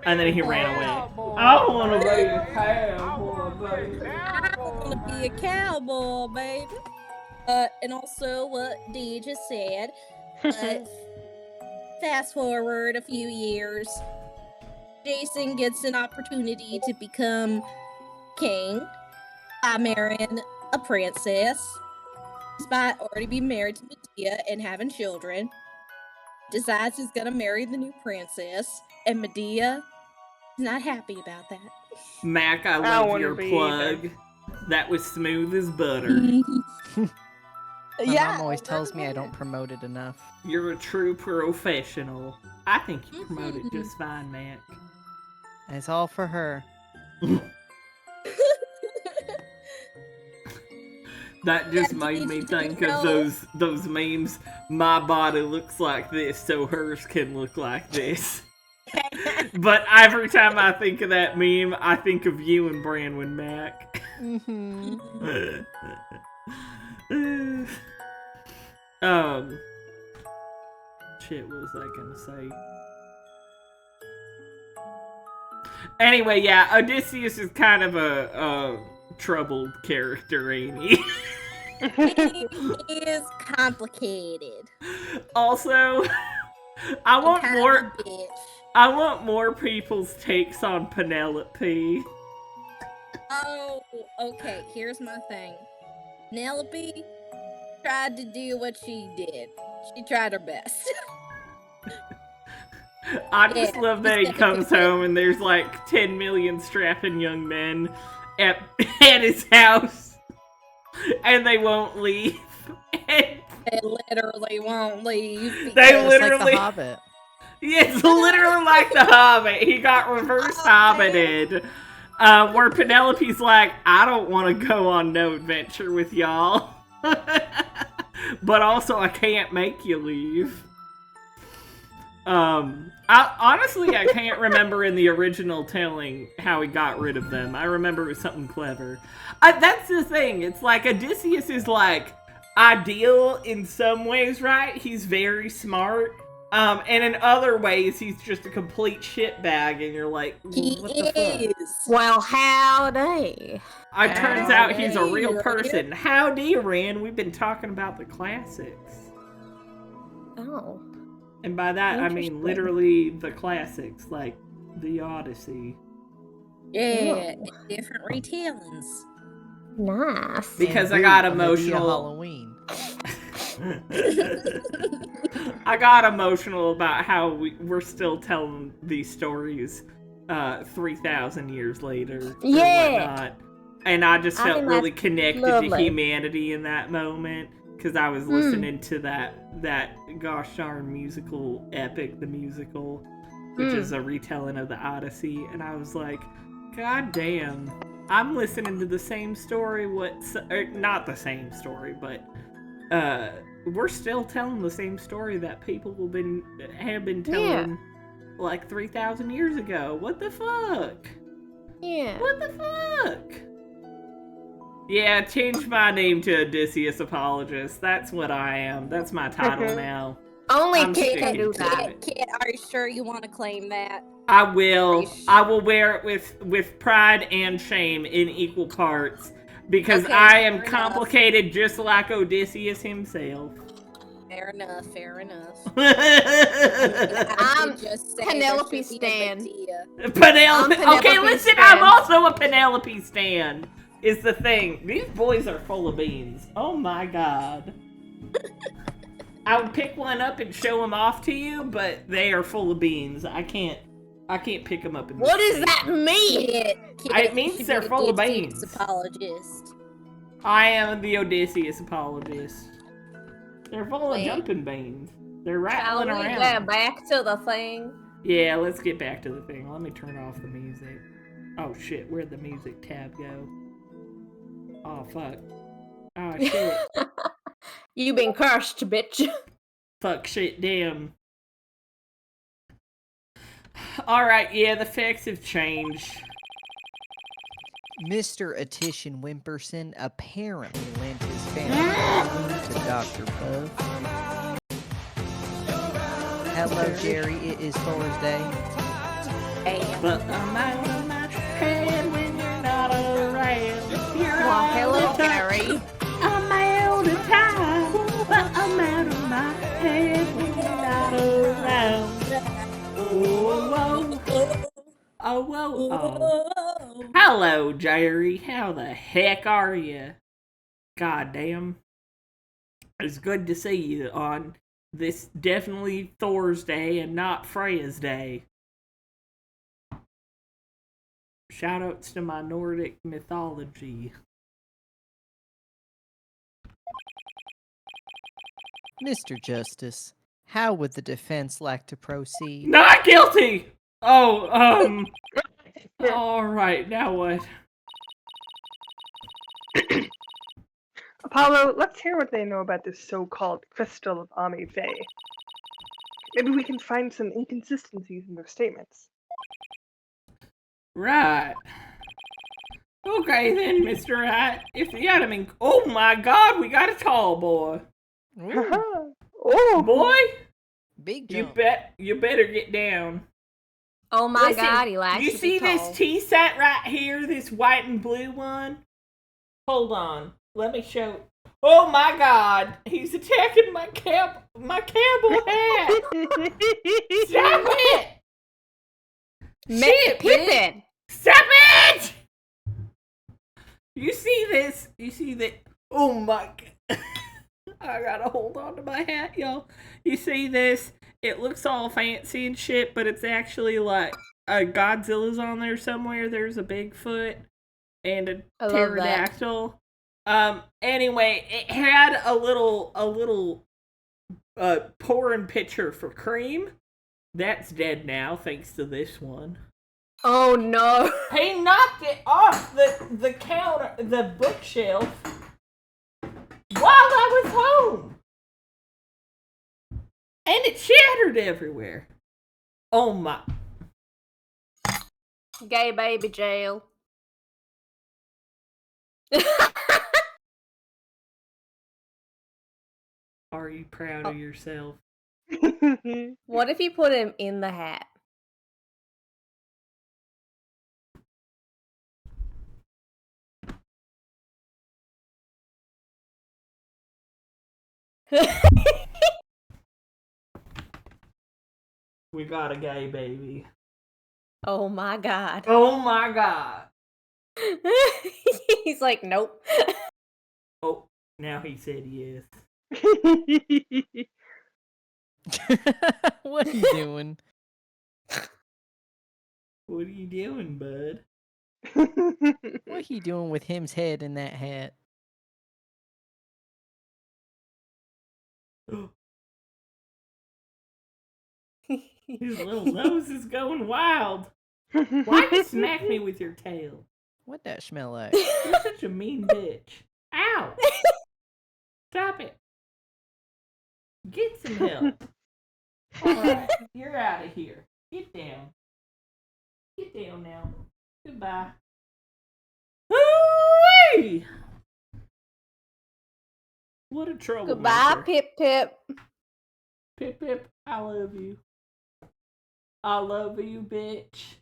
and then he ran away. I don't wanna be a cowboy, baby. I wanna be a cowboy, baby. And also what Dee just said. Fast forward a few years, Jason gets an opportunity to become king by marrying a princess. Despite already being married to Medea and having children, decides he's gonna marry the new princess, and Medea is not happy about that. Mac, I I love wanna your be plug. That was smooth as butter. My mom always tells me I don't promote it enough. You're a true professional. I think you promoted just fine, Mac. It's all for her. That just Yeah, made did me you think know- of those memes. My body looks like this, so hers can look like this. But every time I think of that meme, I think of you and Branwyn Mac. Mm-hmm. Shit, what was I gonna say? Anyway, yeah, Odysseus is kind of a troubled character, ain't he? He is complicated. Also, I And want kind of more. a bitch. I want more people's takes on Penelope. Oh, okay. Here's my thing. Penelope tried to do what she did. She tried her best. I just Yeah, love that he comes home and there's like 10 million strapping young men at his house, and they won't leave. And They literally won't leave. they because- Just like literally, the Hobbit. yeah, it's literally like the Hobbit. He got reverse Hobbited. Where Penelope's like, I don't want to go on no adventure with y'all. But also, I can't make you leave. Honestly, I can't remember in the original telling how he got rid of them. I remember it was something clever. That's the thing. It's like Odysseus is like ideal in some ways, right? He's very smart. And in other ways, he's just a complete shitbag, and you're like, He what the fuck? is. Well, howdy. It turns out he's a real Hey, person. Howdy, Ren. We've been talking about the classics. Oh. And by that, I mean Interesting. literally the classics, like the Odyssey. Yeah, different retellings. Nice. Because And I got Boo, a Medea emotional. Halloween. I got emotional about how we're still telling these stories 3,000 years later. or Yeah. whatnot. And I just I felt think really that's connected to lovely. humanity in that moment. Because I was listening to that gosh darn musical epic, the musical, which is a retelling of the Odyssey. And I was like, God damn. I'm listening to the same story, not the same story, but we're still telling the same story that people have been telling like 3,000 years ago. What the fuck? Yeah. What the fuck? Yeah, change my name to Odysseus Apologist. That's what I am. That's my title now. Only I'm Kate can sticking do to that. it. Kid, are you sure you want to claim that? I will. I will wear it with pride and shame in equal parts. Because Okay, I am fair enough. complicated just like Odysseus himself. Fair enough, fair enough. I'm just say Penelope there should be a stan. Medea. Penelope. I'm Penelope Okay, listen, stan. I'm also a Penelope stan. Is the thing. These boys are full of beans. Oh my god. I would pick one up and show them off to you, but they are full of beans. I can't pick them up. What does that mean? Kid, It means should they're be full of Odysseus beans. Apologist. I am the Odysseus Apologist. They're full of Wait. jumping beans. They're Shall rattling we around. get back to the thing? Yeah, let's get back to the thing. Let me turn off the music. Oh shit, where'd the music tab go? Oh fuck. Oh shit. You been cursed, bitch. Fuck shit, damn. Alright, yeah, the facts have changed. Mr. Attition Wimperson apparently lent his family to Dr. Puff. Hello, Jerry. It is Thursday. But I'm out of my head when you're not around. You're Well, out hello, of time. Gary. I'm out of time. But I'm out of my head when you're not around. Oh, whoa. Oh, whoa. Oh. Hello, Jerry. How the heck are you? Goddamn. It's good to see you on this definitely Thursday and not Freya's Day. Shoutouts to my Nordic mythology. Mr. Justice, how would the defense like to proceed? Not guilty! Oh, Alright, now what? Apollo, let's hear what they know about this so-called crystal of Ami Faye. Maybe we can find some inconsistencies in their statements. Right. Okay then, Mr. Wright. If the item oh my god, we got a tall boy. Ooh, Oh, Boy, big you jump. you better get down. Oh my Listen, god, he likes you to see be this tall. tea set right here, this white and blue one? Hold on, let me show. Oh my god, he's attacking my cowboy hat. Stop it! Shit, man. Pippin! Stop it! You see this? You see that? Oh my god. I gotta hold on to my hat, y'all. You see this? It looks all fancy and shit, but it's actually like a Godzilla's on there somewhere. There's a Bigfoot and a I love pterodactyl. Anyway, it had a little pouring pitcher for cream. That's dead now, thanks to this one. Oh no. He knocked it off the counter, the bookshelf, while I was home. And it shattered everywhere. Oh my. Gay baby jail. Are you proud of yourself? What if you put him in the hat? We got a gay baby. Oh my god. Oh my god. He's like, nope. Oh, now he said yes. What are you doing? What are you doing, bud? What are you doing with him's head in that hat? His little nose is going wild. Why'd you smack me with your tail? What that smell like? You're such a mean bitch. Ow! Stop it. Get some help. Alright, you're out of here. Get down. Get down now. Goodbye. Hooey! What a trouble. Goodbye, Pip Pip. Pip Pip, I love you. I love you, bitch.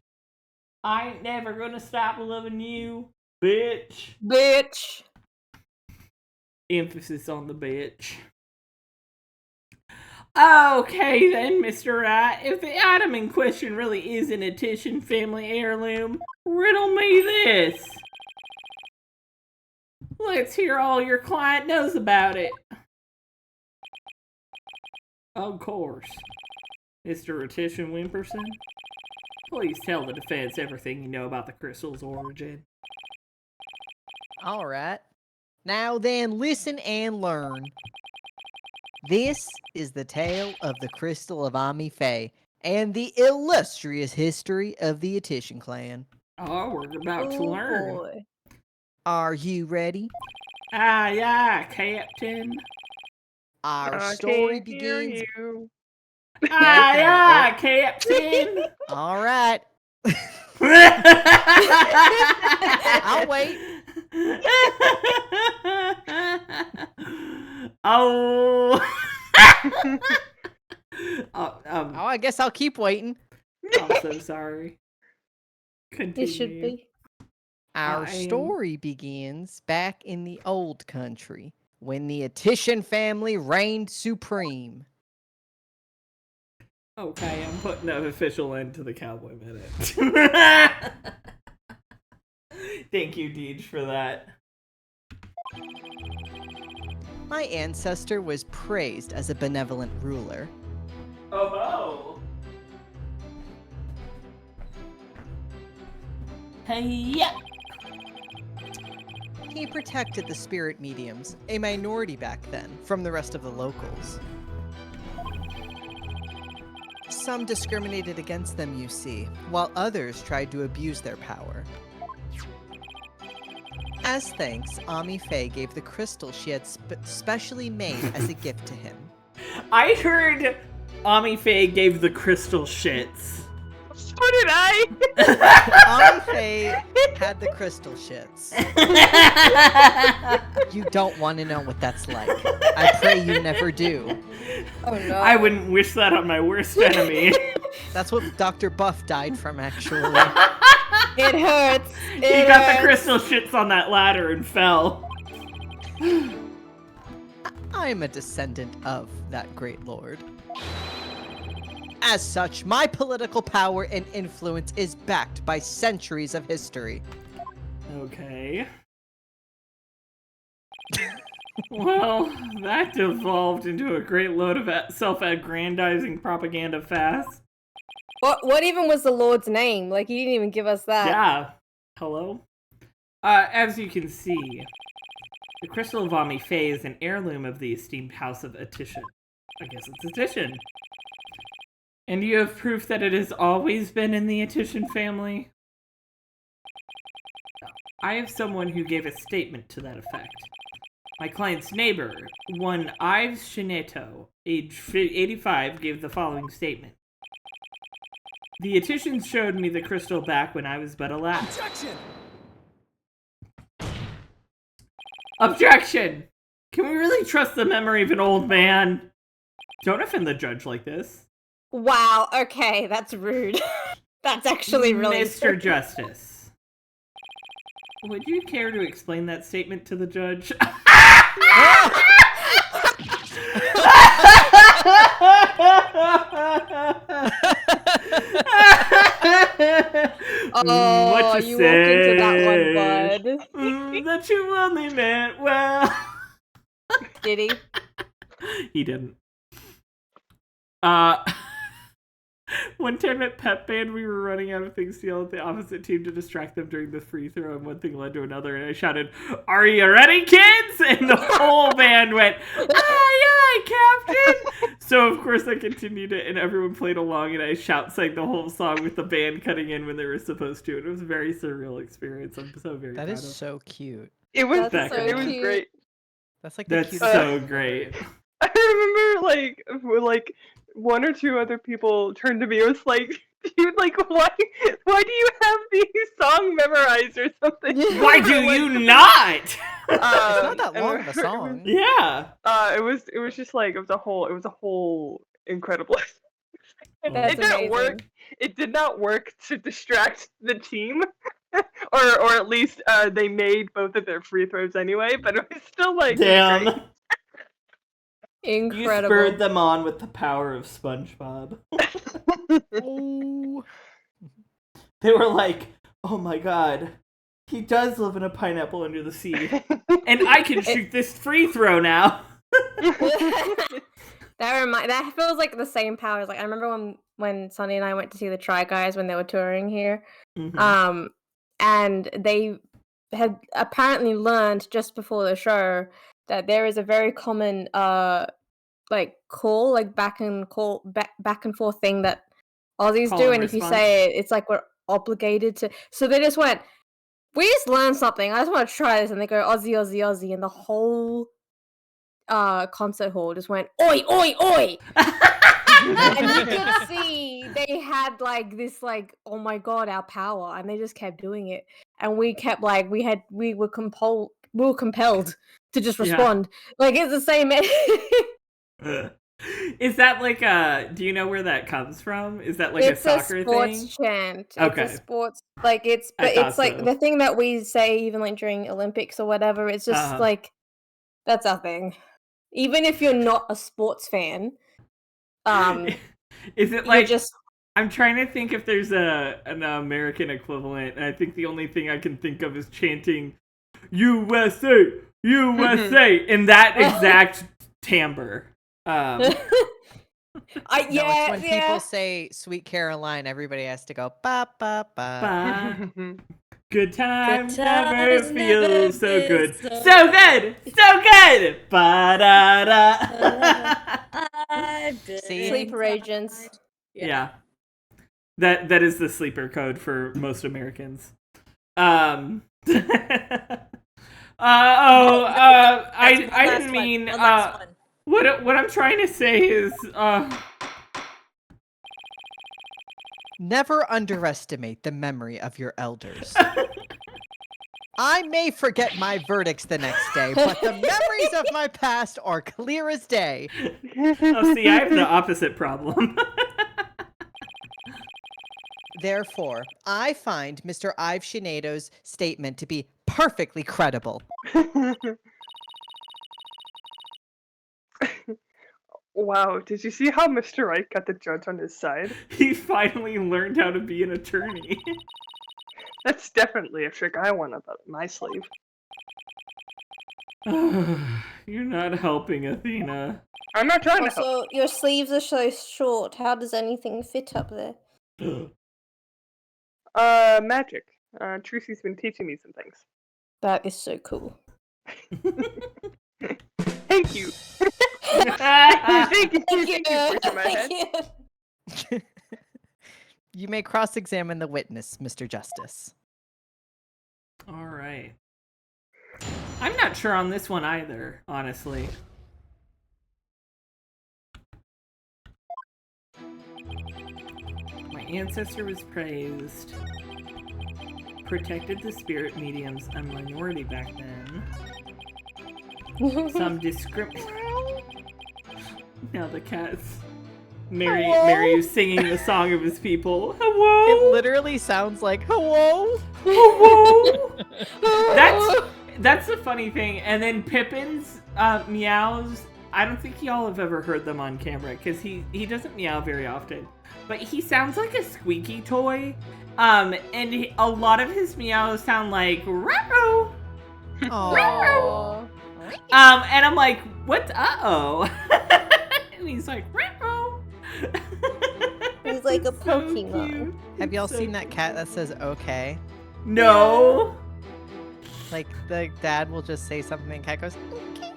I ain't never gonna stop loving you, bitch. Bitch. Emphasis on the bitch. Okay then, Mr. Wright. If the item in question really is an Etition family heirloom, riddle me this. Let's hear all your client knows about it. Of course. Mr. Etition Wimperson, please tell the defense everything you know about the crystal's origin. All right. Now then, listen and learn. This is the tale of the crystal of Ami Faye and the illustrious history of the Etition clan. Oh, we're about to learn. Boy. Are you ready? Aye, aye, Captain. Our I story can't hear begins. you. Aye, aye, Captain. All right. I'll wait. Oh. Oh, I guess I'll keep waiting. I'm so sorry. Continue. It should be. Our story begins back in the old country when the Etition family reigned supreme. Okay, I'm putting an official end to the Cowboy Minute. Thank you, Deej, for that. My ancestor was praised as a benevolent ruler. Oh, hey, yeah. He protected the spirit mediums, a minority back then, from the rest of the locals. some discriminated against them, you see, while others tried to abuse their power. As thanks, Ami Faye gave the crystal she had specially made as a gift to him. I heard Ami Faye gave the crystal shits. So did I. Ami Faye had the crystal shits. You don't want to know what that's like. I pray you never do. Oh no. I wouldn't wish that on my worst enemy. That's what Dr. Buff died from, actually. It hurts. He got the crystal shits on that ladder and fell. I am a descendant of that great lord. As such, my political power and influence is backed by centuries of history. Okay. Well, that devolved into a great load of self-aggrandizing propaganda fast. What even was the Lord's name? Like, he didn't even give us that. Yeah. Hello? As you can see, the Crystal of Ami Faye is an heirloom of the esteemed House of Attition. I guess it's Attition. And you have proof that it has always been in the Attition family? I have someone who gave a statement to that effect. My client's neighbor, one Ives Shineto, age 85, gave the following statement. The Attitians showed me the crystal back when I was but a lad. Objection! Objection! Can we really trust the memory of an old man? Don't offend the judge like this. Wow, okay, that's rude. That's actually really Mr. Justice, would you care to explain that statement to the judge? Oh, what you walked into that one, bud. That you only meant well. Did he? He didn't. One time at Pep Band, we were running out of things to yell at the opposite team to distract them during the free throw, and one thing led to another, and I shouted, "Are you ready, kids?" And the whole band went, "Aye, aye, Captain!" So, of course, I continued it, and everyone played along, and I sang the whole song with the band cutting in when they were supposed to, and it was a very surreal experience. I'm so very That proud is of. so cute. It was That's so it was cute. great. That's like the That's cutest. so great. I remember like one or two other people turned to me. It was like, dude, like why do you have these song memorized or something? Why do you not? It's not that long of a and song. Yeah. It was just like it was a whole incredible. That's It didn't work. amazing. It did not work to distract the team, or at least they made both of their free throws anyway. But it was still like Damn. great. You Incredible. spurred them on with the power of SpongeBob. Oh. They were like, "Oh my god, he does live in a pineapple under the sea. And I can shoot this free throw now." That feels like the same powers. Like I remember when Sonny and I went to see the Try Guys when they were touring here. Mhm. And they had apparently learned just before the show that there is a very common like call, like back and forth thing that Aussies Call do, and and if you response. say it, it's like we're obligated to. So they just went, "We just learned something. I just want to try this," and they go Aussie, Aussie, Aussie, and the whole concert hall just went oi, oi, oi. And you could see they had like this like, oh my god, our power, and they just kept doing it, and we kept like we were compelled to just Yeah. respond. Like it's the same. Is that like do you know where that comes from? Is that like It's a soccer sports thing? chant. Okay. It's a sports like it's I but thought it's like so. the thing that we say even like during Olympics or whatever. It's just Uh-huh. like that's our thing. Even if you're not a sports fan, Is it you're like just I'm trying to think if there's an American equivalent, and I think the only thing I can think of is chanting USA, USA in that exact timbre. No, it's when people say "Sweet Caroline," everybody has to go ba ba ba. Ba. Good times Good never times feel never so feel good. so So good! So good! Ba da da. I've been See? sleeper agents. Yeah. That is the sleeper code for most Americans. I didn't mean what I'm trying to say is Never underestimate the memory of your elders. I may forget my verdicts the next day, but the memories of my past are clear as day. Oh, see, I have the opposite problem. Therefore, I find Mr. Ive Shinedo's statement to be perfectly credible. Wow, did you see how Mr. Wright got the judge on his side? He finally learned how to be an attorney. That's definitely a trick I want up my sleeve. You're not helping, Athena. I'm not trying to help. Also, your sleeves are so short. How does anything fit up there? Magic. Trucy's been teaching me some things. That is so cool. Thank you. Thank you for pushing my head. you. You may cross-examine the witness, Mr. Justice. All right. I'm not sure on this one either, honestly. My ancestor was praised. Protected the spirit mediums, a minority back then. Some Now the cat's Mary singing the song of his people. Hello. It literally sounds like hello. Hello. That's the funny thing. And then Pippin's meows. I don't think y'all have ever heard them on camera because he doesn't meow very often. But he sounds like a squeaky toy. And a lot of his meows sound like "Ruh-roh." Aww. And I'm like, what's uh-oh? And he's like, "Ruh-roh." He's like a So Pokemon. cute. Have y'all So seen that cat that says okay? No. Like the dad will just say something and cat goes, okay.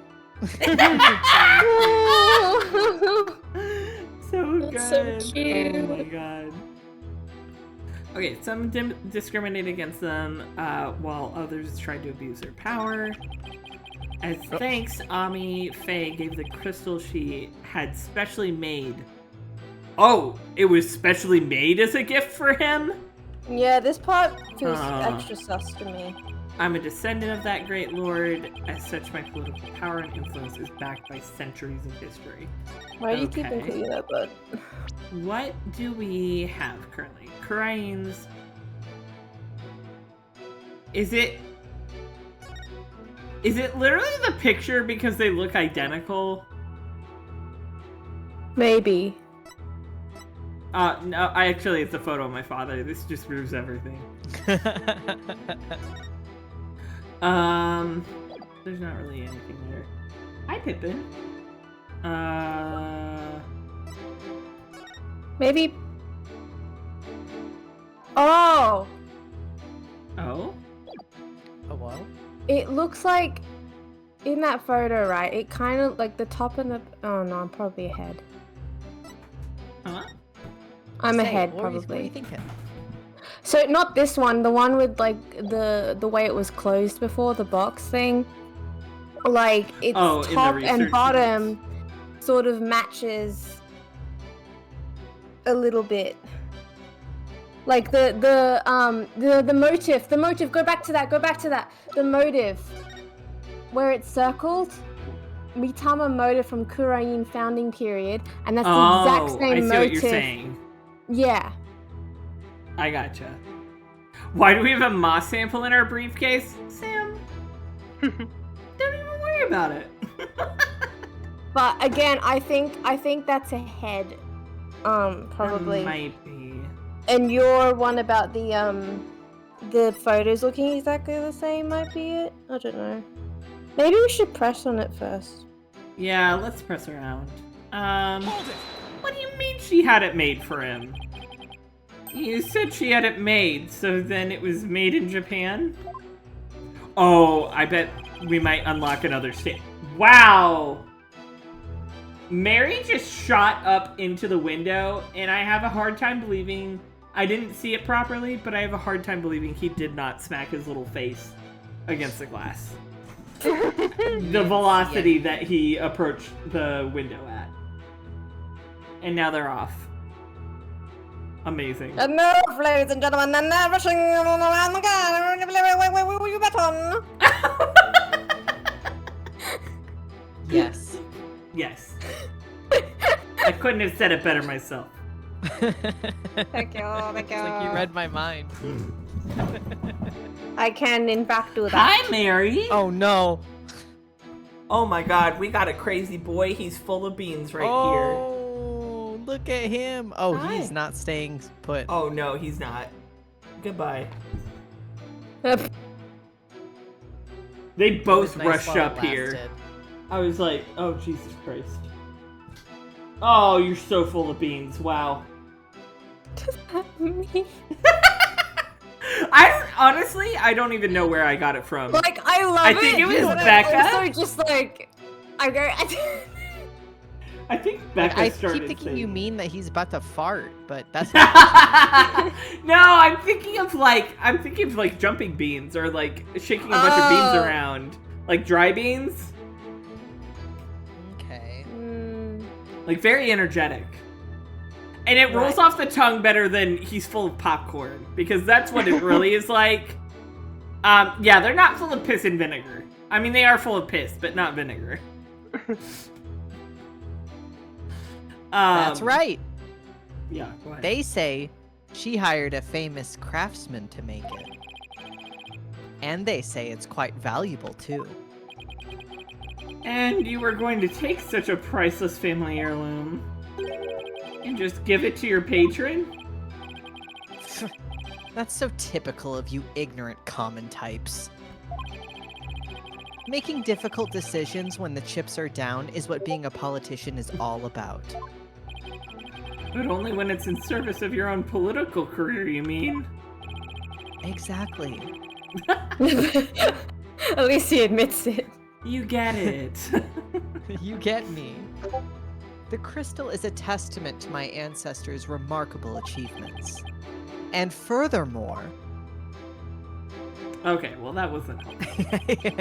So That's so good. cute. Oh my god. Okay, some discriminate against them while others tried to abuse their power. As thanks, Ami Faye gave the crystal she had specially made. Oh, it was specially made as a gift for him? Yeah, this part feels Aw. extra sus to me. I'm a descendant of that great lord. As such, my political power and influence is backed by centuries of history. Why do you keep Okay. including that, bud? What do we have currently? Kurains. Is it literally the picture because they look identical? Maybe. No, it's a photo of my father. This just proves everything. There's not really anything there. Hi, Pippin. Maybe. Oh! Oh? Oh, well. It looks like in that photo, right? It kind of like the top and the. Oh no, I'm probably ahead. Huh? I'm ahead, What are you probably. thinking? So not this one, the one with like the way it was closed before, the box thing. Like its Oh, in the top research and bottom sort of matches a little bit. Like the motif, go back to that. The motive where it's circled. Mitama motive from Kurain founding period, and that's the exact same I see motive. what you're saying. Yeah. I gotcha. Why do we have a moss sample in our briefcase? Sam, don't even worry about it. But again, I think that's a head. Probably. Might be. And your one about the photos looking exactly the same might be it. I don't know. Maybe we should press on it first. Yeah, let's press around. Hold it! What do you mean she had it made for him? You said she had it made, so then it was made in Japan? Oh, I bet we might unlock another state. Wow! Mary just shot up into the window, and I have a hard time believing... I didn't see it properly, but I have a hard time believing he did not smack his little face against the glass. The velocity that he approached the window at. And now they're off. Amazing. Enough, ladies and gentlemen, and everything around the button. Yes. Yes. I couldn't have said it better myself. Thank you, thank you. It's like you read my mind. I can, in fact, do that. Hi, Mary. Oh no. Oh my god, we got a crazy boy. He's full of beans right here. Oh, look at him. Oh, Hi. he's not staying put. Oh no, he's not. Goodbye. They both Nice rushed while it up here. lasted. I was like, oh Jesus Christ. Oh, you're so full of beans. Wow. Me. I don't even know where I got it from. Like, I love I it. think it was but Becca. I'm also just like, I I think Becca I started keep thinking saying you mean that he's about to fart, but that's No, not. I'm thinking of like jumping beans or like shaking a bunch of beans Oh. around. Like dry beans. Okay. Like very energetic. And it rolls off the tongue better than he's full of popcorn, because that's what it really is like. Yeah, they're not full of piss and vinegar. I mean, they are full of piss, but not vinegar. That's right. Yeah, go ahead. They say she hired a famous craftsman to make it. And they say it's quite valuable, too. And you were going to take such a priceless family heirloom and just give it to your patron? That's so typical of you ignorant common types. Making difficult decisions when the chips are down is what being a politician is all about. But only when it's in service of your own political career, you mean? Exactly. At least he admits it. You get it. You get me. The crystal is a testament to my ancestors' remarkable achievements. And furthermore... Okay, well that wasn't helpful.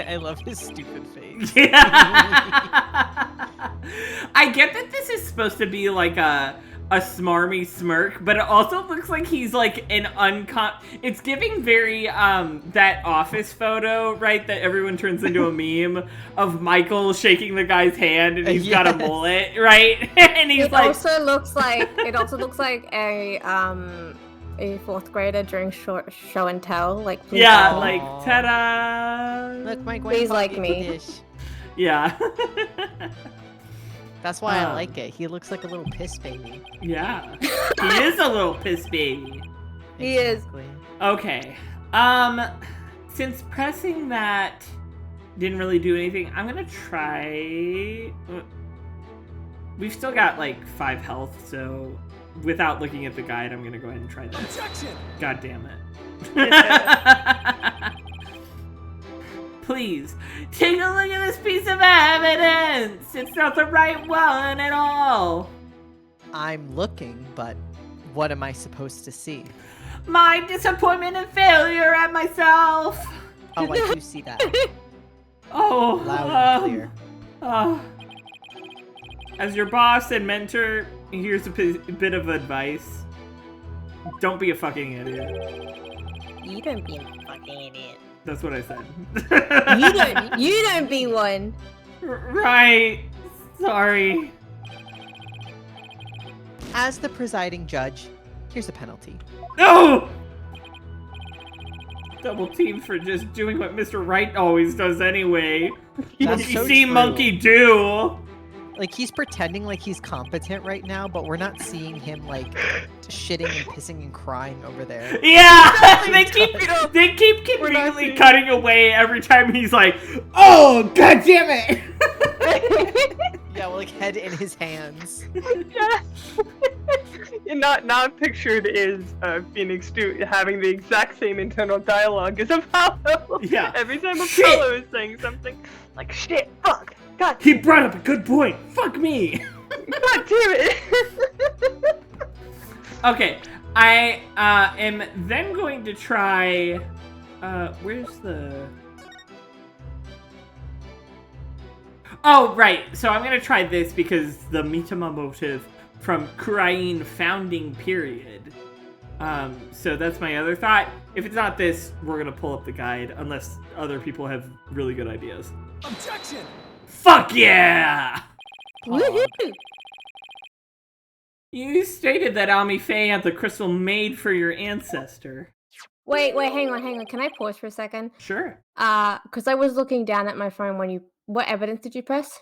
I love his stupid face. Yeah. I get that this is supposed to be like a smarmy smirk, but it also looks like he's like an it's giving very that Office photo, right, that everyone turns into a meme of Michael shaking the guy's hand and he's got a mullet, right? And he's It like also looks like a fourth grader during show and tell, like please yeah, like like Aw. ta-da. Look, my Please grandpa like did me. this. Yeah. That's why I like it. He looks like a little piss baby. Yeah. He is a little piss baby. He is. Exactly. Okay. Since pressing that didn't really do anything, I'm gonna try... We've still got like 5 health, so without looking at the guide, I'm gonna go ahead and try this. Objection! God damn it. Please, take a look at this piece of evidence! It's not the right one at all! I'm looking, but what am I supposed to see? My disappointment and failure at myself! Oh, I do see that. Oh, Loud and clear. As your boss and mentor, here's a bit of advice. Don't be a fucking idiot. You don't be a fucking idiot. That's what I said. You don't be one. Right. Sorry. As the presiding judge, here's a penalty. No! Double team for just doing what Mr. Wright always does anyway. That's You so see true. monkey do. Like, he's pretending like he's competent right now, but we're not seeing him, like, shitting and pissing and crying over there. Yeah! they keep conveniently cutting away every time he's like, oh, god damn it! Yeah, well, like, head in his hands. Yes. And not pictured is Phoenix having the exact same internal dialogue as Apollo. Yeah. Every time Shit. Apollo is saying something like shit, fuck, god. He brought up a good point. Fuck me. God damn it! Okay, I am then going to try. Where's the? Oh, right. So I'm gonna try this because the Mitama motive from Kurain founding period. So that's my other thought. If it's not this, we're gonna pull up the guide unless other people have really good ideas. Objection! Fuck yeah! Woohoo! You stated that Ami Faye had the crystal made for your ancestor. Wait, hang on. Can I pause for a second? Sure. Because I was looking down at my phone when you. What evidence did you press?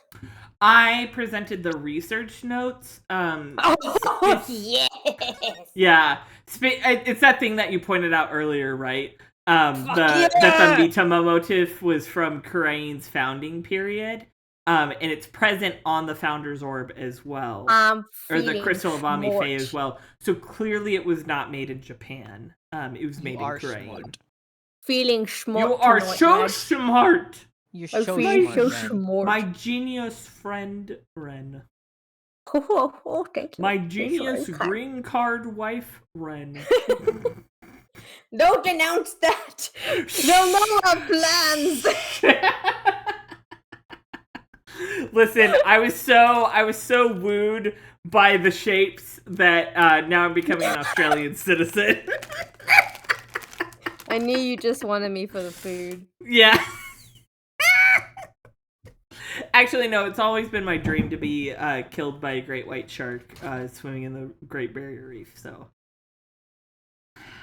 I presented the research notes. Oh, yes! Yeah. It's that thing that you pointed out earlier, right? That the Mitama motif was from Kurain's founding period. And it's present on the Founder's Orb as well. Or the Crystal of Ami Faye as well. So clearly it was not made in Japan. It was made in Kurain. Smart. Feeling smart. You are so smart! You're I so feel smart. so Ren. smart. My genius friend, Ren. Oh, thank you. My Thanks, genius Ren. green card wife, Ren. Don't announce that! They'll know our plans! Listen, I was so wooed by the shapes that now I'm becoming an Australian citizen. I knew you just wanted me for the food. Yeah. Actually, no, it's always been my dream to be killed by a great white shark swimming in the Great Barrier Reef, so.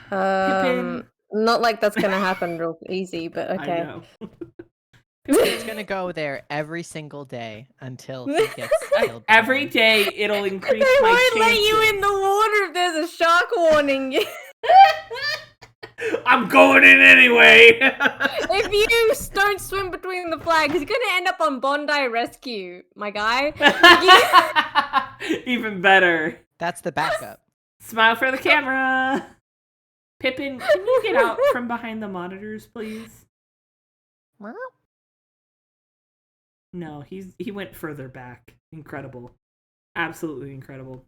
Pippin. Not like that's gonna happen real easy, but okay. I know. He's gonna go there every single day until he gets killed. by Every one. day, it'll increase They my won't let you chances. in the water if there's a shark warning. I'm going in anyway! If you don't swim between the flags, you're gonna end up on Bondi Rescue, my guy. Even better. That's the backup. Smile for the camera! Pippin, can you get out from behind the monitors, please? No, he went further back. Incredible. Absolutely incredible.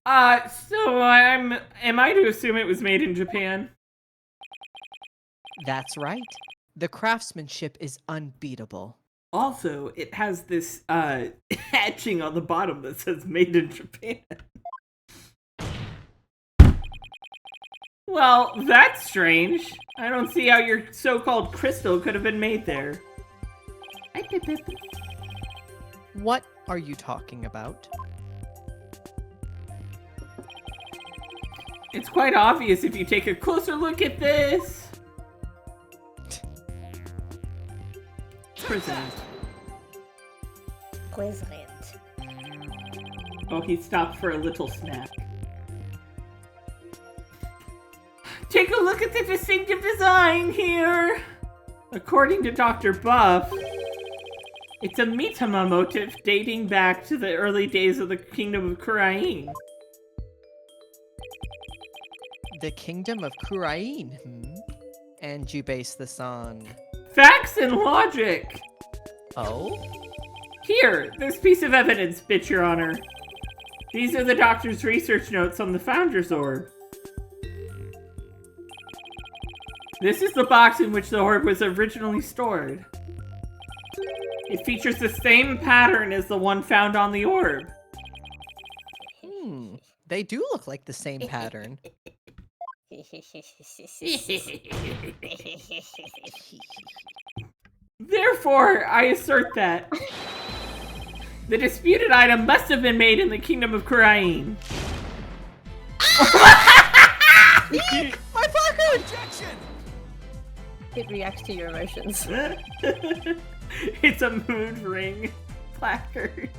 So am I to assume it was made in Japan? That's right. The craftsmanship is unbeatable. Also, it has this hatching on the bottom that says made in Japan. Well, that's strange. I don't see how your so-called crystal could have been made there. What are you talking about? It's quite obvious if you take a closer look at this. Present. Oh, he stopped for a little snack. Take a look at the distinctive design here! According to Dr. Buff, it's a Mitama motif dating back to the early days of the Kingdom of Kurain. The Kingdom of Kurain, And you base this on... Facts and logic! Oh? Here, this piece of evidence, bitch your honor. These are the doctor's research notes on the Founder's Orb. This is the box in which the orb was originally stored. It features the same pattern as the one found on the orb. They do look like the same pattern. Therefore, I assert that the disputed item must have been made in the Kingdom of Kurain. My placard! Objection! It reacts to your emotions. It's a mood ring placard.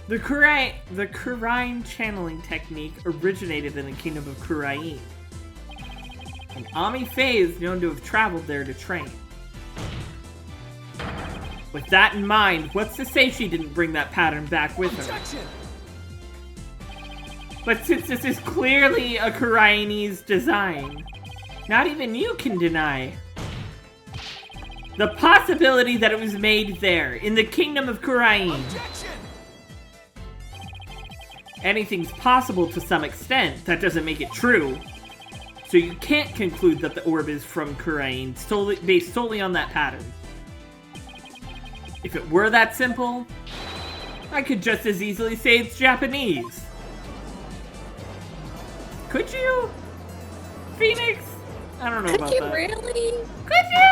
The Kurain channeling technique originated in the Kingdom of Kurain. And Ami Faye is known to have traveled there to train. With that in mind, what's to say she didn't bring that pattern back with her? Objection! But since this is clearly a Kurainese design, not even you can deny the possibility that it was made there, in the Kingdom of Kurain. Objection! Anything's possible to some extent. That doesn't make it true. So you can't conclude that the orb is from Kurain based solely on that pattern. If it were that simple, I could just as easily say it's Japanese. Could you? Phoenix? I don't know about Could you that. really? Could you?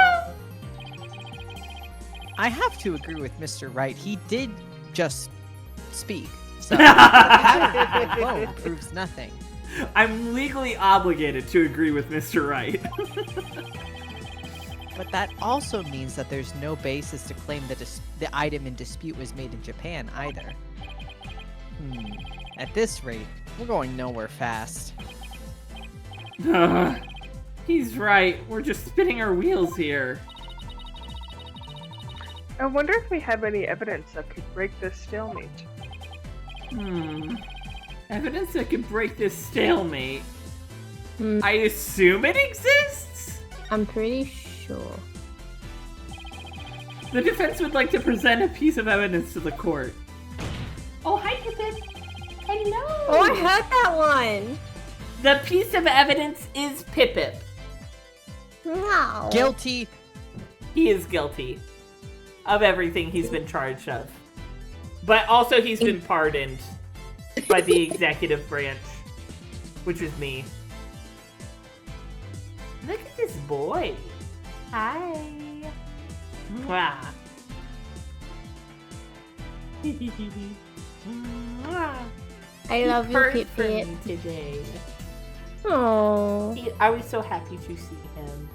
I have to agree with Mr. Wright. He did just speak. So the pattern alone proves nothing. I'm legally obligated to agree with Mr. Wright. But that also means that there's no basis to claim that the item in dispute was made in Japan either. At this rate, we're going nowhere fast. He's right. We're just spinning our wheels here. I wonder if we have any evidence that could break this stalemate. Evidence that could break this stalemate. I assume it exists? I'm pretty sure. The defense would like to present a piece of evidence to the court. Oh, hi, Pippin. Hello. Oh, I heard that one. The piece of evidence is Pip-Pip. Wow. Guilty. He is guilty of everything he's been charged of. But also he's been pardoned by the executive branch, which is me. Look at this boy. Hi. Mwah. I love you, Purred Pip for Pip. me today. Oh. I was so happy to see him.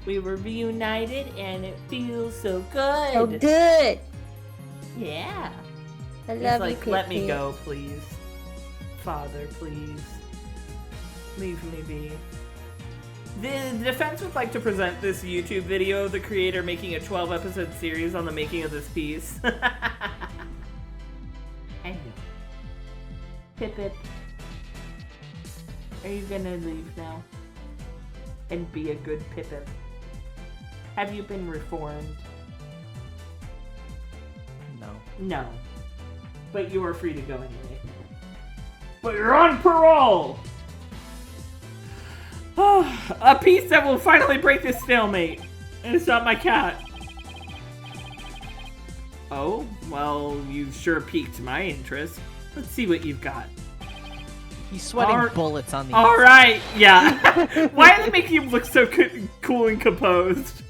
We were reunited and it feels so good. So good. Yeah. I He's love like, you, Pip let me Pip. go, please. Father, please. Leave me be. The defense would like to present this YouTube video of the creator making a 12-episode series on the making of this piece. I know. Pip-Pip. Are you gonna leave now? And be a good Pip-Pip? Have you been reformed? No. No. But you are free to go anyway. But you're on parole! A piece that will finally break this stalemate. And it's not my cat. Oh, well, you sure piqued my interest. Let's see what you've got. He's sweating bullets on the Alright, yeah. Why do they make you look so cool and composed?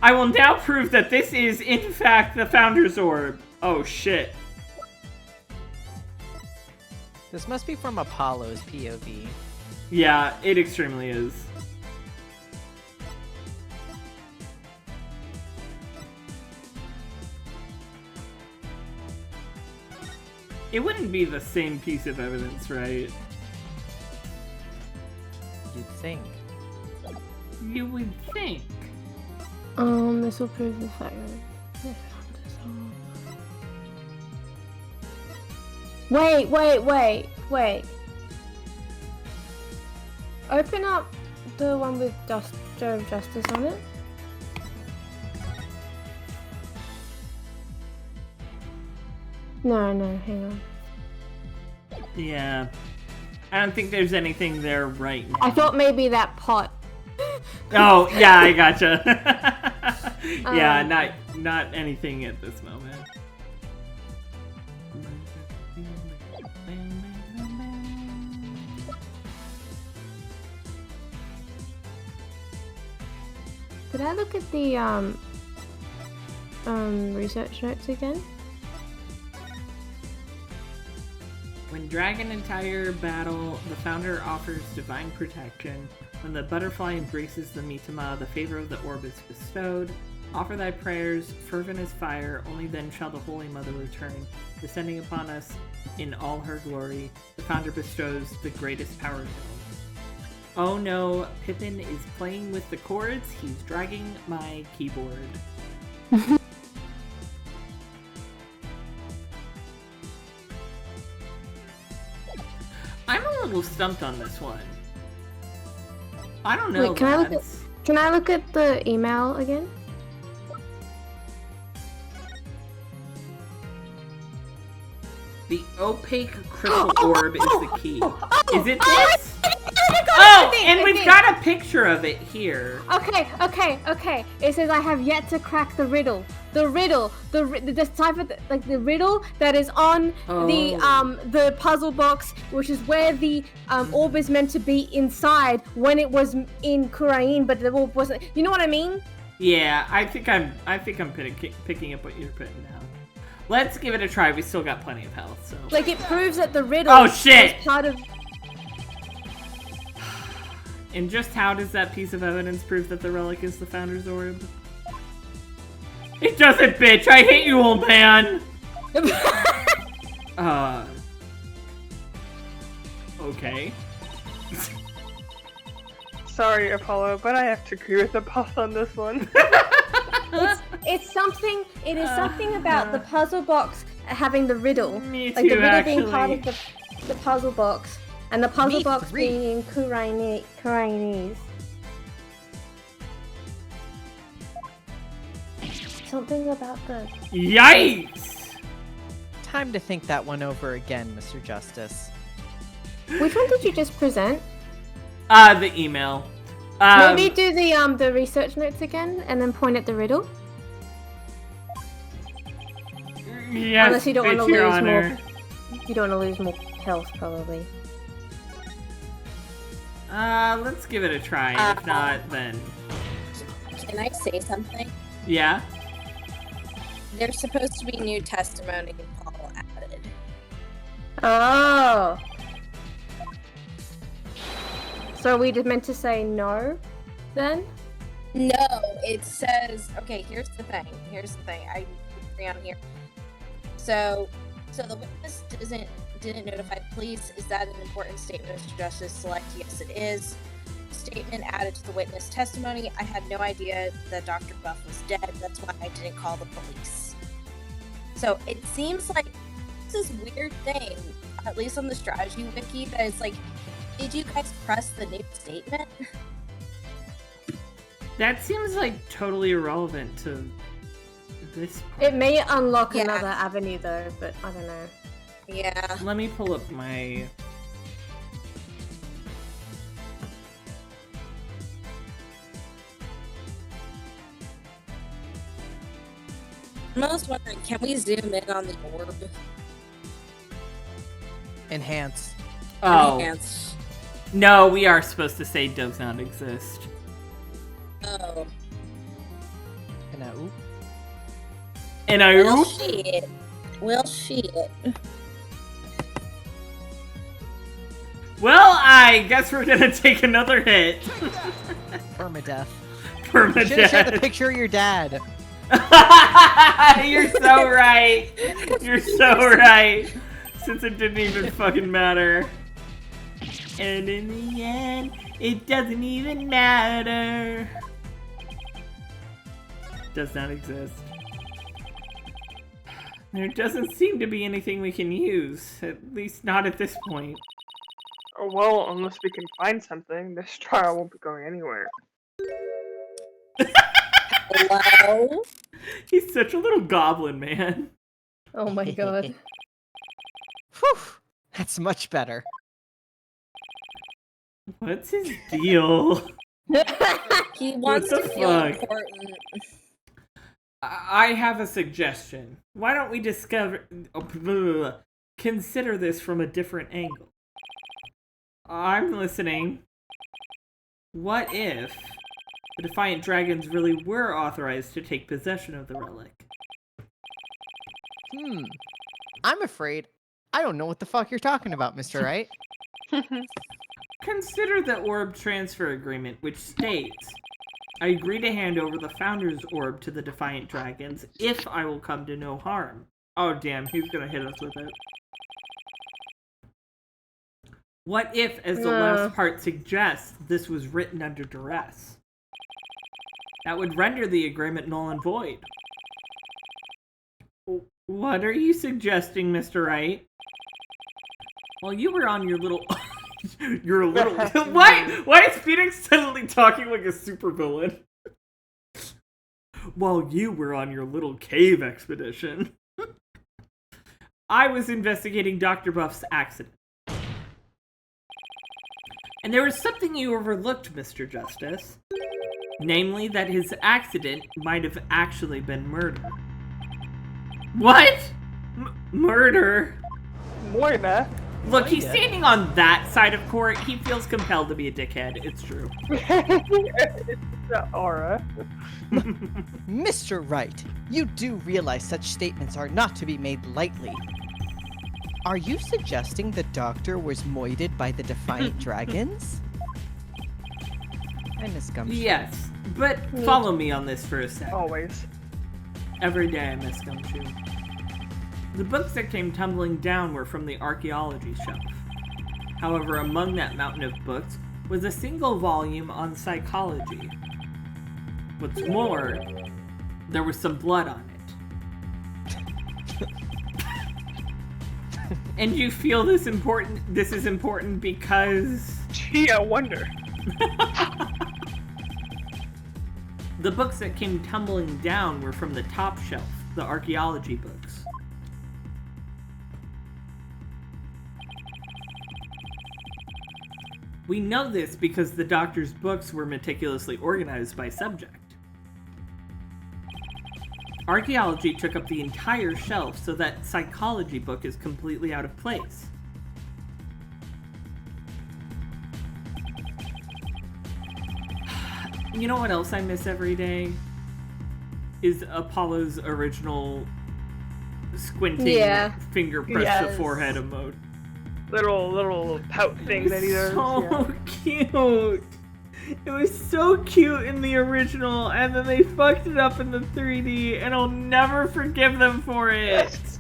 I will now prove that this is, in fact, the Founder's Orb. Oh, shit. This must be from Apollo's POV. Yeah, it extremely is. It wouldn't be the same piece of evidence, right? You'd think. You would think. This will prove the fact that Wait. Open up the one with Duster of Justice on it. No, hang on. Yeah. I don't think there's anything there right now. I thought maybe that pot. Oh, yeah, I gotcha. Yeah, not anything at this moment. Did I look at the research notes again? When Dragon and Tiger battle, the Founder offers divine protection. When the butterfly embraces the Mitama, the favor of the orb is bestowed. Offer thy prayers, fervent as fire, only then shall the Holy Mother return. Descending upon us in all her glory, the Founder bestows the greatest power known. Oh no, Pippin is playing with the chords, he's dragging my keyboard. I'm a little stumped on this one. I don't know. Wait, can I look at the email again? The opaque crystal orb is the key. Is it this? Oh, and we've got a picture of it here. Okay. It says I have yet to crack the riddle. The riddle that is on the puzzle box, which is where the orb is meant to be inside when it was in Kurain, but the orb wasn't. You know what I mean? Yeah, I think I'm picking up what you're putting down. Let's give it a try. We still got plenty of health, so. Like it proves that the riddle. Oh shit! Was part of. And just how does that piece of evidence prove that the relic is the Founder's Orb? It doesn't, bitch! I hate you, old man! Okay. Sorry, Apollo, but I have to agree with Apollo on this one. It is something about the puzzle box having the riddle. Me Like the too, riddle being part actually. of the puzzle box. And the puzzle Me box three. being in Kurainese. Something about the... Yikes! Time to think that one over again, Mr. Justice. Which one did you just present? The email. Maybe do the research notes again and then point at the riddle? Yes, Unless you don't want to bitch, Your lose Honor. more... You don't want to lose more health, probably. Let's give it a try. If not, then... Can I say something? Yeah? There's supposed to be new testimony Paul added. Oh! So are we just meant to say no, then? No, it says, okay, here's the thing. I agree on here. So the witness didn't notify the police. Is that an important statement, Mr. Justice? Select yes, it is. Statement added to the witness testimony. I had no idea that Dr. Buff was dead. That's why I didn't call the police. So it seems like this weird thing, at least on the strategy wiki, that it's like, did you guys press the new statement? That seems like totally irrelevant to this part. It may unlock Yeah. another avenue, though, but I don't know. Yeah. Let me pull up my... I'm almost wondering, can we zoom in on the orb? Enhance. Oh. Enhance. No, we are supposed to say does not exist. Oh. And now, oop. And I... Well, shit. Well, shit. Well, I guess we're gonna take another hit. Permadeath. Should have shared the Permadeath. picture of your dad. You're so right. You're so right. Since it didn't even fucking matter. And in the end, it doesn't even matter. Does not exist. There doesn't seem to be anything we can use. At least not at this point. Oh, well, unless we can find something, this trial won't be going anywhere. Hello? He's such a little goblin, man. Oh my god. Whew. That's much better. What's his deal? He wants What to the feel fuck? important. I have a suggestion. Why don't we consider this from a different angle? I'm listening. What if the Defiant Dragons really were authorized to take possession of the relic? I'm afraid I don't know what the fuck you're talking about, Mr. Wright. Consider the orb transfer agreement, which states, I agree to hand over the Founder's Orb to the Defiant Dragons if I will come to no harm. Oh damn, he's gonna hit us with it. What if, as the last part suggests, this was written under duress? That would render the agreement null and void. What are you suggesting, Mr. Wright? Well, you were on your little... Why is Phoenix suddenly talking like a supervillain? While you were on your little cave expedition. I was investigating Dr. Buff's accident. And there was something you overlooked, Mr. Justice. Namely, that his accident might have actually been murder. What? Murder? Moira. Look, he's standing on that side of court. He feels compelled to be a dickhead. It's true. It's the aura. Mr. Wright, you do realize such statements are not to be made lightly. Are you suggesting the doctor was moited by the Defiant Dragons? I miss Gumshoe. Yes, but follow me on this for a sec. Always. Every day I miss Gumshoe. The books that came tumbling down were from the archaeology shelf. However, among that mountain of books was a single volume on psychology. What's more, there was some blood on it. And you feel this is important because... Gee, I wonder. The books that came tumbling down were from the top shelf, the archaeology books. We know this because the doctor's books were meticulously organized by subject. Archaeology took up the entire shelf, so that psychology book is completely out of place. You know what else I miss every day? Is Apollo's original squinting finger press to forehead emote. Little pout thing that he does. So cute. It was so cute in the original, and then they fucked it up in the 3D, and I'll never forgive them for it.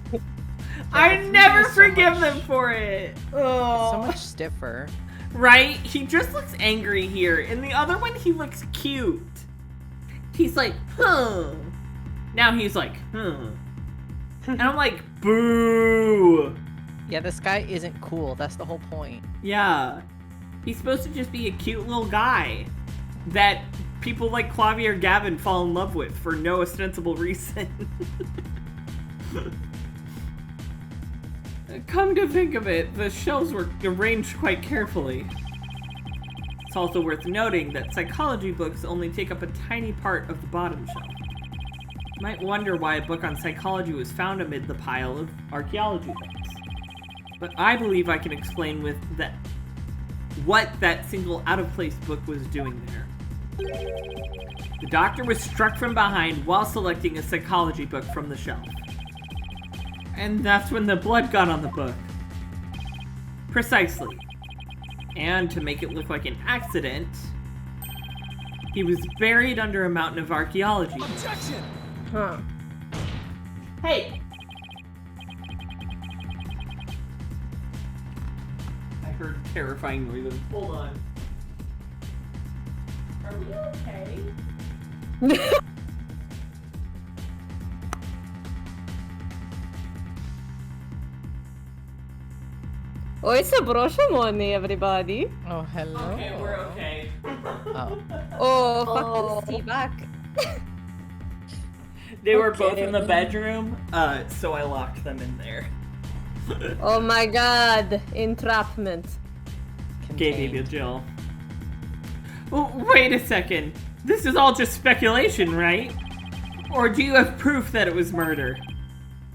I never forgive them for it. Oh. So much stiffer. Right? He just looks angry here. In the other one, he looks cute. He's like, huh. Now he's like, huh. And I'm like, boo. Yeah, this guy isn't cool. That's the whole point. Yeah. He's supposed to just be a cute little guy that people like Claudia or Gavin fall in love with for no ostensible reason. Come to think of it, the shelves were arranged quite carefully. It's also worth noting that psychology books only take up a tiny part of the bottom shelf. You might wonder why a book on psychology was found amid the pile of archaeology books. But I believe I can explain with that what that single out-of-place book was doing there. The doctor was struck from behind while selecting a psychology book from the shelf. And that's when the blood got on the book. Precisely. And to make it look like an accident, he was buried under a mountain of archaeology. Objection! Huh. Hey! I heard terrifying noises. Hold on. Are we okay? Oi, sabroso morning, everybody. Oh, hello. Okay, we're okay. Oh. Oh, fuck this tea back. They were both in the bedroom, so I locked them in there. Oh my god, entrapment. Okay, baby Jill. Oh, wait a second. This is all just speculation, right? Or do you have proof that it was murder?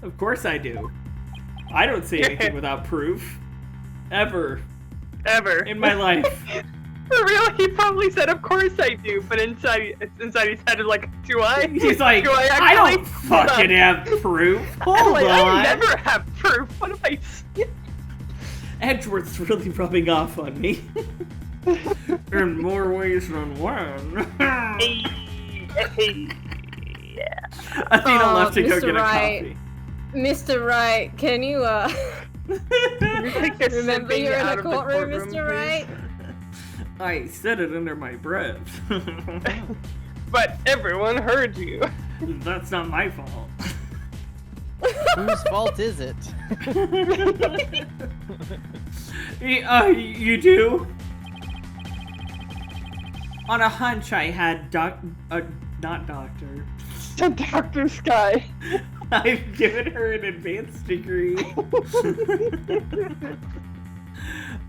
Of course I do. I don't say anything without proof. Ever. In my life. For real, he probably said, "Of course I do," but inside his head is like, "Do I?" He's like, "Do I I actually?" don't fucking have proof. Hold like, on. I never have proof. What if I? Edgeworth's really rubbing off on me. In more ways than one. Athena left to go get a coffee. Mr. Wright, can you remember you're in out the of the courtroom, courtroom, Mr. Wright? I said it under my breath. But everyone heard you. That's not my fault. Whose fault is it? You do? On a hunch, I had not doctor. Dr. Sky. I've given her an advanced degree.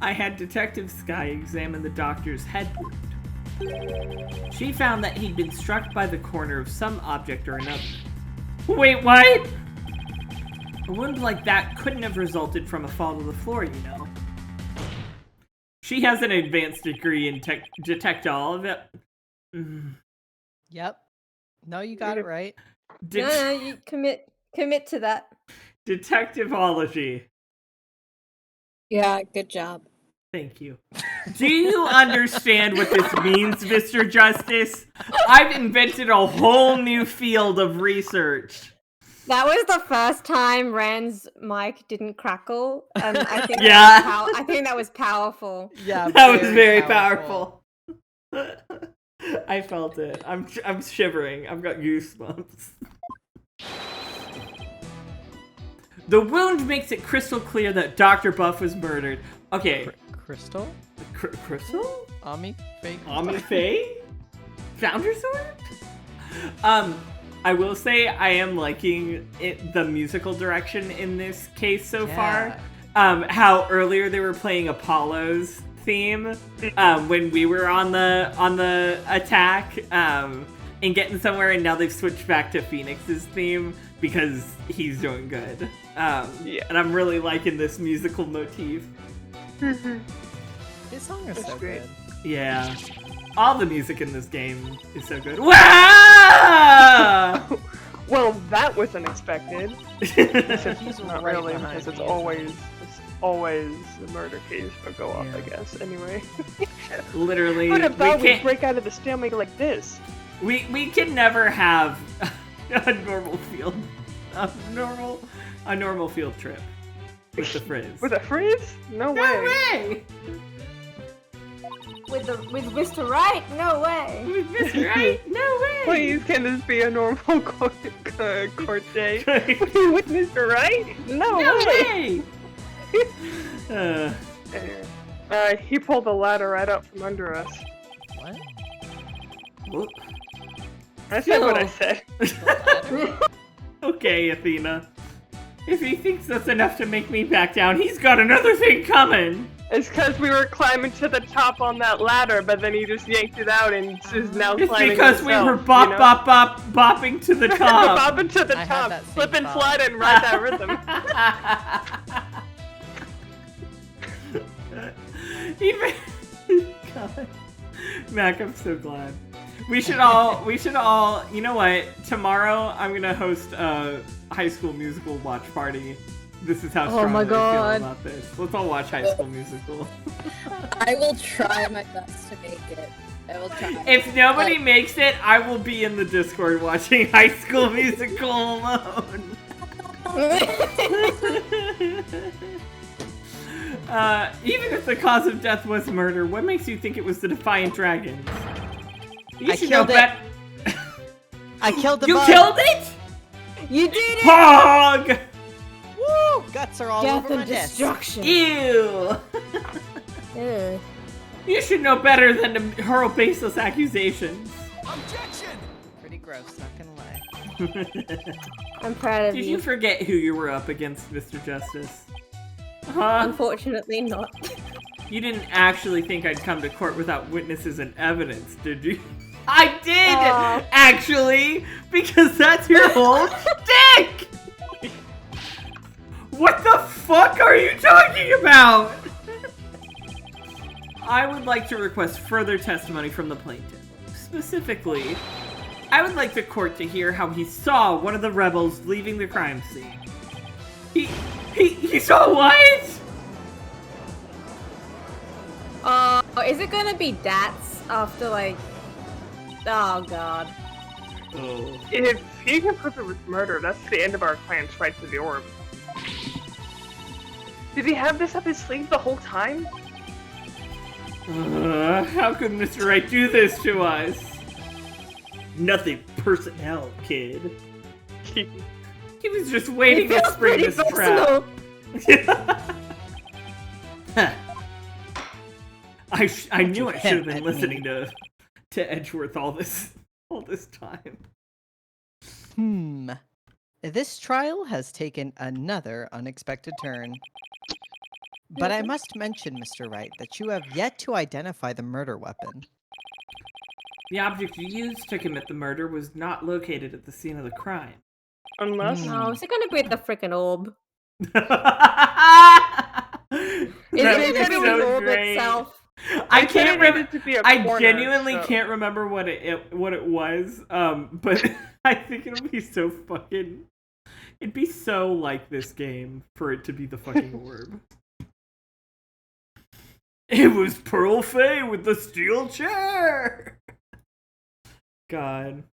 I had Detective Sky examine the doctor's head wound. She found that he'd been struck by the corner of some object or another. Wait, what? A wound like that couldn't have resulted from a fall to the floor, you know. She has an advanced degree in detect all of it. Yep. No, you got it right. No, you commit to that. Detectivology. Yeah, good job. Thank you. Do you understand what this means, Mr. Justice? I've invented a whole new field of research. That was the first time Rand's mic didn't crackle, and I think Yeah. I think that was powerful. Yeah, That was very powerful. I felt it. I'm shivering. I've got goosebumps. The wound makes it crystal clear that Dr. Buff was murdered. Okay. Crystal? Crystal? Ami? Fake? Ami Faye? Founder Sword? I will say I am liking the musical direction in this case so far. How earlier they were playing Apollo's theme when we were on the attack and getting somewhere, and now they've switched back to Phoenix's theme because he's doing good. And I'm really liking this musical motif. His song is That's so great. good. Yeah. All the music in this game is so good. Wow! Well, that was unexpected. He's Not right really, behind because it's me, always a murder case will go off, Yeah. I guess. Anyway. Literally, Who'd have thought we we'd can't. break out of the stalemate like this? We can never have a normal field field trip with the Frizz. With a frizz? No way. No way! With Mr. Wright? No way. With Mr. Right? No way! Please, can this be a normal court date? With Mr. Right? No way! way! He pulled the ladder right up from under us. What? Whoop. I said what I said. Okay, Athena. If he thinks that's enough to make me back down, he's got another thing coming! It's because we were climbing to the top on that ladder, but then he just yanked it out and is now It's climbing because we himself, were bopping to the We're top. bopping to the I had top, that same slipping, thought. sliding, right that rhythm. Even God. Mac, I'm so glad. We should all, you know what? Tomorrow I'm gonna host a High School Musical watch party. This is how strongly my I feel God. about this. Let's all watch High School Musical. I will try my best to make it. I will try. If nobody makes it, I will be in the Discord watching High School Musical alone. Even if the cause of death was murder, what makes you think it was the Defiant Dragons? You I should killed know it. bet- I killed the You bug. killed it? You did it! Hog! Woo! Guts are all Death over my and desk. destruction. Ew! Ugh. You should know better than to hurl baseless accusations. Objection! Pretty gross, not gonna lie. I'm proud of Did you. you forget who you were up against, Mr. Justice? Huh? Unfortunately not. You didn't actually think I'd come to court without witnesses and evidence, did you? I did! Aw. Actually! Because that's your whole shtick! What the fuck are you talking about? I would like to request further testimony from the plaintiff. Specifically, I would like the court to hear how he saw one of the rebels leaving the crime scene. He saw what? Is it gonna be Dats after like? Oh god. Oh. If he can prove it was murder, that's the end of our client's right to the orb. Did he have this up his sleeve the whole time? How could Mr. Wright do this to us? Nothing personnel, kid. He was just waiting to spring this trap. I knew I should have been listening to Edgeworth all this time. This trial has taken another unexpected turn. But I must mention, Mr. Wright, that you have yet to identify the murder weapon. The object you used to commit the murder was not located at the scene of the crime. Unless Oh, is it gonna be the freaking orb? Is That it would gonna be be the so orb great. itself? I can't remember. to be a I corner, genuinely so- can't remember what it was. But I think it'll be so fucking. It'd be so like this game for it to be the fucking orb. It was Pearl Fay with the steel chair. God.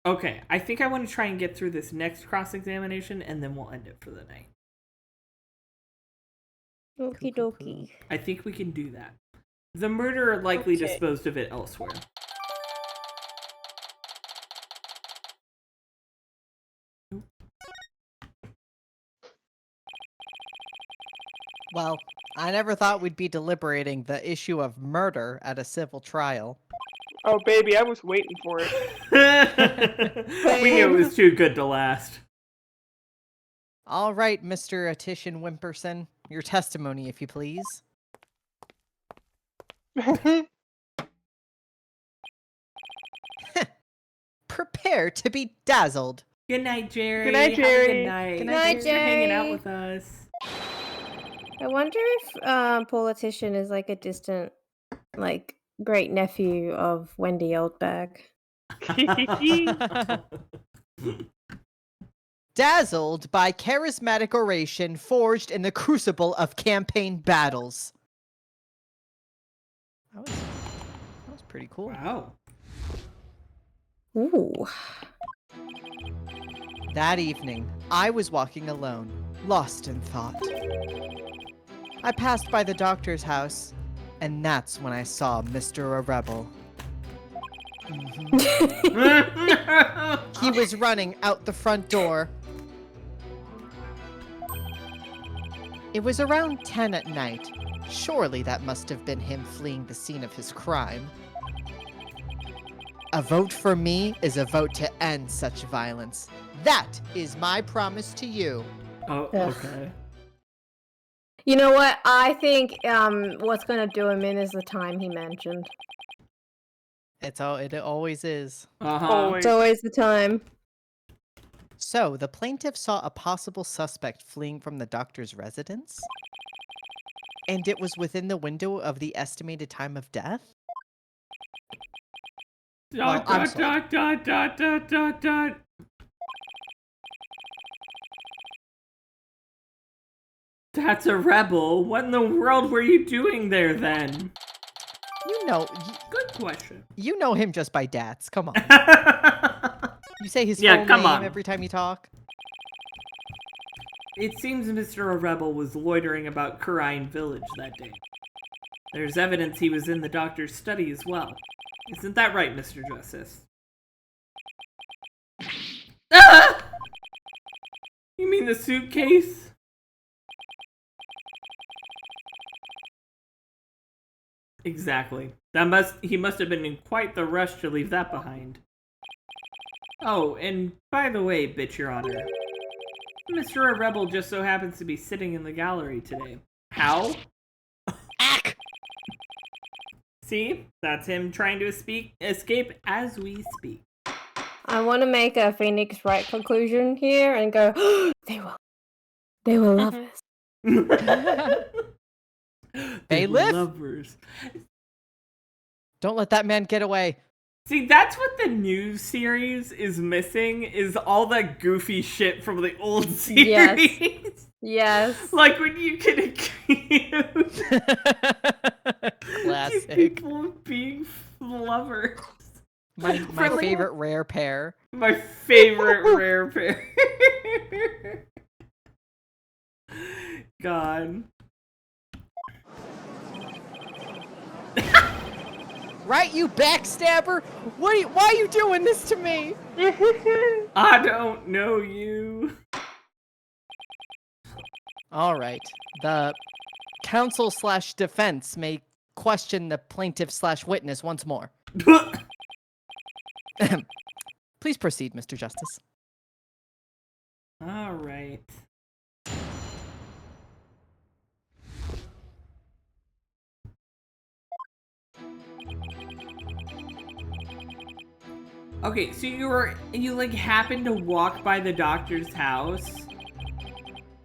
Okay, I think I want to try and get through this next cross-examination, and then we'll end it for the night. Okie dokie. I think we can do that. The murderer likely Okay. disposed of it elsewhere. Well, I never thought we'd be deliberating the issue of murder at a civil trial. Oh, baby, I was waiting for it. We knew it was too good to last. All right, Mr. Attition Wimperson, your testimony, if you please. Prepare to be dazzled. Good night, Jerry. Good night, Have a Jerry. Good night. Good night, Thanks for hanging out Jerry. with us. I wonder if politician is like a distant, like great nephew of Wendy Oldbag. Dazzled by charismatic oration forged in the crucible of campaign battles. That was pretty cool. Wow. Ooh. That evening, I was walking alone, lost in thought. I passed by the doctor's house, and that's when I saw Mr. Rebel. He was running out the front door. It was around 10 at night. Surely that must have been him fleeing the scene of his crime. A vote for me is a vote to end such violence. That is my promise to you. Oh, Ugh. okay. You know what? I think what's gonna do him in is the time he mentioned. It always is. Uh-huh. Always. It's always the time. So, the plaintiff saw a possible suspect fleeing from the doctor's residence? And it was within the window of the estimated time of death? Well, I'm sorry. Dot. That's a rebel. What in the world were you doing there then? Good question. You know him just by dats. Come on. You say his Yeah, full come name on. every time you talk. It seems Mr. Rebel was loitering about Karine Village that day. There's evidence he was in the doctor's study as well. Isn't that right, Mr. Justice? Ah! You mean the suitcase? Exactly. He must have been in quite the rush to leave that behind. Oh, and by the way, bitch, Your Honor, Mr. Rebel just so happens to be sitting in the gallery today. How? Ack! See? That's him trying to escape as we speak. I want to make a Phoenix Wright conclusion here and go, they will love us. They live. Lovers. Don't let that man get away. See, that's what the new series is missing, is all that goofy shit from the old series. Yes. Like when you can accuse Classic. people of being lovers. My favorite rare pair. My favorite rare pair. God. Right, you backstabber? Why are you doing this to me? I don't know you. All right. The counsel/defense may question the plaintiff/witness once more. Please proceed, Mr. Justice. All right. Okay, so you like happened to walk by the doctor's house.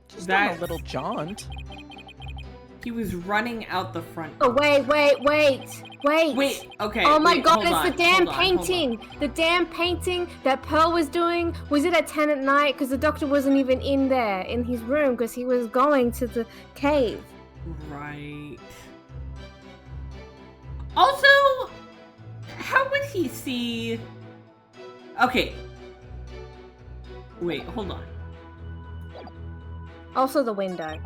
Just on a little jaunt. He was running out the front. Oh, wait. Wait, okay. Oh my wait, god, hold it's on, the damn hold on, hold on. painting. The damn painting that Pearl was doing. Was it at 10 at night? Because the doctor wasn't even in there, in his room, because he was going to the cave. Right. Also, how would he see... Okay. Wait, hold on. Also the window.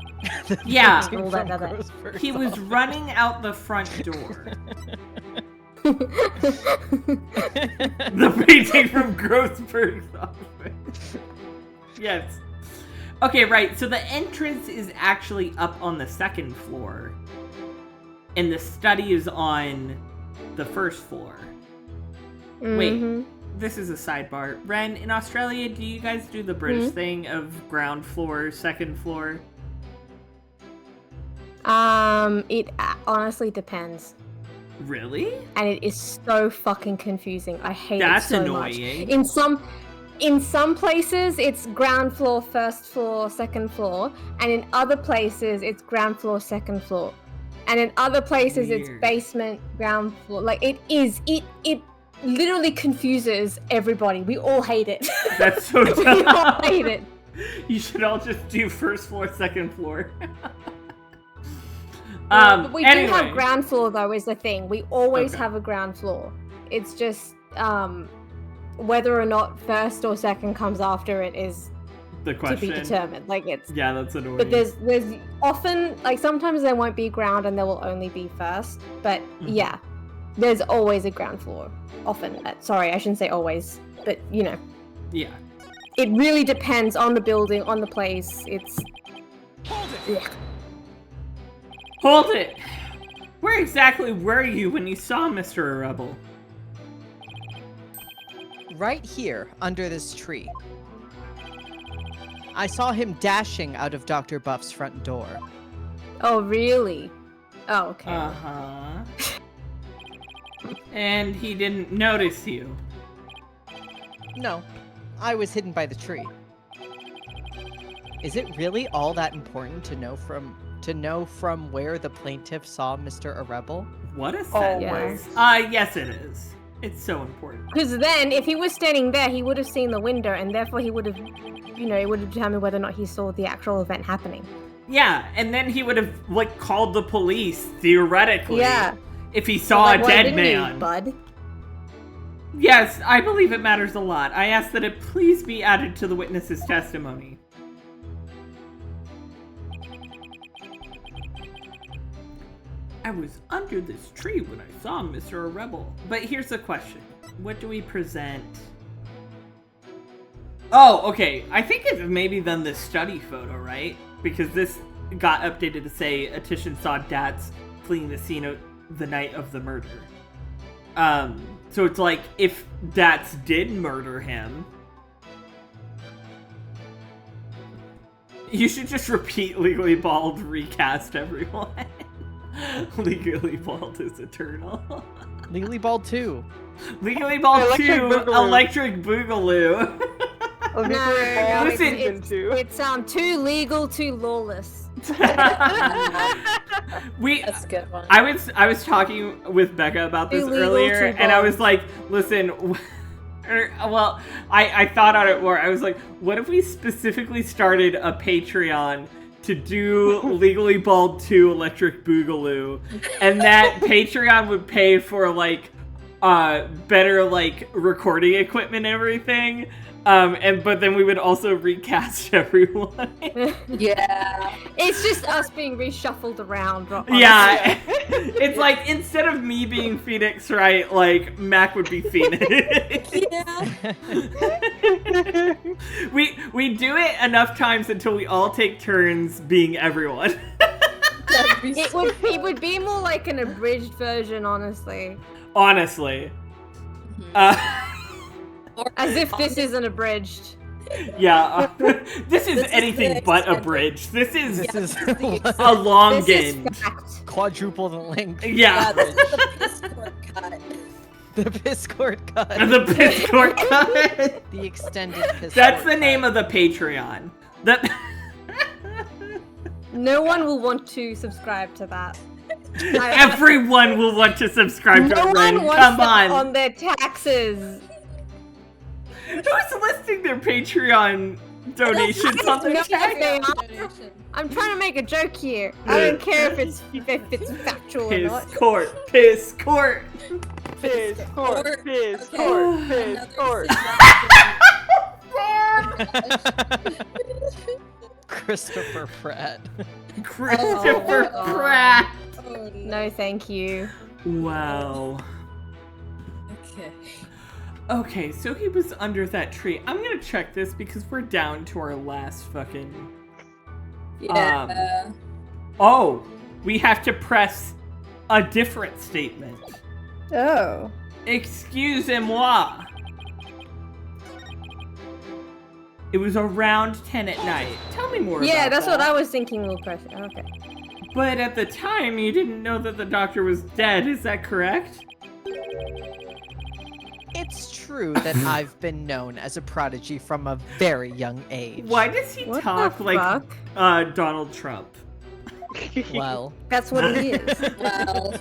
Yeah. All that other. Grossberg's He was office. running out the front door. The painting from Grossberg's office. Yes. Okay, right. So the entrance is actually up on the second floor. And the study is on the first floor. Wait, this is a sidebar. Ren, in Australia, do you guys do the British thing of ground floor, second floor? It honestly depends. Really? And it is so fucking confusing. I hate That's it so annoying. much. In some places it's ground floor, first floor, second floor, and in other places it's ground floor, second floor. And in other places it's Weird. basement, ground floor. Like it literally confuses everybody. We all hate it. That's so We all dumb. hate it. You should all just do first floor, second floor. But we anyway. do have ground floor though, is the thing. We always have a ground floor. It's just whether or not first or second comes after it is the to question. be determined. Like it's Yeah, that's annoying. but there's often, like, sometimes there won't be ground and there will only be first. But yeah, there's always a ground floor. Often. Sorry, I shouldn't say always, but you know. Yeah. It really depends on the building, on the place. It's Hold it! ugh. Hold it! Where exactly were you when you saw Mr. Rebel? Right here, under this tree. I saw him dashing out of Dr. Buff's front door. Oh really? Oh okay. Uh-huh. And he didn't notice you. No, I was hidden by the tree. Is it really all that important to know from where the plaintiff saw Mr. Rebel? What a sentence. Yes. Yes it is. It's so important. Because then, if he was standing there, he would have seen the window, and therefore he would have, it would have determined whether or not he saw the actual event happening. Yeah, and then he would have, like, called the police, theoretically. Yeah. If he saw Like, a why dead didn't you, man. bud? Yes, I believe it matters a lot. I ask that it please be added to the witness's testimony. I was under this tree when I saw Mr. Rebel. But here's the question. What do we present? Oh, okay. I think it's maybe then the study photo, right? Because this got updated to say Attition saw Dats fleeing the scene of the night of the murder. So it's like, if Dats did murder him, you should just repeat Legally Bald, recast everyone. Legally Bald is eternal. Legally Bald 2. Legally Bald Electric 2, Boogaloo. Electric Boogaloo. No, Listen, it's too legal, too lawless. That's a good one. I was talking with Becca about this Illegal earlier, to and I bomb. was like, listen, well, I thought on it more. I was like, what if we specifically started a Patreon to do Legally Bald 2 Electric Boogaloo, and that Patreon would pay for, like, better, like, recording equipment and everything, but then we would also recast everyone. Yeah. It's just us being reshuffled around. Honestly. Yeah, it's like, instead of me being Phoenix, right, like, Mac would be Phoenix. Yeah. we do it enough times until we all take turns being everyone. That'd be It would be more like an abridged version, honestly. Honestly. As if this isn't abridged. Yeah, this is This is anything the but extended. abridged. This is This is a long This is game. fact. quadruple the length. Yeah, This is the piss court cut. The Piscord cut. the Piscord cut. The extended Piscord That's the cut. name of the Patreon. That. No one will want to subscribe to that. Everyone will want to subscribe to No it, Ren. one wants Come that on. on their taxes. Who's listing their Patreon donations on their No, chat? they are. Donation. I'm trying to make a joke here. I don't care if it's factual or Piss not. court. Piss court. Piss court, piss Okay. court, piss Another court. suggestion. Christopher Pratt. Christopher Oh. Pratt. Oh, no. No, thank you. Wow. Okay. Okay, so he was under that tree. I'm gonna check this because we're down to our last fucking... Yeah. Oh, we have to press a different statement. Oh. Excusez-moi. It was around 10 at night. Tell me more Yeah, about that's that. what I was thinking, Will Pressure. Okay. But at the time, you didn't know that the doctor was dead, is that correct? It's true that I've been known as a prodigy from a very young age. Why does he What talk the like fuck? Donald Trump? Well, That's what it is. Well,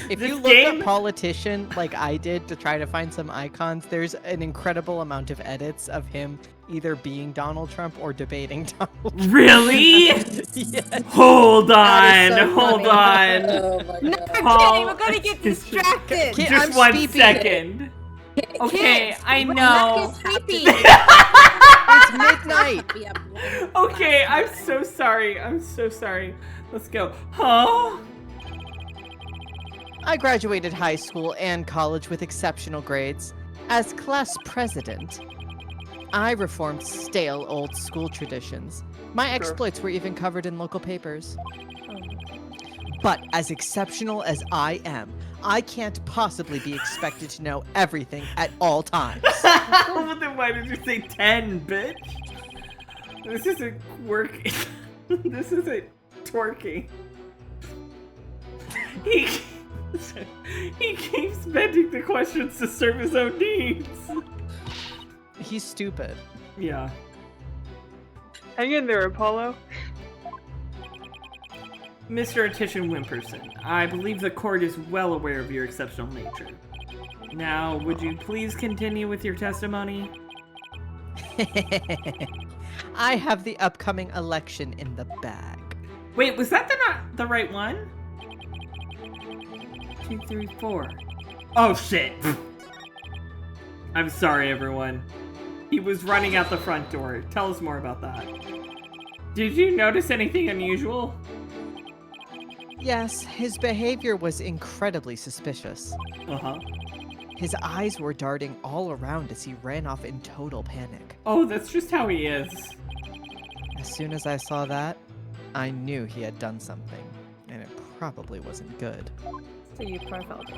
if This you look game- up politician like I did to try to find some icons, there's an incredible amount of edits of him either being Donald Trump or debating Donald Trump. Really? Yes. Hold That on, is so hold funny. on. oh my No, god. Paul- we're gonna get distracted. Kid, Just I'm one sleepy. second. Okay, Kids, I we're know. not sleepy. It's midnight. We have one Okay, last I'm one. so sorry. I'm so sorry. Let's go. Huh? I graduated high school and college with exceptional grades. As class president, I reformed stale old school traditions. My exploits were even covered in local papers. But as exceptional as I am, I can't possibly be expected to know everything at all times. Well, then why did you say 10, bitch? This isn't working. This isn't twerking. He keeps bending the questions to serve his own needs. He's stupid. Yeah. Hang in there, Apollo. Mr. Attition Wimperson, I believe the court is well aware of your exceptional nature. Now, would you please continue with your testimony? I have the upcoming election in the bag. Wait, was that not the right one? 2, 3, 4. Oh shit! I'm sorry, everyone. He was running out the front door. Tell us more about that. Did you notice anything unusual? Yes, his behavior was incredibly suspicious. Uh-huh. His eyes were darting all around as he ran off in total panic. Oh, that's just how he is. As soon as I saw that, I knew he had done something, and it probably wasn't good. So you profiled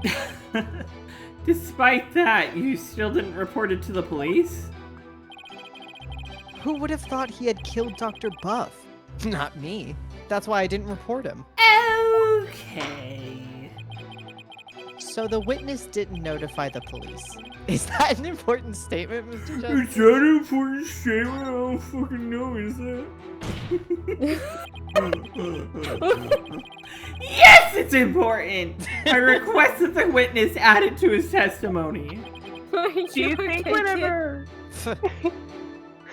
it. Despite that, you still didn't report it to the police? Who would have thought he had killed Dr. Buff? Not me. That's why I didn't report him. Okay. So the witness didn't notify the police. Is that an important statement, Mr. Johnson? Is that an important statement? I don't fucking know, is that? Yes, it's important! I request that the witness add it to his testimony. Do you think whenever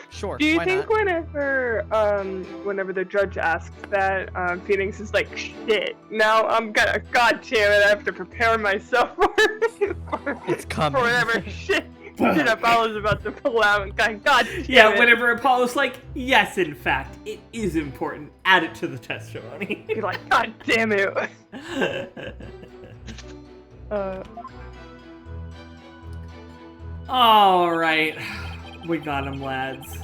Sure, Do you why think not? whenever the judge asks that, Phoenix is like, shit, now I'm gonna, god damn it, I have to prepare myself for It's coming. for whatever shit Apollo's about to pull out. God damn Yeah, it. whenever Apollo's like, yes, in fact, it is important. Add it to the testimony. You're like, god damn it. Alright. We got him, lads.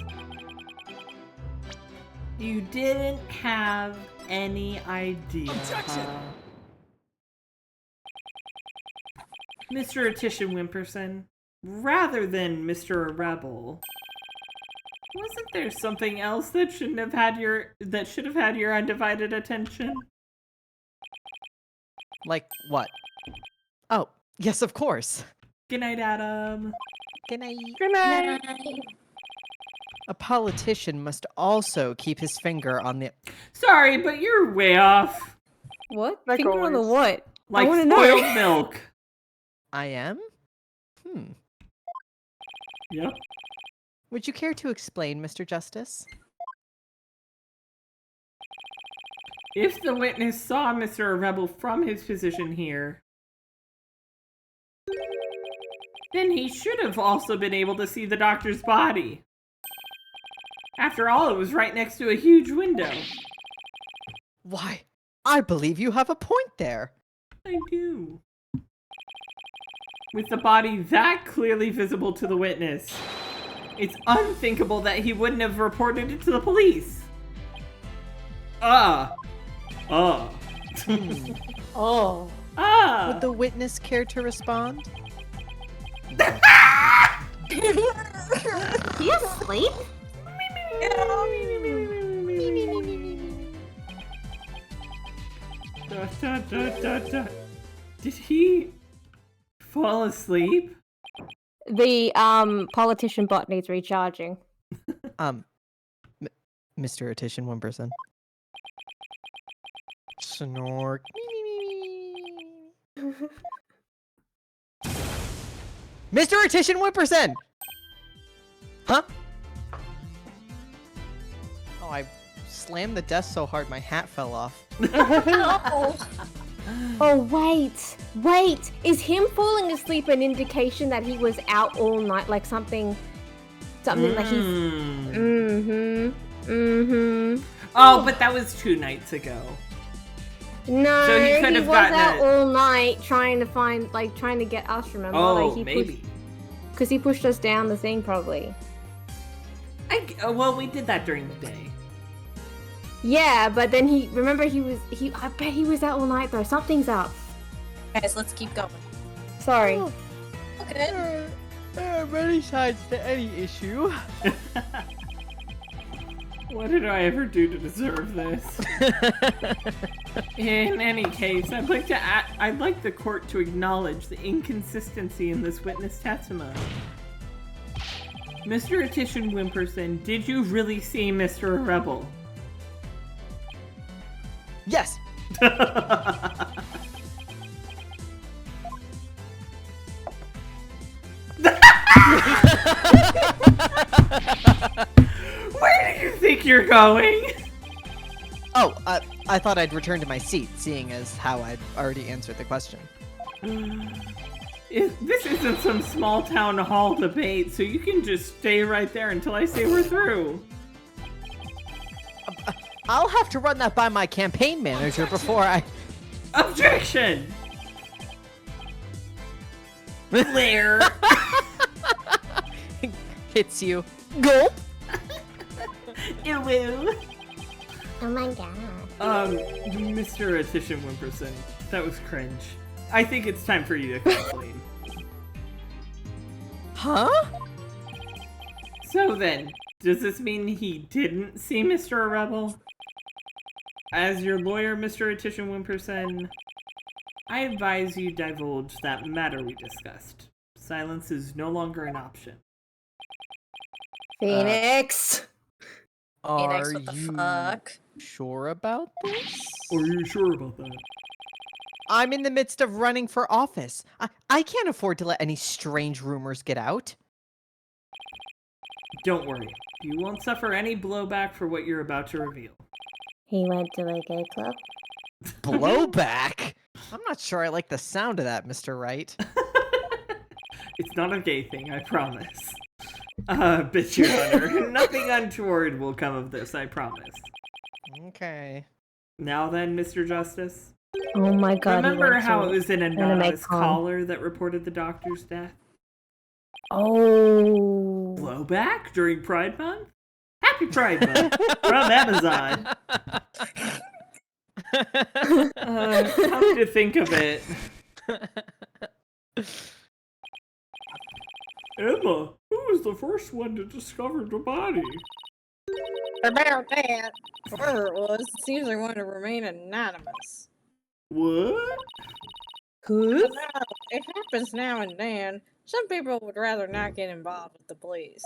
You didn't have any idea, Objection! huh? Mr. Attition Wimperson, rather than Mr. Rebel, wasn't there something else that should have had your undivided attention? Like what? Oh, yes, of course. Good night, Adam. Good night. Good night. A politician must also keep his finger on the. Sorry, but you're way off. What? Like Finger on the always. what? I Like want to spoiled know. milk. I am? Yep. Would you care to explain, Mr. Justice? If the witness saw Mr. Rebel from his position here, then he should have also been able to see the doctor's body. After all, it was right next to a huge window. Why, I believe you have a point there. I do. With the body that clearly visible to the witness, it's unthinkable that he wouldn't have reported it to the police. Oh. Would the witness care to respond? He asleep? Did he fall asleep? The politician bot needs recharging. Mr. Attition Wimperson. Snork. Mr. Attition Wimperson! Huh? Oh, I slammed the desk so hard my hat fell off. Oh, wait. Is him falling asleep an indication that he was out all night, like something like he's... Oh, but that was 2 nights ago. No, So he he could was have gotten out it. all night trying to get us, remember? Oh, like, maybe. Because he pushed us down the thing, probably. Well, we did that during the day. Yeah, but then I bet he was out all night, though. Something's up. Guys, let's keep going. Sorry. Okay. There are many sides to any issue. What did I ever do to deserve this? In any case, I'd like the court to acknowledge the inconsistency in this witness testimony. Mr. Attition Wimperson, did you really see Mr. Rebel? Yes. Where do you think you're going? Oh, I thought I'd return to my seat, seeing as how I'd already answered the question. This isn't some small town hall debate, so you can just stay right there until I say we're through. I'll have to run that by my campaign manager before I... Objection! Blair! Hits you. Gulp! Ew. Oh my god. Mr. Attition Wimperson, that was cringe. I think it's time for you to complain. Huh? So then, does this mean he didn't see Mr. Rebel? As your lawyer, Mr. Attition Wimperson, I advise you divulge that matter we discussed. Silence is no longer an option. Phoenix. Are what the you fuck? sure about this? Are you sure about that? I'm in the midst of running for office. I can't afford to let any strange rumors get out. Don't worry. You won't suffer any blowback for what you're about to reveal. He went to a gay club. Blowback? I'm not sure I like the sound of that, Mr. Wright. It's not a gay thing, I promise. Bitch, Your Honor. Nothing untoward will come of this, I promise. Okay. Now then, Mr. Justice. Oh my god. Remember how it was an anonymous con. caller that reported the doctor's death? Oh. Blowback during Pride Month? Happy Pride Month from Amazon. Come to think of it, Emma, who was the first one to discover the body? About that, whoever it was, seems they want to remain anonymous. What? Who? No, it happens now and then. Some people would rather not get involved with the police.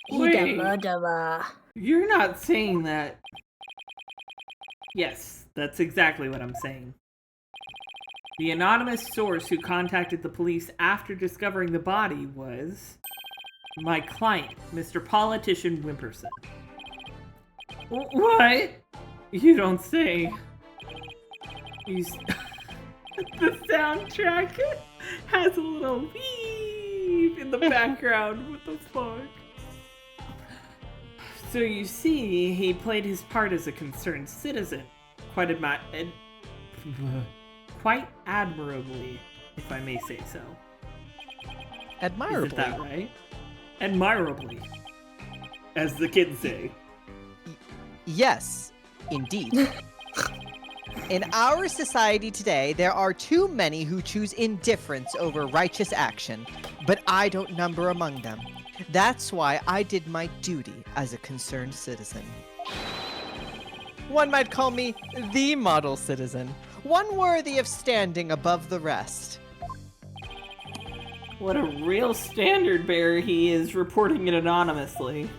Wait, you're not saying that. Yes, that's exactly what I'm saying. The anonymous source who contacted the police after discovering the body was my client, Mr. Politician Wimperson. What? You don't say. He's... The soundtrack has a little beep in the background. What the fuck? So you see, he played his part as a concerned citizen. Quite admirably, if I may say so. Admirably. Isn't that right? Admirably, as the kids say. Yes, indeed. In our society today, there are too many who choose indifference over righteous action, but I don't number among them. That's why I did my duty as a concerned citizen. One might call me the model citizen, one worthy of standing above the rest. What a real standard bearer he is, reporting it anonymously.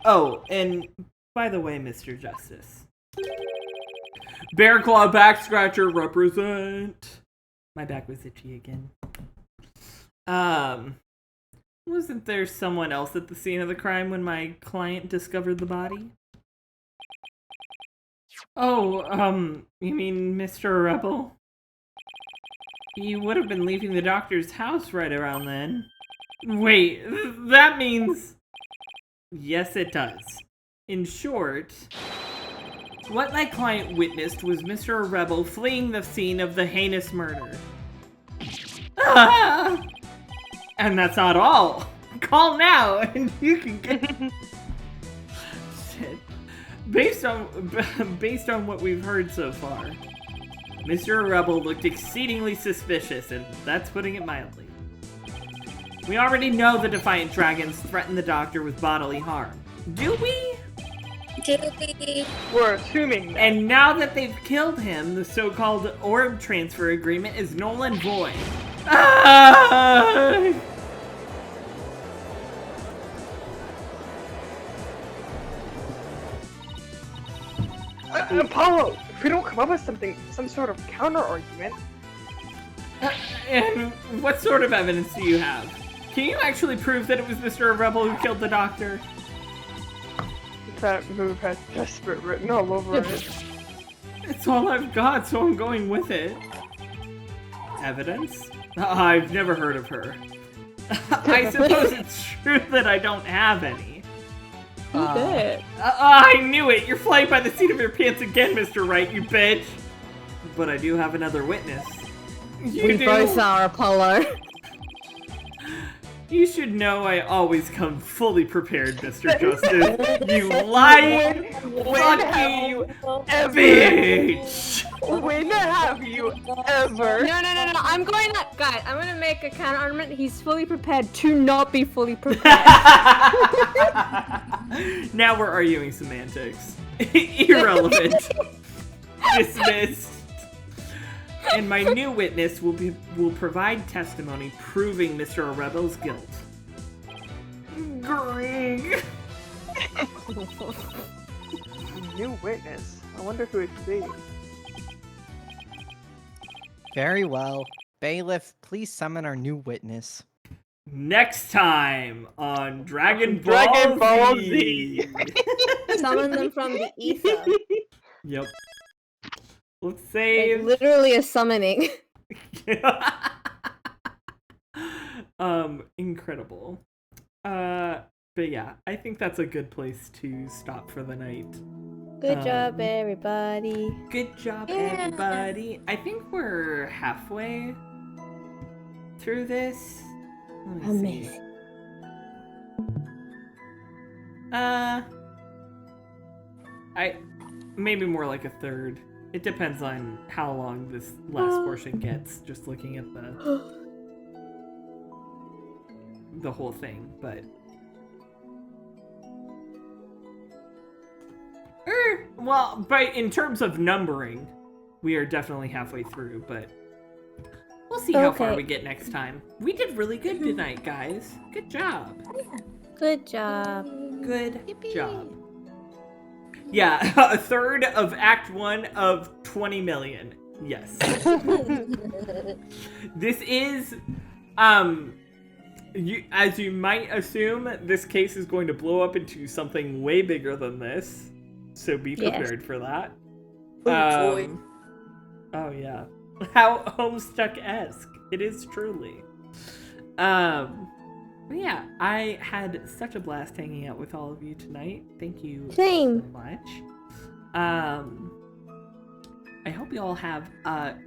Oh, and by the way, Mr. Justice. Bear Claw Back Scratcher represent. My back was itchy again. Wasn't there someone else at the scene of the crime when my client discovered the body? Oh, you mean Mr. Rebel? He would have been leaving the doctor's house right around then. Wait, that means... Yes, it does. In short, what my client witnessed was Mr. Rebel fleeing the scene of the heinous murder. Ah! And that's not all. Call now and you can get... Shit. Based on what we've heard so far, Mr. Rebel looked exceedingly suspicious, and that's putting it mildly. We already know the Defiant Dragons threaten the Doctor with bodily harm. Do we? We're assuming that. And now that they've killed him, the so-called orb transfer agreement is null and void. Ah! Apollo, if we don't come up with some sort of counter-argument... And what sort of evidence do you have? Can you actually prove that it was Mr. Rebel who killed the Doctor? That move has desperate written all over it. It's all I've got, so I'm going with it. Evidence? I've never heard of her. I suppose it's true that I don't have any. Who did? I knew it! You're flying by the seat of your pants again, Mr. Wright, you bitch! But I do have another witness. We both are, Apollo. You should know I always come fully prepared, Mr. Justice. You lying fucking bitch! When have you ever? No. I'm going to, guys, I'm going to make a counter argument. He's fully prepared to not be fully prepared. Now we're arguing semantics. Irrelevant. Dismissed. And my new witness will provide testimony proving Mr. Rebel's guilt. Greg. New witness. I wonder who it could be. Very well. Bailiff, please summon our new witness. Next time on Dragon Ball Z. Summon them from the ether. Yep. Let's save. Like, literally a summoning. Incredible. But yeah, I think that's a good place to stop for the night. Good job, everybody. Good job, everybody. I think we're halfway through this. Let me Amazing. see. Maybe more like a third. It depends on how long this last portion gets, just looking at the whole thing, but... Well, but in terms of numbering, we are definitely halfway through, but we'll see how far we get next time. We did really good tonight, guys. Good job. Good job. Good job. Yeah, a third of Act 1 of 20 million. Yes. This is, as you might assume, this case is going to blow up into something way bigger than this. So be prepared for that. Boy. Oh yeah. How Homestuck-esque. It is truly. Yeah, I had such a blast hanging out with all of you tonight. Thank you Same. so much. I hope you all have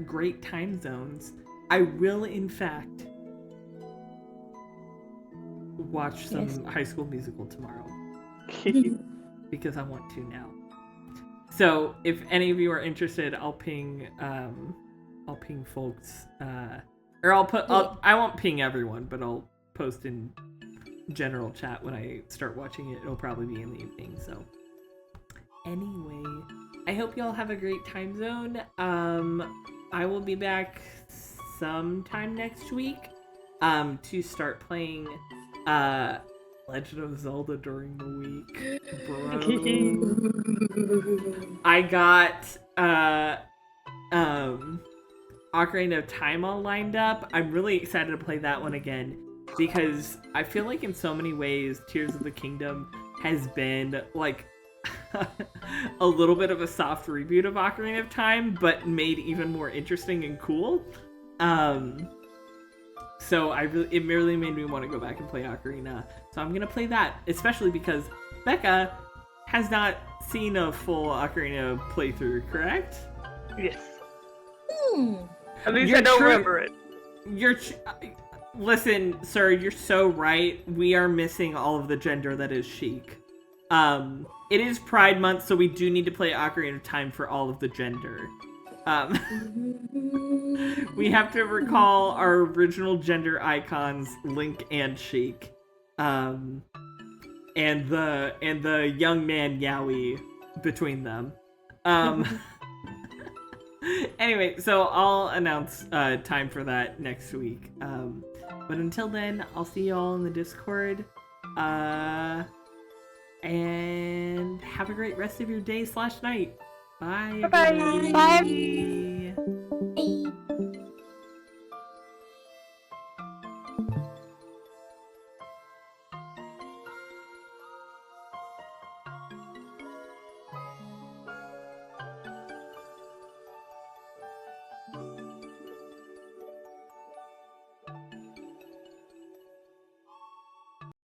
great time zones. I will, in fact, watch some High School Musical tomorrow. Because I want to now. So, if any of you are interested, I'll ping folks, or I won't ping everyone, but I'll post in general chat when I start watching it. It'll probably be in the evening, so. Anyway, I hope y'all have a great time zone. I will be back sometime next week, to start playing, Legend of Zelda during the week. Bro. I got Ocarina of Time all lined up. I'm really excited to play that one again because I feel like in so many ways Tears of the Kingdom has been like a little bit of a soft reboot of Ocarina of Time, but made even more interesting and cool. So it really made me want to go back and play Ocarina. So I'm gonna play that, especially because Becca has not seen a full Ocarina playthrough, correct? Yes. At least I don't remember it. Listen, sir, you're so right. We are missing all of the gender that is Sheik. It is Pride Month, so we do need to play Ocarina of Time for all of the gender. We have to recall our original gender icons, Link and Sheik, and the young man Yowie between them. Anyway, so I'll announce time for that next week. But until then, I'll see you all in the Discord. And have a great rest of your day/night. Bye. Bye-bye. Bye.